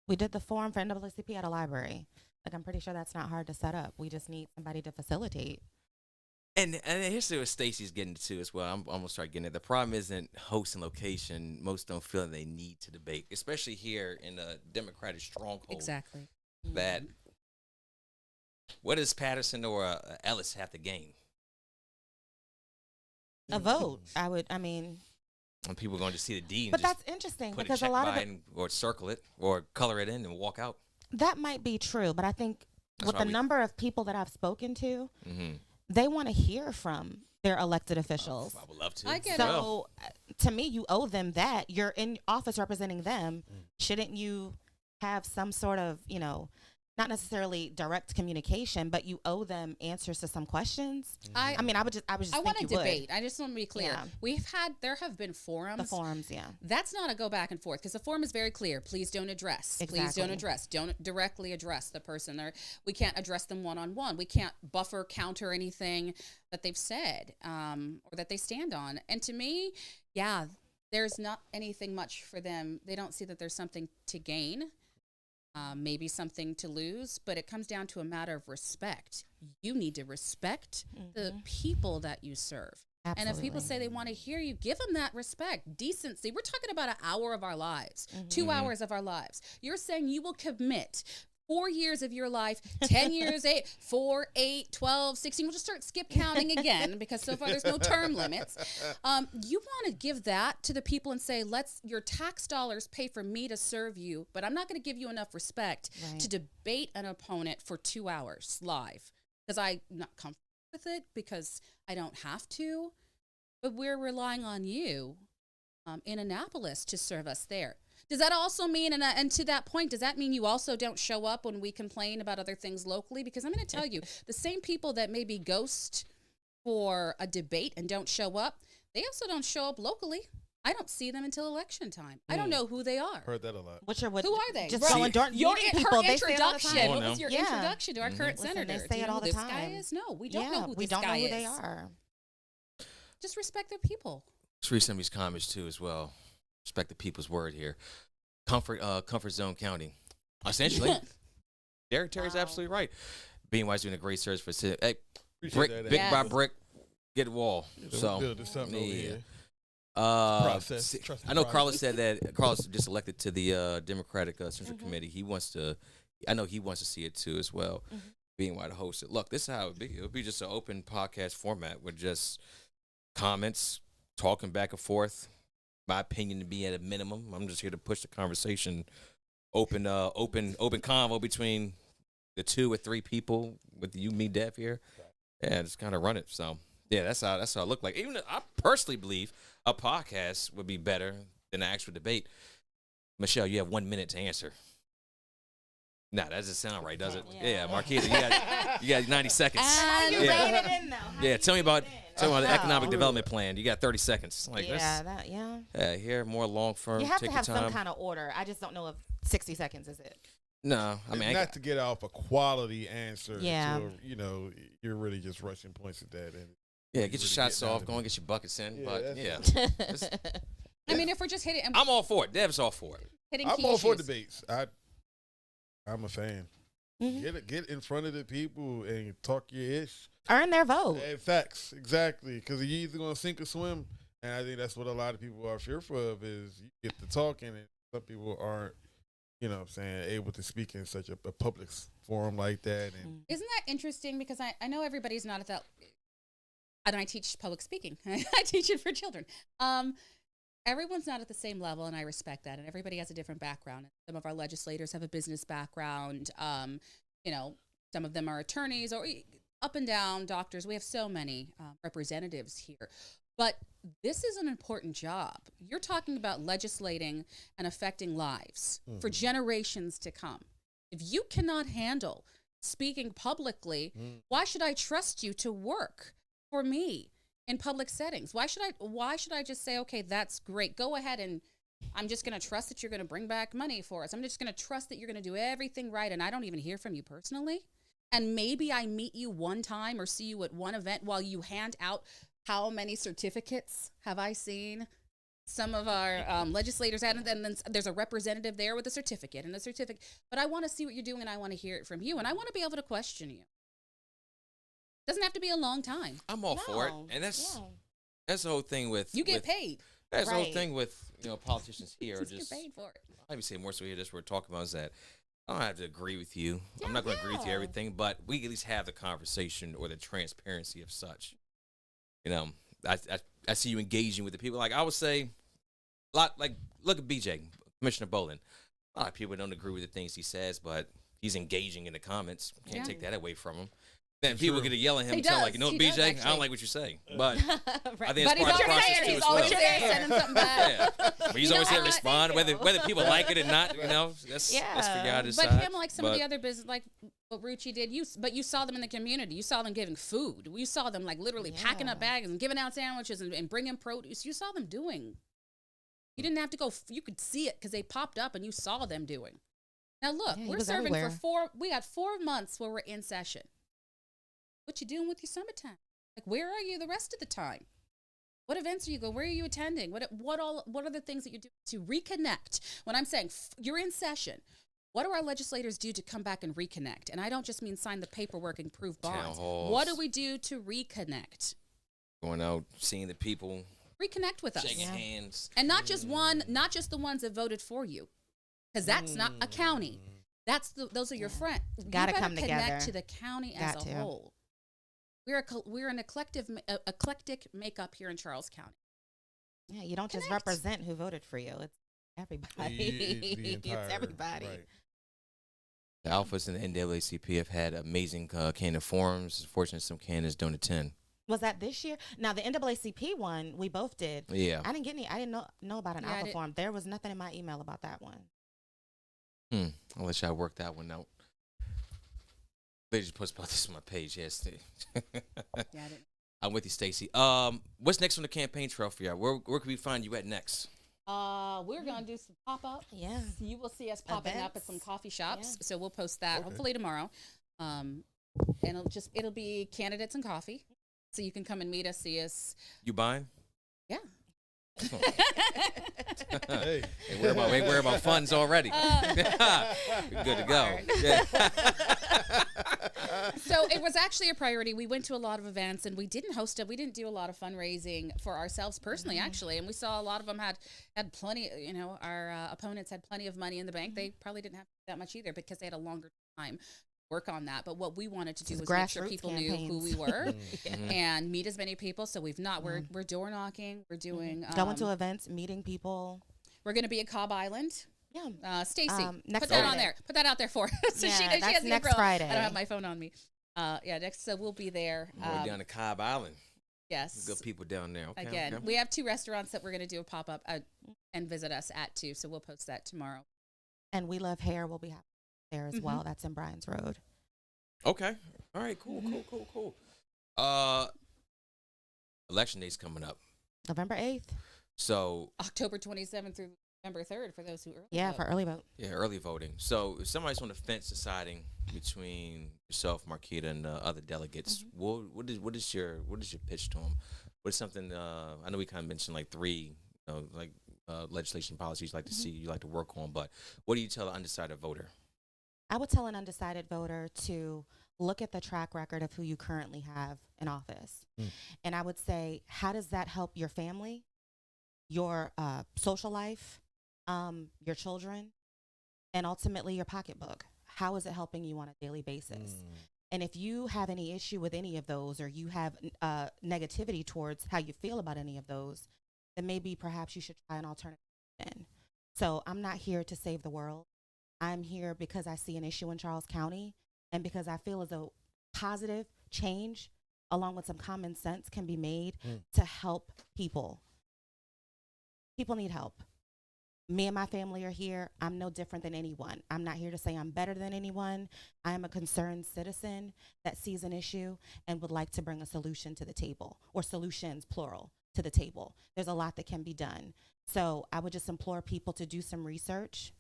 we did the forum for NAACP at a library. Like, I'm pretty sure that's not hard to set up. We just need somebody to facilitate. And here's what Stacey's getting to as well. I'm gonna start getting it. The problem isn't host and location. Most don't feel they need to debate, especially here in a Democratic stronghold. Exactly. That what does Patterson or Ellis have to gain? A vote. I mean, And people are going to see the D and but just that's interesting put a because check a lot by of it or circle it or color it in and walk out. that might be true, but I think That's with why the number of people that I've spoken to, Mm-hmm. they want to hear from their elected officials. I would love to. I get it. So, to me, you owe them that. You're in office representing them. Shouldn't you have some sort of, not necessarily direct communication, but you owe them answers to some questions? I mean, I would just I think want to you would. debate. I just want to be clear. Yeah. There have been forums. The forums, yeah. That's not a go back and forth because the forum is very clear. Please don't address. Please don't Exactly. address. Don't directly address the person. We can't address them one-on-one. We can't buffer, counter anything that they've said or that they stand on. And to me, there's not anything much for them. They don't see that there's something to gain. Maybe something to lose, but it comes down to a matter of respect. You need to respect the people that you serve. Absolutely. And if people say they want to hear you, give them that respect, decency. We're talking about an hour of our lives, 2 hours of our lives. You're saying you will commit 4 years of your life, 10 years, 4, 8, 12, 16. We'll just skip counting again because so far there's no term limits. You want to give that to the people and say, your tax dollars pay for me to serve you, but I'm not going to give you enough respect to debate an opponent for 2 hours live because I'm not comfortable with it because I don't have to, but we're relying on you in Annapolis to serve us there. Does that also mean, and to that point, does that mean you also don't show up when we complain about other things locally? Because I'm going to tell you, the same people that maybe ghost for a debate and don't show up, they also don't show up locally. I don't see them until election time. I don't know who they are. Heard that a lot. Who are they? Just Right. going door Your meeting people. her They say it all the introduction. time. Come on What now. was your Yeah. introduction to our current Listen, senator? they say Do you it know all who the this guy time. is? No, we don't know who we this don't guy know who is. they are. Just respect the people. Let's read some of these comments too as well. Respect the people's word here. Comfort zone county. Essentially, Derek Terry's absolutely right. BNY's doing a great search for hey, brick that, by Yes. brick, get wall. So building something over yeah. here. Process. Trust the I know process. Carlos said that Carlos just elected to the Democratic Central Committee. He wants to. I know he wants to see it too as well. BNY to host it. Look, this is how it would be. It would be just an open podcast format with just comments, talking back and forth. My opinion to be at a minimum. I'm just here to push the conversation. Open convo between the 2 or 3 people with you, me, Dev here, and just kind of run it. So yeah, that's how it looked like. Even I personally believe a podcast would be better than an actual debate. Michelle, you have 1 minute to answer. Nah, that doesn't sound right, does it? Yeah, Marquita, you got 90 seconds. And You Yeah. rein it in, though. How Yeah, you tell me rein about it in? tell me about the Oh, economic no. development plan. You got 30 seconds. Like Yeah, this. Here more long firm. You have take to have your time. some kind of order. I just don't know if 60 seconds is it. No, I mean, not to get off a quality answer. Yeah. To you're really just rushing points at that. And yeah, you get your really shots getting out off. of Go it. and get your buckets in. Yeah, But that's yeah, I mean, if we're just hitting I'm all for it. Dev's all for it. hitting I'm key all for issues. debates. I'm a fan. Get in front of the people and talk your ish. Earn their vote. Facts, exactly. Because you're either gonna sink or swim, and I think that's what a lot of people are fearful of. Is you get to talking, and some people aren't, what I'm saying, able to speak in such a public forum like that. And Isn't that interesting? Because I know everybody's not at that. And I teach public speaking. I teach it for children. Everyone's not at the same level, and I respect that. And everybody has a different background. Some of our legislators have a business background. Some of them are attorneys or up and down doctors. We have so many representatives here. But this is an important job. You're talking about legislating and affecting lives for generations to come. If you cannot handle speaking publicly, why should I trust you to work for me in public settings? Why should I just say, okay, that's great. Go ahead, and I'm just going to trust that you're going to bring back money for us. I'm just going to trust that you're going to do everything right, and I don't even hear from you personally. And maybe I meet you one time or see you at one event while you hand out how many certificates have I seen some of our legislators had, and then there's a representative there with a certificate and a certificate. But I want to see what you're doing, and I want to hear it from you, and I want to be able to question you. Doesn't have to be a long time. I'm all for it, and that's the whole thing with you get paid. That's the whole thing with politicians here. Just Just get paid for it. I even say more so here. Just what we're talking about is that I don't have to agree with you. I'm not going to agree with you everything, but we at least have the conversation or the transparency of such. I see you engaging with the people. Like I would say, look at BJ, Commissioner Bolin. A lot of people don't agree with the things he says, but he's engaging in the comments. Can't take that away from him. Then people get to yell at him and tell him, like, BJ, I don't like what you're saying. But I think it's part of the process too as well. Sending something back. But he's always here to respond, whether people like it or not. Let's figure out his But side. him, like some of the other business, like what Rucci did, but you saw them in the community. You saw them giving food. You saw them like literally packing up bags and giving out sandwiches and bringing produce. You saw them doing. You didn't have to go. You could see it because they popped up and you saw them doing. Now look, we're serving for we got 4 months where we're in session. What you doing with your summertime? Like, where are you the rest of the time? What events are you going? Where are you attending? What are the things that you do to reconnect? When I'm saying you're in session, what do our legislators do to come back and reconnect? And I don't just mean sign the paperwork and prove bonds. What do we do to reconnect? Going out, seeing the people. Reconnect with us. Shaking hands. And not just the ones that voted for you. Because that's not a county. Those are your friends. Gotta come together. Connect to the county as a whole. We're an eclectic makeup here in Charles County. Yeah, you don't just represent who voted for you. It's everybody. It's everybody. Right. The Alphas and the NAACP have had amazing candidate forums. Unfortunately, some candidates don't attend. Was that this year? Now the NAACP one, we both did. Yeah. I didn't get any. I didn't know about an Alpha forum. There was nothing in my email about that one. I'll let y'all work that one out. They just posted about this on my page. Yes. I'm with you, Stacey. What's next on the campaign trail for y'all? Where can we find you at next? We're gonna do some pop-up. Yeah. You will see us popping up at some coffee shops. So we'll post that hopefully tomorrow. And it'll be candidates and coffee. So you can come and meet us, see us. You buying? Yeah. Hey, worry about funds already. We're good to go. So it was actually a priority. We went to a lot of events and we didn't do a lot of fundraising for ourselves personally, actually. And we saw a lot of them had plenty, our opponents had plenty of money in the bank. They probably didn't have that much either because they had a longer time work on that. But what we wanted to do was make sure people knew who we were and meet as many people. So we're door knocking. We're doing going to events, meeting people. We're going to be at Cobb Island. Yeah. Stacey, next put that Friday. on there. Put that out there for us. So yeah, she that's has next Friday. I don't have my phone on me. So we'll be there. We're down to Cobb Island. Yes. Good people down there. Okay, Again, we have 2 restaurants that we're going to do a pop-up and visit us at too. So we'll post that tomorrow. And We Love Hair will be happening there as well. That's in Bryan's Road. Okay. All right. Cool. Election day's coming up. November 8th. So October 27th through November 3rd for those who early vote. For early vote. Yeah, early voting. So if somebody's on the fence deciding between yourself, Marquita, and other delegates, what is your pitch to them? What is something? I know we kind of mentioned like 3, legislation policies you like to see, you like to work on, but what do you tell an undecided voter? I would tell an undecided voter to look at the track record of who you currently have in office. And I would say, how does that help your family, your social life, your children, and ultimately your pocketbook? How is it helping you on a daily basis? And if you have any issue with any of those, or you have negativity towards how you feel about any of those, then maybe perhaps you should try an alternative. So I'm not here to save the world. I'm here because I see an issue in Charles County, and because I feel as though positive change along with some common sense can be made to help people. People need help. Me and my family are here. I'm no different than anyone. I'm not here to say I'm better than anyone. I am a concerned citizen that sees an issue and would like to bring a solution to the table, or solutions, plural, to the table. There's a lot that can be done. So I would just implore people to do some research.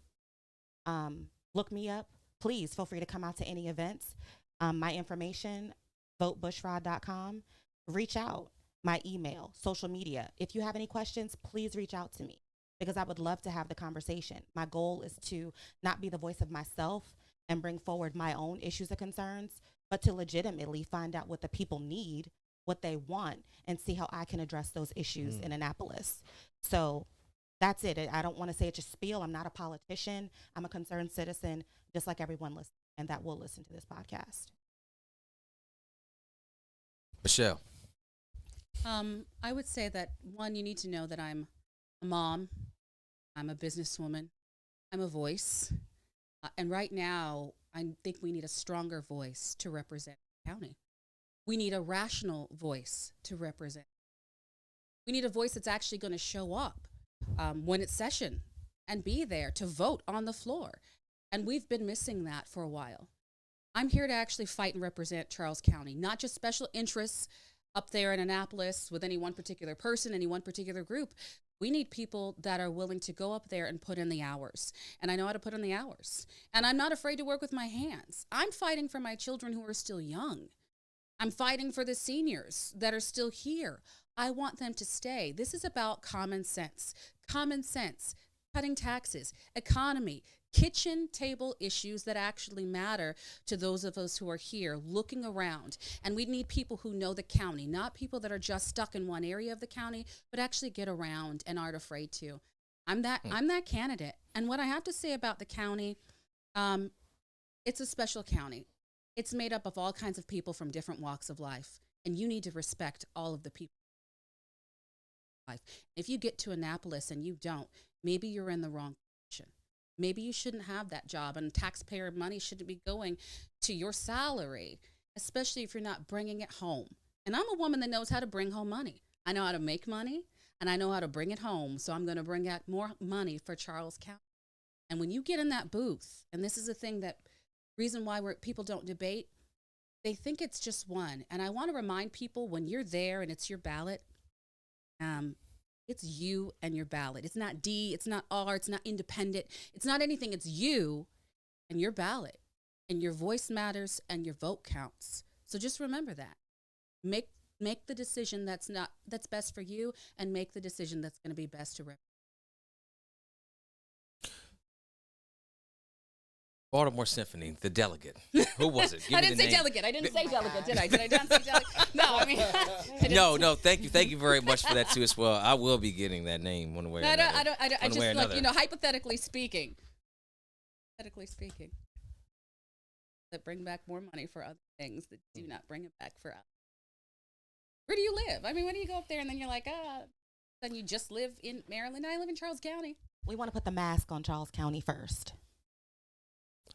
Look me up. Please feel free to come out to any events. My information, votebushrod.com. Reach out. My email, social media. If you have any questions, please reach out to me, because I would love to have the conversation. My goal is to not be the voice of myself and bring forward my own issues and concerns, but to legitimately find out what the people need, what they want, and see how I can address those issues in Annapolis. So that's it. I don't want to say it's a spiel. I'm not a politician. I'm a concerned citizen, just like everyone listening, and that will listen to this podcast. Michelle. I would say that, one, you need to know that I'm a mom, I'm a businesswoman, I'm a voice, and right now I think we need a stronger voice to represent the county. We need a rational voice to represent. We need a voice that's actually going to show up when it's session and be there to vote on the floor. And we've been missing that for a while. I'm here to actually fight and represent Charles County, not just special interests up there in Annapolis with any one particular person, any one particular group. We need people that are willing to go up there and put in the hours. And I know how to put in the hours. And I'm not afraid to work with my hands. I'm fighting for my children who are still young. I'm fighting for the seniors that are still here. I want them to stay. This is about common sense, cutting taxes, economy, kitchen table issues that actually matter to those of us who are here looking around. And we need people who know the county, not people that are just stuck in one area of the county, but actually get around and aren't afraid to. I'm that candidate. And what I have to say about the county, it's a special county. It's made up of all kinds of people from different walks of life. And you need to respect all of the people. If you get to Annapolis and you don't, maybe you're in the wrong position. Maybe you shouldn't have that job, and taxpayer money shouldn't be going to your salary, especially if you're not bringing it home. And I'm a woman that knows how to bring home money. I know how to make money, and I know how to bring it home. So I'm going to bring out more money for Charles County. And when you get in that booth, and this is a thing that reason why people don't debate, they think it's just one. And I want to remind people, when you're there and it's your ballot, it's you and your ballot. It's not D, it's not R, it's not independent. It's not anything. It's you and your ballot. And your voice matters and your vote counts. So just remember that. Make the decision that's best for you, and make the decision that's going to be best to represent. Baltimore Symphony, the delegate. Who was it? I didn't say delegate. I didn't say delegate, did I? Did I not say delegate? No, I mean. No. Thank you very much for that too as well. I will be getting that name one way or another. I just like, hypothetically speaking, that bring back more money for other things that do not bring it back for us. Where do you live? I mean, when do you go up there and then you're like, then you just live in Maryland? I live in Charles County. We want to put the mask on Charles County first.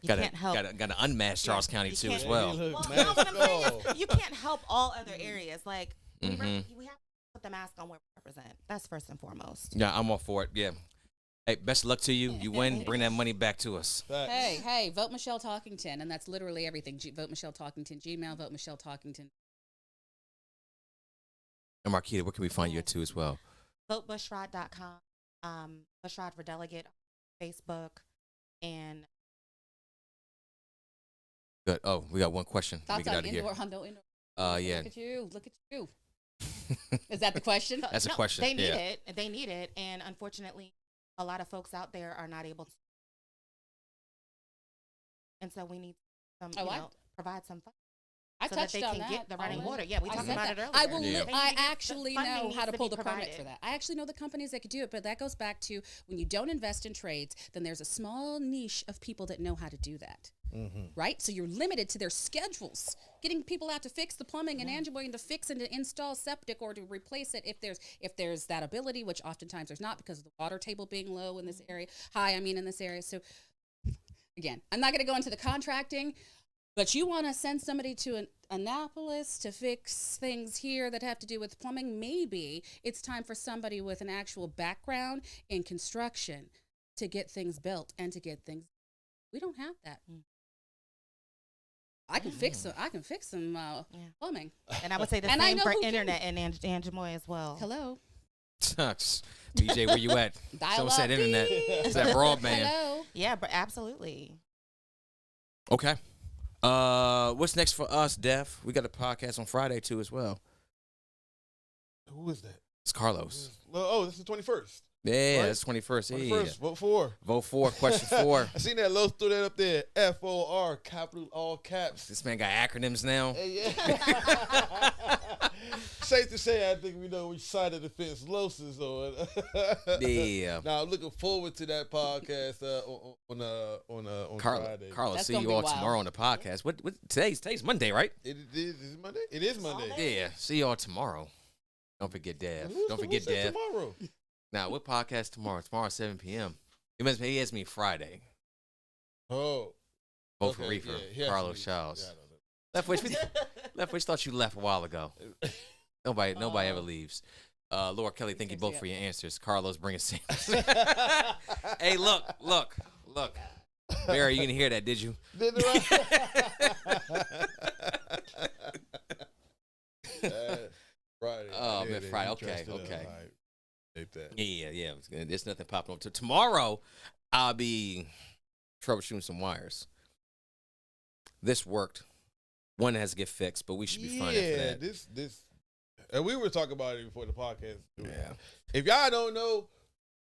Can't help. Got to unmask Charles County too as well. What I'm saying is, you can't help all other areas. Like we have to put the mask on where we represent. That's first and foremost. Yeah, I'm all for it. Yeah. Hey, best of luck to you. You win. Bring that money back to us. Hey, vote Michelle Talkington, and that's literally everything. Vote Michelle Talkington. Gmail. Vote Michelle Talkington. And Marquita, where can we find you at too as well? VoteBushrod.com. Bushrod for Delegate, Facebook, and. Good. Oh, we got one question. Thoughts on indoor, indoor. Yeah. Look at you. Is that the question? That's a question. They need it. They need it. And unfortunately, a lot of folks out there are not able to and so we need some, Oh, provide some funds I so that touched they on can that get the running already. water. Yeah, we I talked said about that. it earlier. I will. Yeah. I actually funding know needs how to to pull be the permit provided. for that. I actually know the companies that could do it, but that goes back to when you don't invest in trades, then there's a small niche of people that know how to do that. Right? So you're limited to their schedules. Getting people out to fix the plumbing and engineering to fix and to install septic or to replace it if there's that ability, which oftentimes there's not because of the water table being low in this area. In this area. So again, I'm not going to go into the contracting, but you want to send somebody to Annapolis to fix things here that have to do with plumbing. Maybe it's time for somebody with an actual background in construction to get things built and to get things. We don't have that. I can fix some. I can fix some plumbing. And I would say the And I same know for who can. internet and Anjamoy as well. Hello. BJ, where you at? Dial Someone said up. internet. It's that broadband. Hello. Yeah, but absolutely. Okay. What's next for us, Def? We got a podcast on Friday too as well. Who is that? It's Carlos. Oh, this is the 21st. Yeah, Right? that's 21st. 21st. Yeah. Vote for. Vote for question 4. I seen that Los threw that up there. FOR, capital all caps. This man got acronyms now. Hey, yeah. Safe to say, I think we know which side of the fence Los is on. Yeah. Now I'm looking forward to that podcast on Friday. Carlos, That's see gonna you be all wild. tomorrow on the podcast. What today's Monday, right? It is Monday. It is Monday. Yeah. See y'all tomorrow. Don't forget Dev. Who's- Don't forget who said Dev. tomorrow. Now, what podcast tomorrow? Tomorrow at 7 p.m. He has me Friday. Oh. Vote for Okay, Reefer. yeah, he has to Carlos be- Charles. yeah, I don't know. Leftwich thought you left a while ago. Nobody ever leaves. Laura Kelly, thank you both for your answers. Carlos, bring us in. Hey, look. Barry, you didn't hear that, did you? Did Friday. Oh, Yeah, man, they Friday. interested in Okay. it. Like, take that. Yeah. There's nothing popping up. Tomorrow, I'll be troubleshooting some wires. This worked. One has to get fixed, but we should be fine after that. This, and we were talking about it before the podcast. Yeah. If y'all don't know,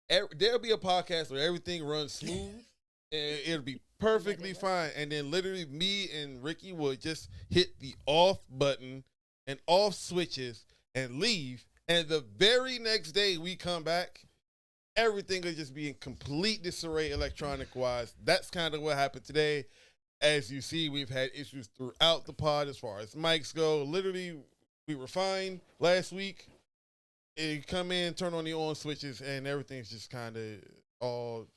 there'll be a podcast where everything runs smooth and it'll be perfectly fine. And then literally me and Ricky will just hit the off button and off switches and leave. And the very next day we come back, everything will just be in complete disarray electronic wise. That's kind of what happened today. As you see, we've had issues throughout the pod as far as mics go. Literally, we were fine last week. You come in, turn on the on switches, and everything's just kind of all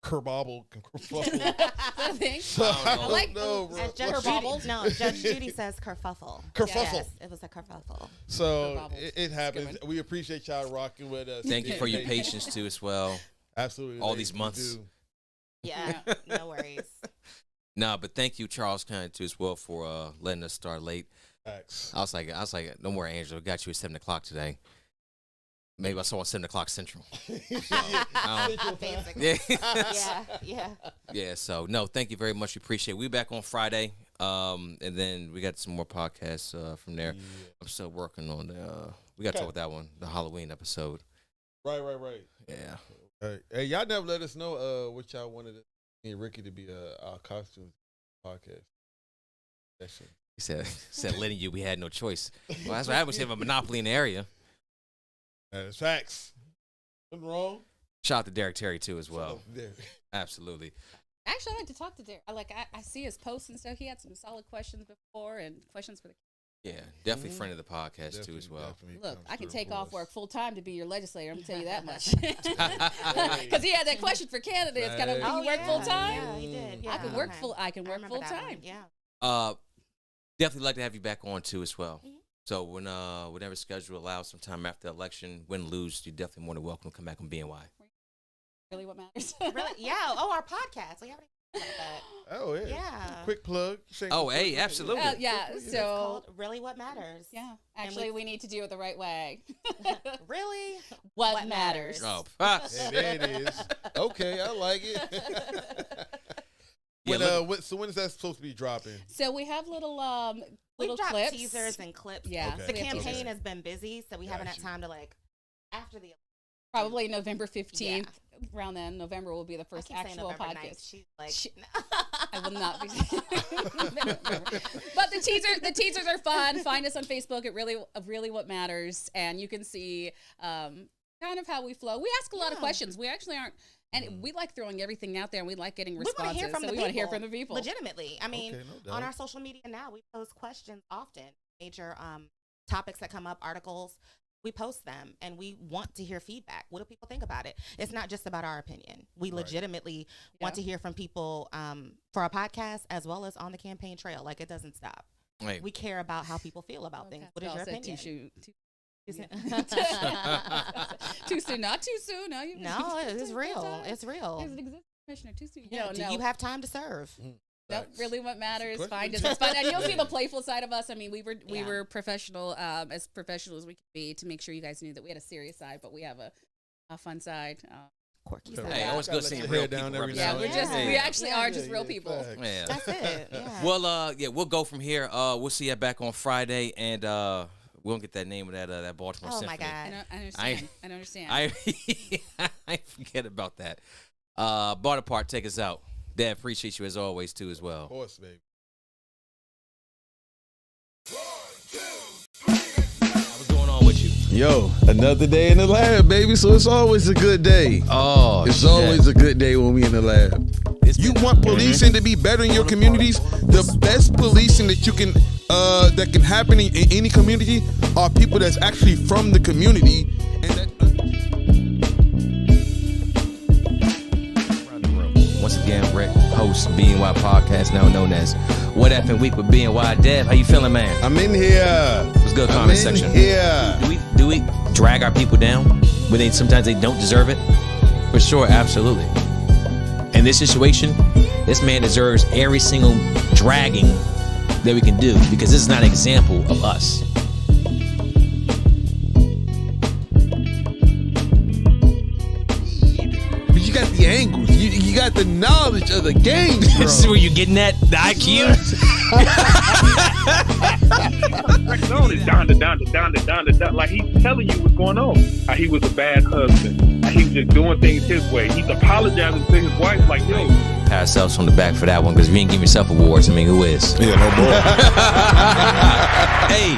kerbobbled. So, I don't know, bro. As Judge Kerbobbled? Judge Judy says kerfuffle. Kerfuffle. Yes, it was a kerfuffle. So Kerbobbled. it happens. Good one. We appreciate y'all rocking with us. Thank you for your patience, too, as well. Absolutely. all ladies, these we months. do. Yeah, no worries. Nah, but thank you, Charles Kine, too, as well, for letting us start late. Facts. I was like, no more, Angela. Got you at 7 o'clock today. Maybe I saw at 7 o'clock Central. Basically. Yeah. Yeah. Yeah, so no, thank you very much. We appreciate it. We'll be back on Friday. And then we got some more podcasts from there. Yeah. I'm still working on the we gotta talk about that one, the Halloween episode. Right. Yeah. Hey, y'all never let us know what y'all wanted me and Ricky to be our costume podcast. That shit. He said letting you we had no choice. Well, that's what happens when you have a monopoly in the area. That's facts. Nothing wrong. Shout out to Derek Terry too as well. Yeah. Absolutely. Actually, I like to talk to Derek. I see his posts and stuff. He had some solid questions before and questions for the. Yeah, definitely friend of the podcast too as Definitely, well. definitely Look, comes I can through take for off us. work full time to be your legislator. I'm gonna tell you that much. Because he had that question for candidates. Kind of, Right. do you work full time? Yeah, he did. Yeah, I can work okay. full. I can I work remember full that one, time. Yeah. Definitely like to have you back on too as well. Mhm. So when whenever schedule allows, sometime after the election, win lose, you're definitely more than welcome to come back on BNY. Really, what matters? Really? Yeah. Oh, our podcast. We haven't even talked about Oh yeah. Yeah. Quick plug. Oh, hey, absolutely. Yeah. that. It's So called Really What Matters. yeah, And actually, we- we need to do it the right way. Really? What matters? Oh, Hey, there it is. Okay, I like it. Yeah, So when is that supposed to be dropping? So we have little We've dropped clips. teasers and clips. Yeah. Okay. The we have campaign teasers. has been busy, so we haven't had Gotcha. time to after the. Probably November 15th. Around then, November will be the first I keep saying actual November podcast. 9th. She's like, She- I will not be. But the teasers are fun. Find us on Facebook. It really what matters, and you can see kind of how we flow. We ask a lot of questions. We actually aren't. And we like throwing everything out there, and we like getting responses. We want to hear from the people. We want to hear from the people. Legitimately. I mean, on our social media now, we post questions often. Major topics that come up, articles, we post them, and we want to hear feedback. What do people think about it? It's not just about our opinion. We legitimately want to hear from people for our podcast as well as on the campaign trail. Like, it doesn't stop. Right. We care about how people feel about things. What is your opinion? Too soon, not too soon. No, it's real. It's real. There's an existing commissioner. Too soon. Yeah, do you have time to serve? Nope, really what matters. Find us. It's fun. And you'll see the playful side of us. I mean, we were professional, as professional as we could be, to make sure you guys knew that we had a serious side, but we have a fun side. Quirky Hey, side. always good seeing real people. We actually are just real people. Yeah. That's it. Yeah. Well, we'll go from here. We'll see you back on Friday, and we'll get that name of that Baltimore Symphony. Oh my God. I understand. I forget about that. Barter take us out. Dad, appreciate you as always too as well. Of course, baby. What's going on with you? Yo, another day in the lab, baby. So it's always a good day. Oh, it's always a good day when we in the lab. You want policing to be better in your communities? The best policing that you can that can happen in any community are people that's actually from the community and that. Once again, Rick, host BNY podcast, now known as What Effing Week with BNY. Dev, how you feeling, man? I'm in here. What's good? Comment section. Yeah. Do we drag our people down when sometimes they don't deserve it? For sure, absolutely. In this situation, this man deserves every single dragging that we can do because this is not an example of us. But you got the angles. You got the knowledge of the game, bro. This is where you're getting at, the IQ? Down. Like, he's telling you what's going on. How he was a bad husband. How he was just doing things his way. He's apologizing to his wife like, yo. Pat ourselves on the back for that one because if you ain't give yourself awards, I mean, who is? Yeah, no boy. Hey.